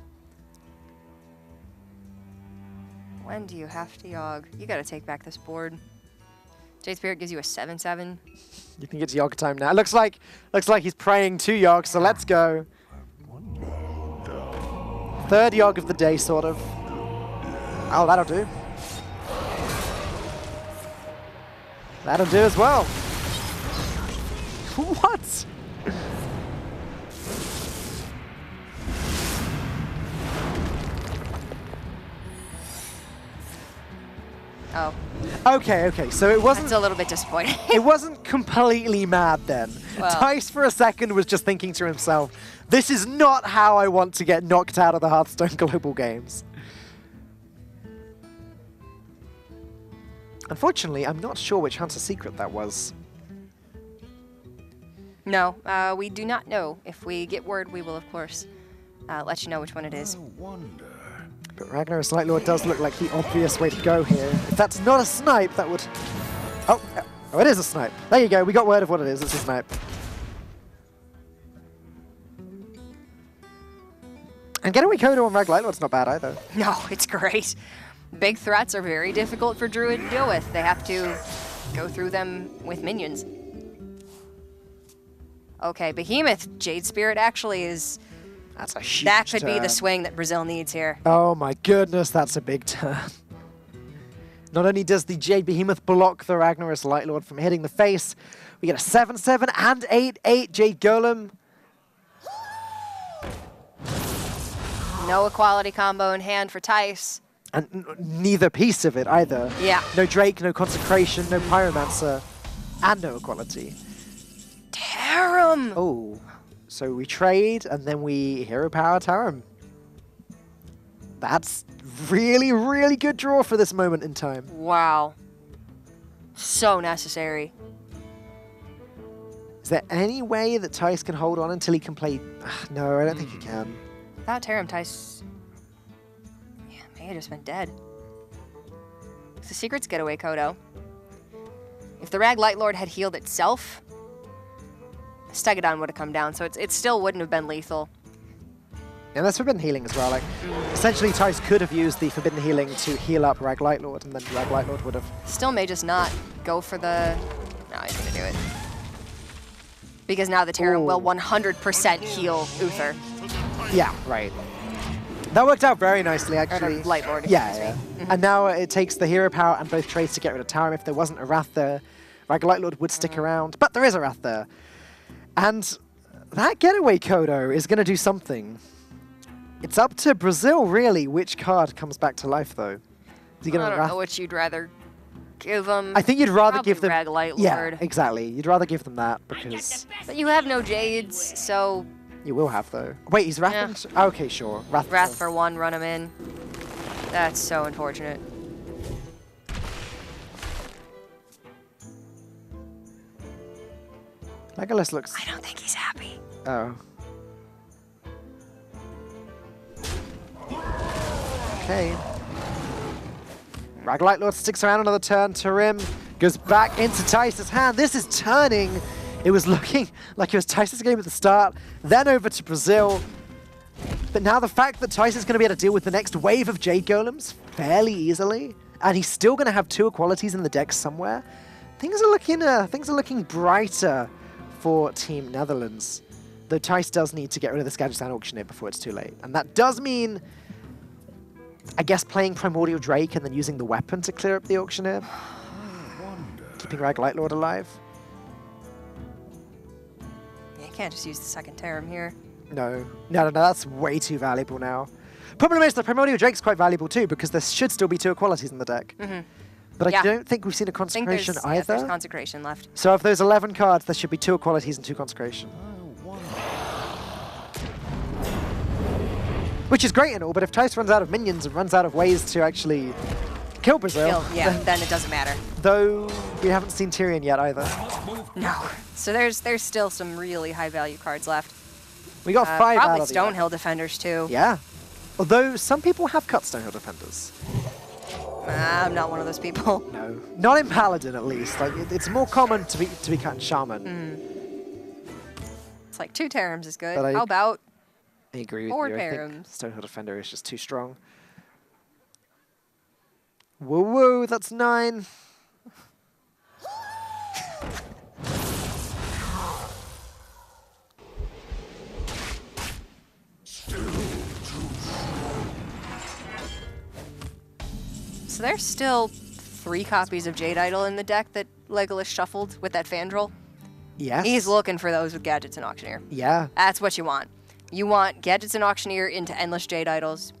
When do you have to Yogg? You gotta take back this board. Jade Spirit gives you a 7/7. You can get to Yogg time now. It looks like he's praying to Yogg, so let's go. Third Yogg of the day, sort of. Oh, that'll do. That'll do as well. What? Oh, Okay, so it wasn't... that's a little bit disappointing. It wasn't completely mad then. Well. Tice for a second was just thinking to himself, this is not how I want to get knocked out of the Hearthstone Global Games. Unfortunately, I'm not sure which Hunter secret that was. No, we do not know. If we get word, we will, of course, let you know which one it is. I wonder. But Ragnar's Lightlord does look like the obvious way to go here. If that's not a snipe, that would... Oh, it is a snipe. There you go, we got word of what it is. It's a snipe. And Getaway Coda on Rag Lightlord's not bad either. No, it's great. Big threats are very difficult for Druid to deal with. They have to go through them with minions. Okay, Behemoth Jade Spirit actually is... That's a huge That could be the turn. swing that Brazil needs here. Oh my goodness, that's a big turn. Not only does the Jade Behemoth block the Ragnaros Lightlord from hitting the face, we get a 7/7 and 8/8 Jade Golem. No equality combo in hand for Tice. And neither piece of it either. Yeah. No Drake, no Consecration, no Pyromancer, and no equality. Tarum! Oh, so we trade and then we Hero Power Tarum. That's really, really good draw for this moment in time. Wow. So necessary. Is there any way that Tice can hold on until he can play? No, I don't think he can. Without Tarum, Tice... Yeah, may have just been dead. The secret's Getaway Kodo. If the Rag Lightlord had healed itself, Stegodon would have come down, so it still wouldn't have been lethal. And that's Forbidden Healing as well. Like, essentially, Tice could have used the Forbidden Healing to heal up Rag Lightlord, and then Rag Lightlord would have... Still may just not go for the... No, he's going to do it. Because now the Tarum will 100% heal Uther. Yeah, right. That worked out very nicely, actually. Or the Lightlord, Yeah, excuse yeah. me. And now it takes the Hero Power and both trades to get rid of Tarum. If there wasn't a Wrath there, Rag Lightlord would stick around. But there is a Wrath there. And that Getaway Kodo is going to do something. It's up to Brazil, really, which card comes back to life, though. Is he going I to don't Wrath? know what you'd rather give them. I think you'd rather Probably give them... Rag Lightlord. Yeah, exactly. You'd rather give them that, because... But you have no Jades, so You will have, though. Wait, he's Wrathing? Okay, sure. Wrath for one, run him in. That's so unfortunate. Legolas looks... I don't think he's happy. Oh. Okay. Rag Lightlord sticks around another turn. Tarim goes back into Tice's hand. This is turning. It was looking like it was Tice's game at the start, then over to Brazil. But now the fact that Tice is going to be able to deal with the next wave of Jade Golems fairly easily, and he's still going to have 2 equalities in the deck somewhere, things are looking brighter for Team Netherlands. Though Tice does need to get rid of the Skagitown Auctioneer before it's too late. And that does mean, I guess, playing Primordial Drake and then using the weapon to clear up the Auctioneer. Keeping Rag Lightlord alive. Yeah, you can't just use the second Tarum here. No, that's way too valuable now. Problem is, the Primordial Drake's quite valuable too, because there should still be 2 equalities in the deck. But Yeah. I don't think we've seen a I think Consecration there's either. Consecration left. So of those 11 cards, there should be 2 equalities and 2 Consecration. Which is great and all, but if Tice runs out of minions and runs out of ways to actually kill Brazil, Then it doesn't matter. though we haven't seen Tyrion yet either. No. So there's still some really high value cards left. We got 5 out Probably of the deck. Stonehill Defenders too. Yeah. Although some people have cut Stonehill Defenders. I'm not one of those people. No, not in Paladin at least. Like it's more common to be cut in Shaman. It's like 2 Tarums is good. But I- How about I agree with 4 you. I think Tarums? Stonehill Defender is just too strong. Whoa, whoa, that's 9. So there's still 3 copies of Jade Idol in the deck that Legolas shuffled with that Fandral. Yes. He's looking for those with Gadgets and Auctioneer. Yeah. That's what you want. You want Gadgets and Auctioneer into endless Jade Idols.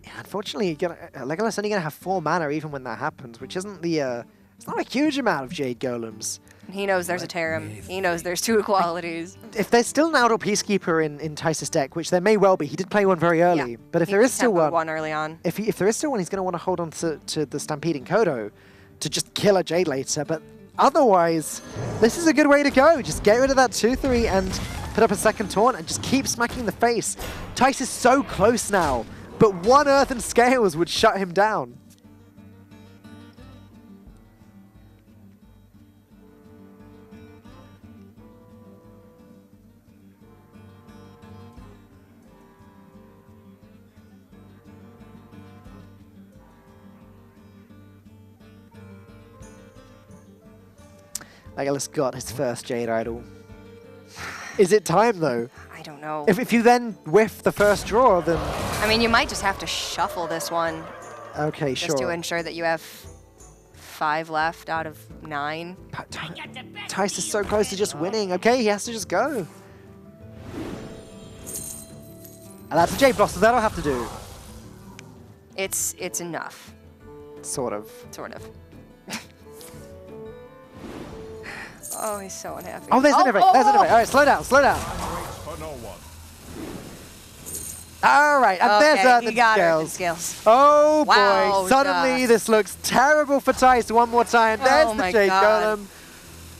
Yeah, unfortunately, Legolas only going to have 4 mana even when that happens, which isn't the... it's not a huge amount of Jade Golems. He knows there's a Tarim. He knows there's 2 equalities. If there's still an Idol Peacekeeper in Tice's deck, which there may well be, he did play one very early, Yeah. but if He there is still tempoed one... early on. If there is still one, he's going to want to hold on to the Stampeding Kodo to just kill a Jade later, but otherwise, this is a good way to go. Just get rid of that 2-3 and put up a second taunt and just keep smacking the face. Tice is so close now, but 1 Earthen Scales would shut him down. Legolas got his first Jade Idol. Is it time, though? I don't know. If you then whiff the first draw, then... I mean, you might just have to shuffle this one. Okay, Just to sure. ensure that you have 5 left out of 9. Tice is so close to just winning. Okay, he has to just go. And that's a Jade Blossom. That'll have to do. It's enough. Sort of. Sort of. Oh, he's so unhappy. Oh, there's Innovate. There's Innovate. All right, slow down, slow down. For no one. All right, and there's Okay, Earthen he got Earthen Scales. Scales. Oh, Wow, boy. Suddenly, this looks terrible for Tice. One more time. There's Oh the my Jade God. Golem.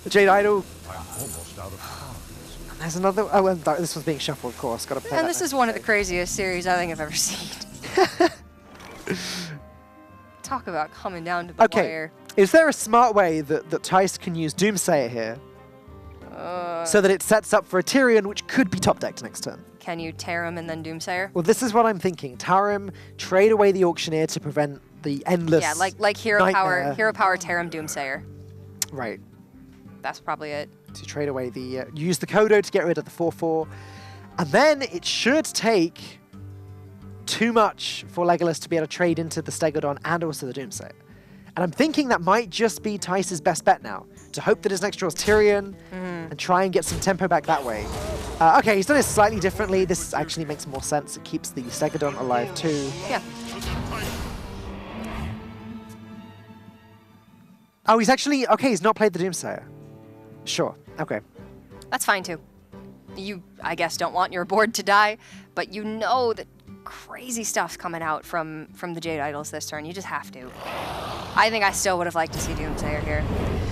The Jade Idol. I'm almost out of cards. And there's another... Oh, and this one's being shuffled, of course. Got to play And that this next. is one of the craziest series I think I've ever seen. Talk about coming down to the Okay. wire. Is there a smart way that Tice can use Doomsayer here so that it sets up for a Tyrion, which could be top decked next turn? Can you tear him and then Doomsayer? Well, this is what I'm thinking. Tarim, trade away the Auctioneer to prevent the endless... Yeah, like Hero nightmare. Power, tear him, Doomsayer. Right. That's probably it. To trade away the... use the Kodo to get rid of the 4-4. And then it should take too much for Legolas to be able to trade into the Stegodon and also the Doomsayer. And I'm thinking that might just be Tice's best bet now, to hope that his next draw is Tyrion and try and get some tempo back that way. Okay, he's done it slightly differently. This actually makes more sense. It keeps the Stegodon alive too. Yeah. Oh, he's actually... Okay, he's not played the Doomsayer. Sure, okay. That's fine too. You, I guess, don't want your board to die, but you know that crazy stuff's coming out from the Jade Idols this turn. You just have to. I think I still would have liked to see Doomsayer here.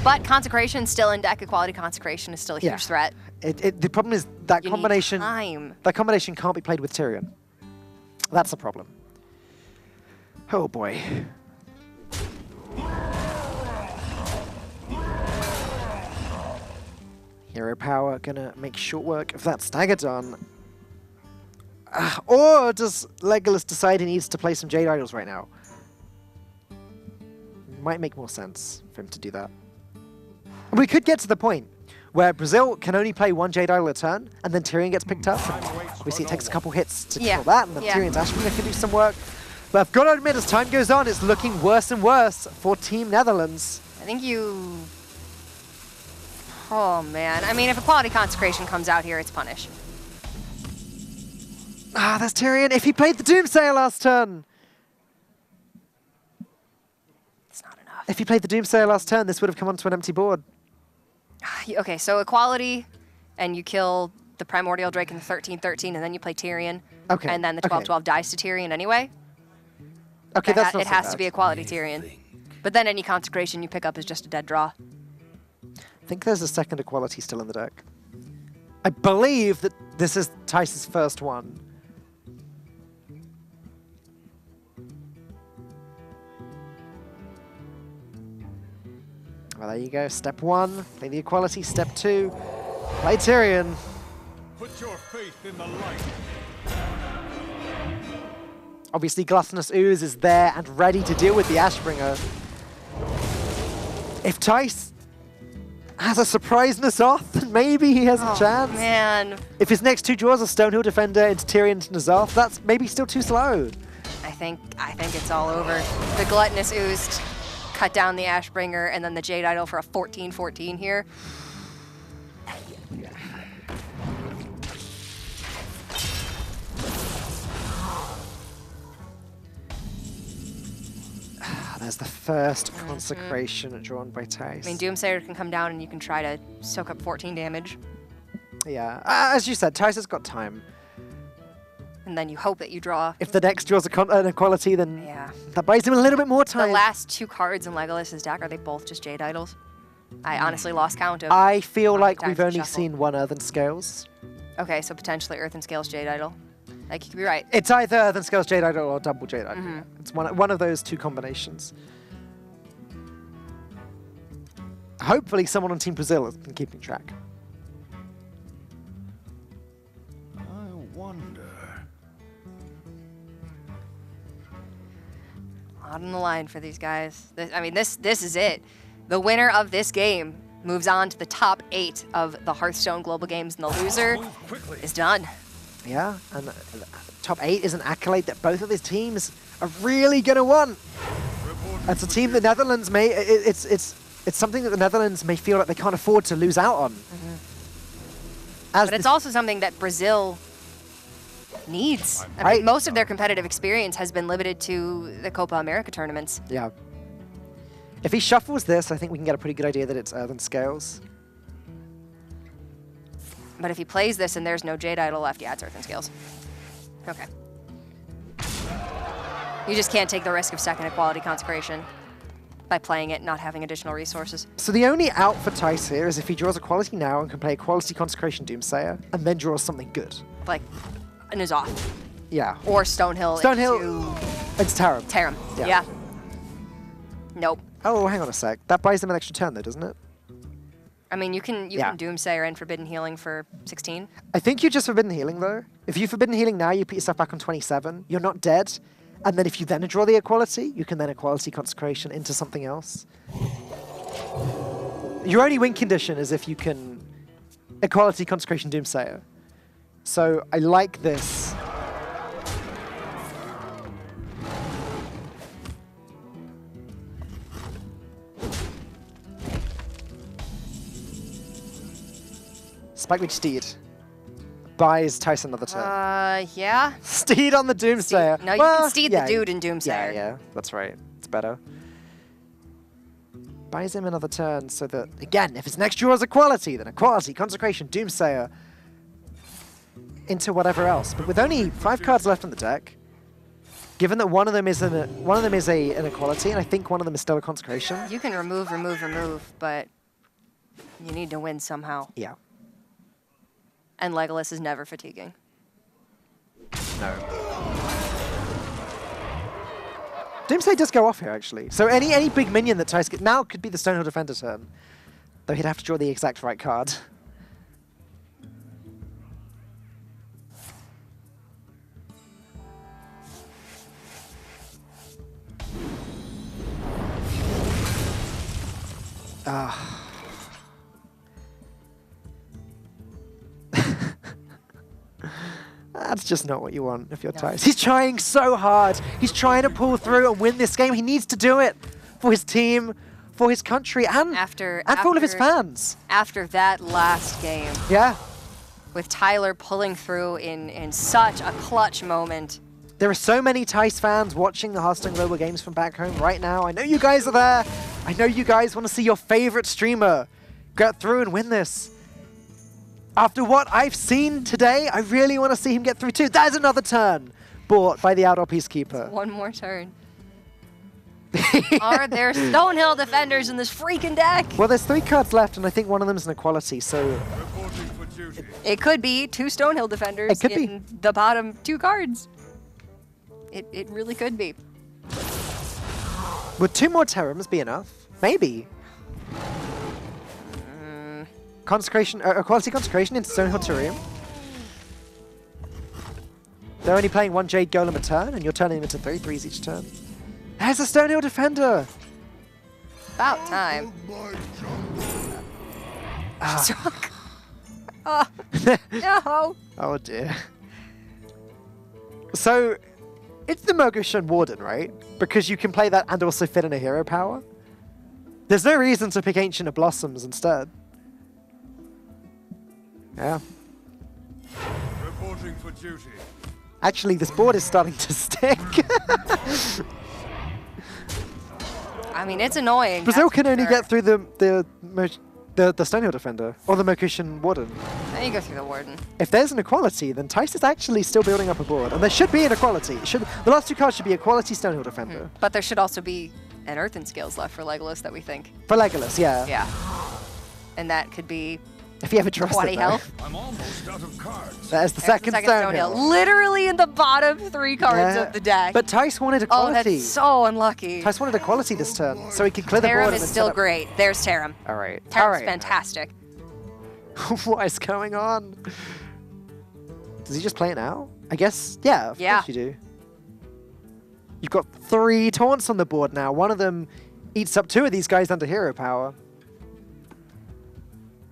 But Consecration still in deck. Equality Consecration is still a huge Yeah. threat. The problem is that You combination... need time. That combination can't be played with Tyrion. That's the problem. Oh boy. Hero Power gonna make short work of that Stegodon. Or does Legolas decide he needs to play some Jade Idols right now? Might make more sense for him to do that. We could get to the point where Brazil can only play 1 Jade Idol a turn, and then Tyrion gets picked up. Obviously, it takes a couple hits to kill that, and then Tyrion's Ashbringer can do some work. But I've got to admit, as time goes on, it's looking worse and worse for Team Netherlands. I think you... Oh, man. I mean, if Equality Consecration comes out here, it's punish. Ah, that's Tyrion. If he played the Doomsayer last turn. It's not enough. If he played the Doomsayer last turn, this would have come onto an empty board. Okay, so Equality, and you kill the Primordial Drake in the 13-13, and then you play Tyrion. Okay, And then the okay. 12-12 dies to Tyrion anyway. Okay, that's not It so has bad. to be Equality Tyrion. But then any Consecration you pick up is just a dead draw. I think there's a second Equality still in the deck. I believe that this is Tice's first one. Well, there you go. Step 1, play the Equality. Step 2, play Tyrion. Put your faith in the light. Obviously, Gluttonous Ooze is there and ready to deal with the Ashbringer. If Tice has a surprise N'Zoth, then maybe he has a chance. Man. If his next 2 draws are Stonehill Defender into Tyrion to N'Zoth, that's maybe still too slow. I think it's all over. The Gluttonous Oost cut down the Ashbringer, and then the Jade Idol for a 14-14 here. There's the first consecration drawn by Tice. I mean, Doomsayer can come down and you can try to soak up 14 damage. Yeah, as you said, Tice has got time. And then you hope that you draw. If the next draws an equality, then Yeah. that buys him a little bit more time. The last 2 cards in Legolas's deck, are they both just Jade Idols? I honestly lost count of. I feel like times we've to only shuffle. seen one Earthen Scales. Okay, so potentially Earth and Scales Jade Idol. Like, you could be right. It's either Earthen Scales Jade Idol or double Jade Idol. It's one of those 2 combinations. Hopefully someone on Team Brazil has been keeping track. I wonder. On the line for these guys. This is it. The winner of this game moves on to the top 8 of the Hearthstone Global Games, and the loser Move quickly. is done. Yeah, and top 8 is an accolade that both of his teams are really going to want. It's a team the Netherlands may... It's something that the Netherlands may feel like they can't afford to lose out on. But it's also something that Brazil needs. I mean, most of their competitive experience has been limited to the Copa America tournaments. Yeah. If he shuffles this, I think we can get a pretty good idea that it's Earthen Scales. But if he plays this and there's no Jade Idol left, yeah, it's Earth and Scales. Okay. You just can't take the risk of second equality consecration by playing it, not having additional resources. So the only out for Tice here is if he draws a quality now and can play a quality Consecration Doomsayer, and then draws something good. Like an Azoth. Yeah. Or Stonehill. Stonehill, it's Tarim. Tarim. Yeah. Yeah. Nope. Oh, hang on a sec. That buys them an extra turn though, doesn't it? I mean, you can Doomsayer and Forbidden Healing for 16. I think you just Forbidden Healing though. If you Forbidden Healing now, you put yourself back on 27. You're not dead. And then if you then draw the equality, you can then equality Consecration into something else. Your only win condition is if you can equality Consecration Doomsayer. So I like this. Spike Mage Steed buys Tice another turn. Yeah. Steed on the Doomsayer. No, you can Steed the dude in Doomsayer. Yeah, that's right. It's better. Buys him another turn so that, again, if his next draw is equality, then equality, Consecration, Doomsayer, into whatever else. But with only 5 cards left in the deck, given that one of them is an equality, and I think one of them is still a Consecration. You can remove, but you need to win somehow. Yeah. And Legolas is never fatiguing. No. Doomsayer does go off here, actually. So any big minion that Tice gets now could be the Stonehill Defender turn. Though he'd have to draw the exact right card. That's just not what you want if you're Tice. He's trying so hard. He's trying to pull through and win this game. He needs to do it for his team, for his country, and for all of his fans. After that last game. Yeah. With Tyler pulling through in such a clutch moment. There are so many Tice fans watching the Hearthstone Global Games from back home right now. I know you guys are there. I know you guys want to see your favorite streamer get through and win this. After what I've seen today, I really want to see him get through too. That is another turn bought by the Outdoor Peacekeeper. One more turn. Are there Stonehill Defenders in this freaking deck? Well, there's 3 cards left, and I think one of them is an equality, so... Reporting for duty. It could be 2 Stonehill Defenders It could in the bottom 2 cards. It really could be. Would 2 more Terrams be enough? Maybe. Consecration, Equality Consecration into Stonehill Terrarium. They're only playing 1 Jade Golem a turn, and you're turning them into 3/3s each turn. There's a Stonehill Defender! About time. Ah. Oh, no. Oh dear. So, It's the Mogushan Warden, right? Because you can play that and also fit in a hero power. There's no reason to pick Ancient of Blossoms instead. Yeah. Reporting for duty. Actually, this board is starting to stick. I mean, it's annoying. Brazil that's can for only sure. get through the Stonehill Defender or the Mogushan Warden. Then you go through the Warden. If there's an equality, then Tice is actually still building up a board, and there should be an equality. The last two cards should be Equality Stonehill Defender. But there should also be an Earthen Scales left for Legolas that we think. For Legolas, yeah. Yeah. And that could be If you ever trust 20 it, though. health. I'm almost out of cards. That is the There's second Stonehill. Literally in the bottom 3 cards Yeah. of the deck. But Tice wanted oh, equality. that's so unlucky. Tice wanted equality this turn, so he could clear the board. Tarim and is then still set up- great. There's Tarim. All right. Tarim's All right. fantastic. What is going on? Does he just play it now? I guess, yeah, of Yeah. course you do. You've got 3 taunts on the board now. One of them eats up 2 of these guys under hero power.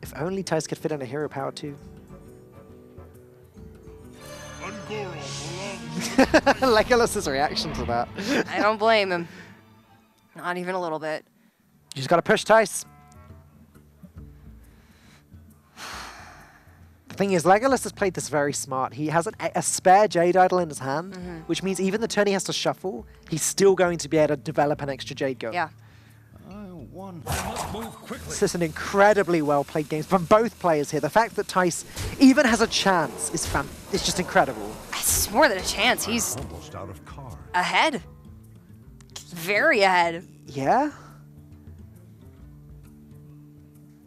If only Tice could fit in a hero power too. Ungoro belongs. Legolas's reaction to that. I don't blame him. Not even a little bit. You just gotta push Tice. The thing is, Legolas has played this very smart. He has a spare Jade Idol in his hand, which means even the turn he has to shuffle, he's still going to be able to develop an extra Jade go. Yeah. I wonder. I must move quickly. This is an incredibly well-played game from both players here. The fact that Tice even has a chance is just incredible. It's more than a chance. He's Almost out of cards. ahead. Very ahead. Yeah?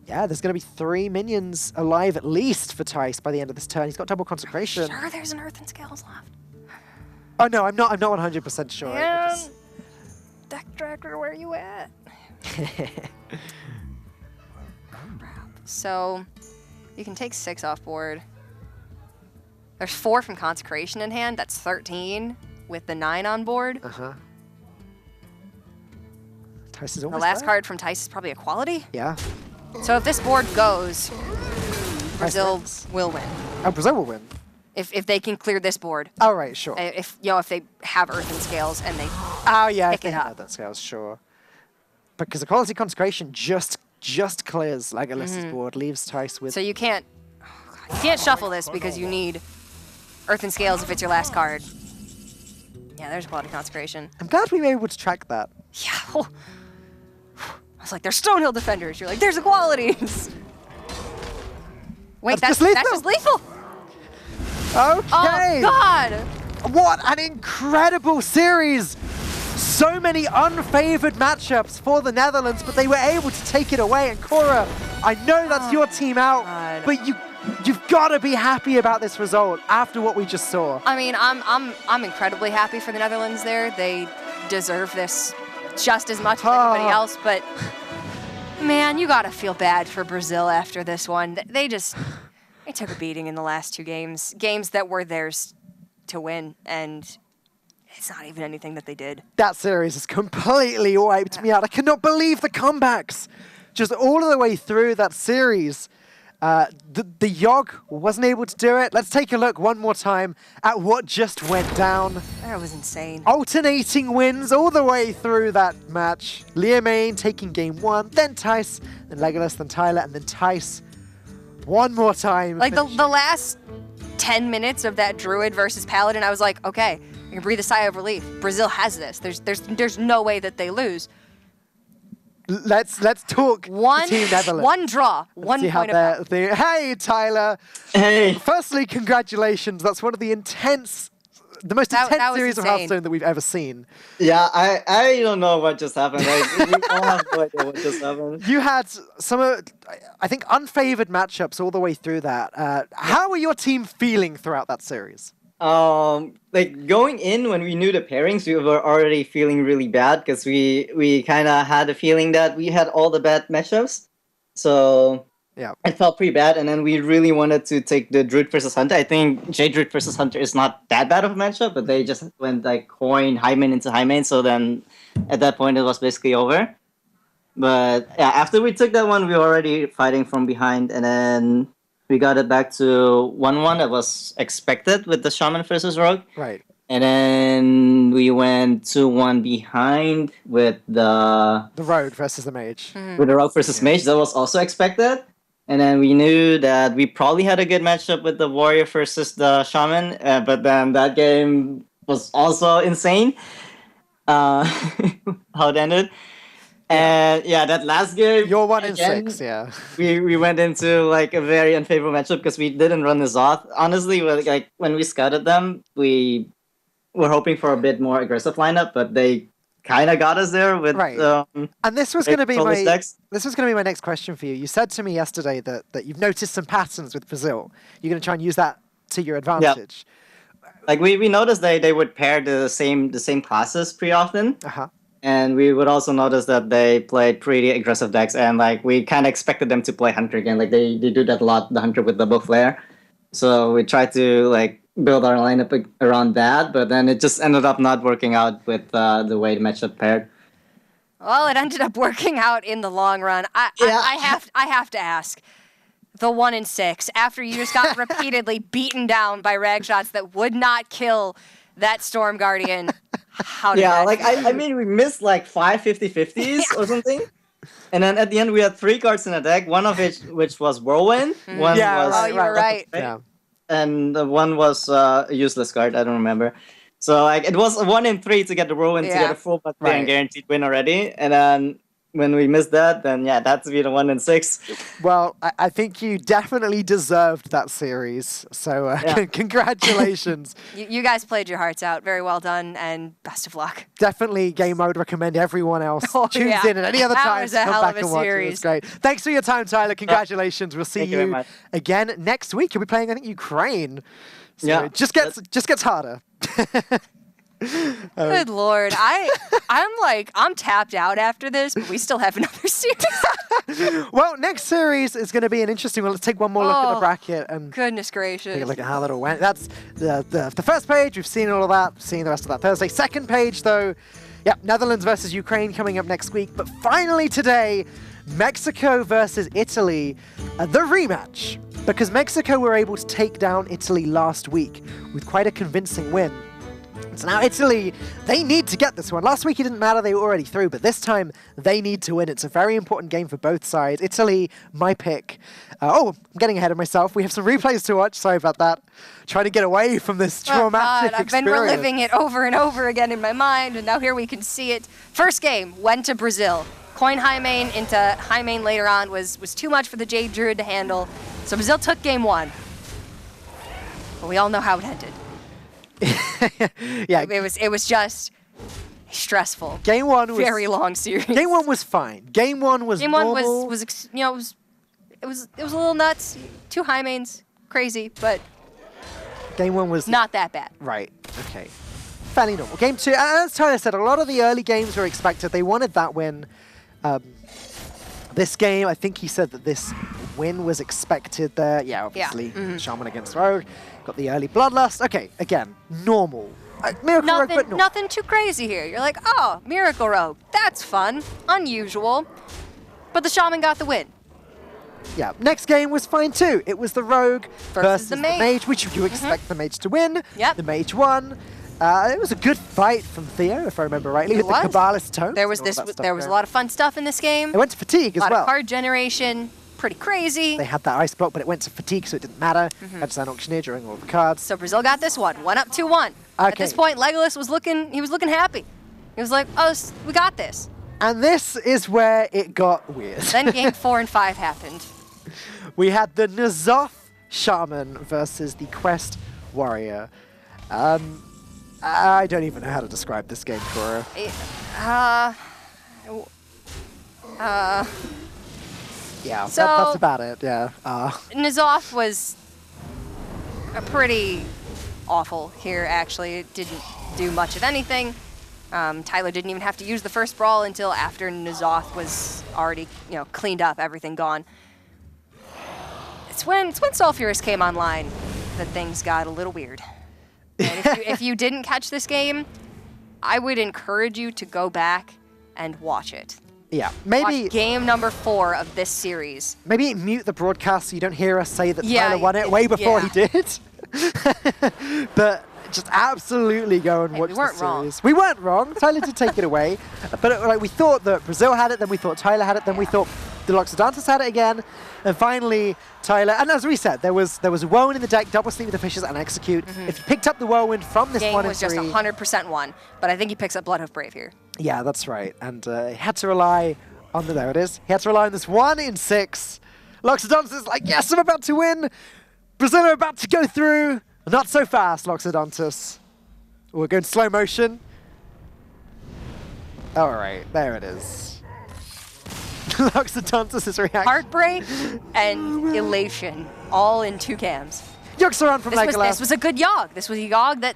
Yeah, there's going to be 3 minions alive at least for Tice by the end of this turn. He's got double consecration. Sure, there's an Earthen Scales left. Oh no, I'm not 100% sure. I Man, just- Deck Director, where you at? So, you can take 6 off board. There's 4 from Consecration in hand. That's 13 with the 9 on board. Uh-huh. Tice is The almost last there. card from Tice is probably Equality. Yeah. So if this board goes, Brazil wins. will win. Oh, Brazil will win. If they can clear this board. All right, sure. If if they have Earthen Scales and they Oh yeah, pick if they it had up. that scales, sure. Because Equality Consecration just clears Legolas's board, leaves Tice with. So you can't shuffle this because you need Earthen Scales if it's your last card. Yeah, there's Equality Consecration. I'm glad we were able to track that. Yeah. Oh. I was like, there's Stonehill Defenders. You're like, there's Equalities. Wait, That's that's just just lethal. Okay. Oh God. What an incredible series! So many unfavored matchups for the Netherlands, but they were able to take it away. And Cora, I know that's your team out, God. but you've got to be happy about this result after what we just saw. I mean, I'm incredibly happy for the Netherlands there. They deserve this just as much as anybody else, but man, you gotta feel bad for Brazil after this one. They took a beating in the last 2 games that were theirs to win, and it's not even anything that they did. That series has completely wiped me out. I cannot believe the comebacks. Just all of the way through that series. The Yogg wasn't able to do it. Let's take a look one more time at what just went down. That was insane. Alternating wins all the way through that match. Liamain taking game 1, then Tice, then Legolas, then Tyler, and then Tice one more time. Like the last 10 minutes of that Druid versus Paladin, I was like, okay, I can breathe a sigh of relief. Brazil has this. There's no way that they lose. Let's talk Team Netherlands. One draw, Let's one see how point of they're- Hey, Tyler. Hey. Firstly, congratulations. That's one of the most That intense was series of insane. Hearthstone that we've ever seen. Yeah, I don't know what just happened. Like, we all have no idea what just happened. You had some, I think, unfavored matchups all the way through that. How were your team feeling throughout that series? Like going in when we knew the pairings, we were already feeling really bad because we kind of had a feeling that we had all the bad matchups. So Yeah. it felt pretty bad, and then we really wanted to take the Druid versus Hunter. I think Jade Druid versus Hunter is not that bad of a matchup, but they just went like coin high main into high main, so then at that point it was basically over. But yeah, after we took that one, we were already fighting from behind, and then we got it back to 1-1. That was expected with the Shaman versus Rogue. Right. And then we went 2-1 behind with the Rogue versus the Mage. Rogue versus Mage. That was also expected. And then we knew that we probably had a good matchup with the Warrior versus the Shaman. But then that game was also insane. How it ended. And yeah, that last game. You're 1 in again, 6, yeah. we went into like a very unfavorable matchup because we didn't run this off. Honestly, like when we scouted them, we were hoping for a bit more aggressive lineup, but they kind of got us there with Right. And this was going to be my next question for you. You said to me yesterday that you've noticed some patterns with Brazil. You're going to try and use that to your advantage. Like we noticed they would pair the same classes pretty often. And we would also notice that they played pretty aggressive decks, and like we kind of expected them to play Hunter again. Like they do that a lot, the Hunter with double flare. So we tried to like build our lineup around that, but then it just ended up not working out with the way the matchup paired. Well, it ended up working out in the long run. I have to ask. The 1 in 6, after you just got repeatedly beaten down by rag shots that would not kill that Storm Guardian. How did that I mean, we missed like 5 50-50s or something. And then at the end, we had 3 cards in the deck, one of which was Whirlwind. One was you were right. Yeah. And one was a useless card, I don't remember. So like it was a 1 in 3 to get the Whirlwind to get a full and guaranteed win already. And then when we missed that, then yeah, that's be the 1 in 6. Well, I think you definitely deserved that series. So congratulations. You guys played your hearts out. Very well done, and best of luck. Definitely game mode. Recommend everyone else tunes in at any other time to come back and watch it. It was great. Thanks for your time, Tyler. Congratulations. We'll see you again next week. You'll be playing, I think, Ukraine. So it just gets harder. Good Lord. I'm tapped out after this, but we still have another series. Well, next series is going to be an interesting one. Let's take one more look at the bracket and goodness gracious. Take a look at how that all went. That's the first page. We've seen all of that. Seen the rest of that Thursday. Second page, though, Netherlands versus Ukraine coming up next week. But finally today, Mexico versus Italy, the rematch. Because Mexico were able to take down Italy last week with quite a convincing win. So now Italy, they need to get this one. Last week it didn't matter, they were already through, but this time they need to win. It's a very important game for both sides. Italy, my pick. I'm getting ahead of myself. We have some replays to watch. Sorry about that. Trying to get away from this traumatic experience. I've been reliving it over and over again in my mind, and now here we can see it. First game went to Brazil. Coin high main into high main later on was too much for the Jade Druid to handle. So Brazil took game 1. But we all know how it ended. It was just stressful. Game 1 was very long series. Game 1 was fine. Game 1 was normal. It was a little nuts. 2 high mains, crazy, but Game 1 was not that bad. Right. Okay. Fairly normal. Game 2, as Tyler said, a lot of the early games were expected. They wanted that win. This game, I think he said that this win was expected there. Yeah, obviously. Shaman against Rogue. Got the early Bloodlust. Okay, again, normal. Miracle Rogue, but nothing too crazy here. You're like, oh, Miracle Rogue. That's fun. Unusual. But the Shaman got the win. Yeah, next game was fine too. It was the Rogue versus the Mage, which you expect the Mage to win. Yep. The Mage won. It was a good fight from Theo, if I remember rightly, with the Kabbalist tone. There was a lot of fun stuff in this game. It went to Fatigue as well. A lot of card generation. Pretty crazy. They had that ice block, but it went to Fatigue, so it didn't matter. Had to sign Auctioneer during all the cards. So Brazil got this one. 1 up 2-1. At this point, Legolas was looking happy. He was like, oh, we got this. And this is where it got weird. Then game 4 and 5 happened. We had the N'Zoth Shaman versus the Quest Warrior. I don't even know how to describe this game, Cora. Yeah, so that's about it, yeah. N'Zoth was pretty awful here, actually. It didn't do much of anything. Tyler didn't even have to use the first brawl until after N'Zoth was already, cleaned up, everything gone. It's when Sulfurous came online that things got a little weird. And if you didn't catch this game, I would encourage you to go back and watch it. Yeah, maybe watch game number 4 of this series. Maybe mute the broadcast so you don't hear us say that Tyler won it way before he did. But just absolutely go and Hey, watch we the weren't wrong. series. We weren't wrong. Tyler did take it away, but like we thought that Brazil had it, then we thought Tyler had it, then we thought the Loxodontus had it again, and finally Tyler. And as we said, there was a whirlwind in the deck, double sleep with the fishes and execute. If you picked up the whirlwind from this Game one in was just 3, 100% won, but I think he picks up Bloodhoof Brave here. yeah, that's right. And he had to rely on there it is. He had to rely on this 1 in 6. Loxodontus is like, yes, I'm about to win. Brazil are about to go through. Not so fast, Loxodontus. We're going slow motion. All right, there it is. Loxodontus' reaction. Heartbreak and elation, all in 2 cams. Yoxaron from Legolas. This was a good Yogg. This was a Yogg that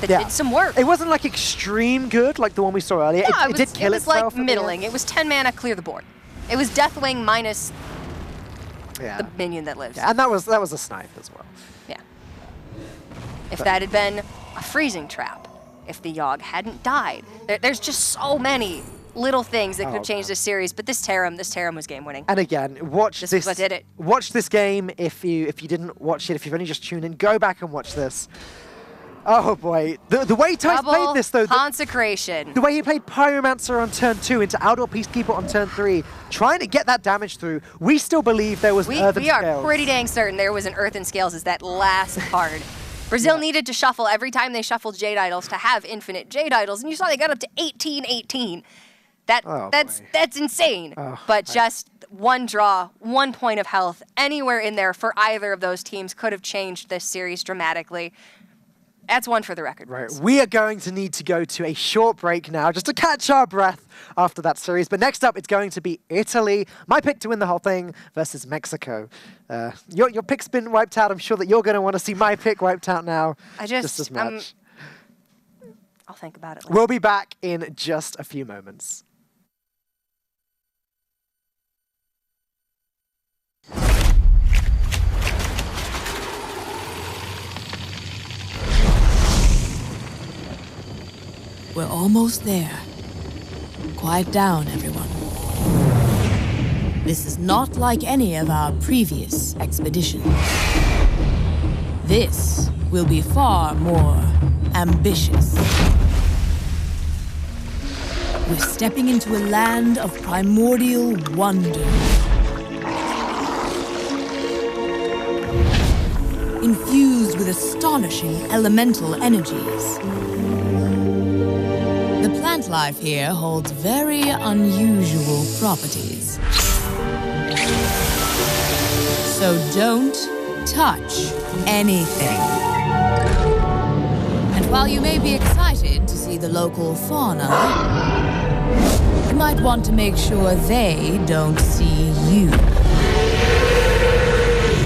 Yeah. did some work. It wasn't like extreme good like the one we saw earlier. No, it did kill it was itself. like middling. It was 10 mana, clear the board. It was Deathwing minus Yeah. the minion that lives. Yeah, and that was a snipe as well. Yeah. If that had been a freezing trap, if the Yogg hadn't died, there's just so many little things that could have changed this series. But this Tarim was game winning. And again, watch This this. is what did it. Watch this game if you didn't watch it. If you've only just tuned in, go back and watch this. Oh boy, the way Ty's Double played this though. consecration. The way he played Pyromancer on turn 2 into Outdoor Peacekeeper on turn 3, trying to get that damage through, we still believe there was We Earthen are Scales. pretty dang certain there was an Earthen Scales as that last card. Brazil needed to shuffle every time they shuffled Jade Idols to have infinite Jade Idols, and you saw they got up to 18-18. That's insane. But just one draw, 1 point of health, anywhere in there for either of those teams could have changed this series dramatically. That's one for the record. Right, boys. we are going to need to go to a short break now just to catch our breath after that series. But next up, it's going to be Italy. My pick to win the whole thing versus Mexico. Your pick's been wiped out. I'm sure that you're going to want to see my pick wiped out now just as much. I'll think about it later. We'll be back in just a few moments. We're almost there. Quiet down, everyone. This is not like any of our previous expeditions. This will be far more ambitious. We're stepping into a land of primordial wonder. Infused with astonishing elemental energies. The plant life here holds very unusual properties. So don't touch anything. And while you may be excited to see the local fauna, you might want to make sure they don't see you.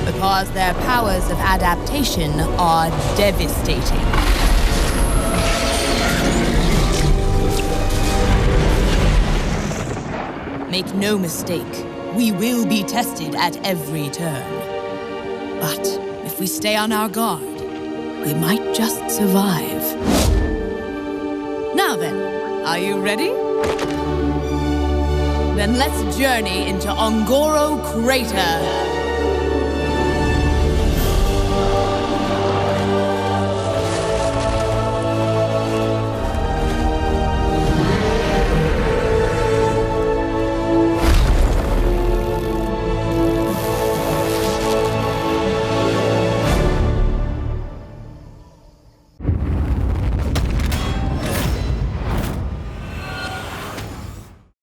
Because their powers of adaptation are devastating. Make no mistake, we will be tested at every turn. But if we stay on our guard, we might just survive. Now then, are you ready? Then let's journey into Ongoro Crater.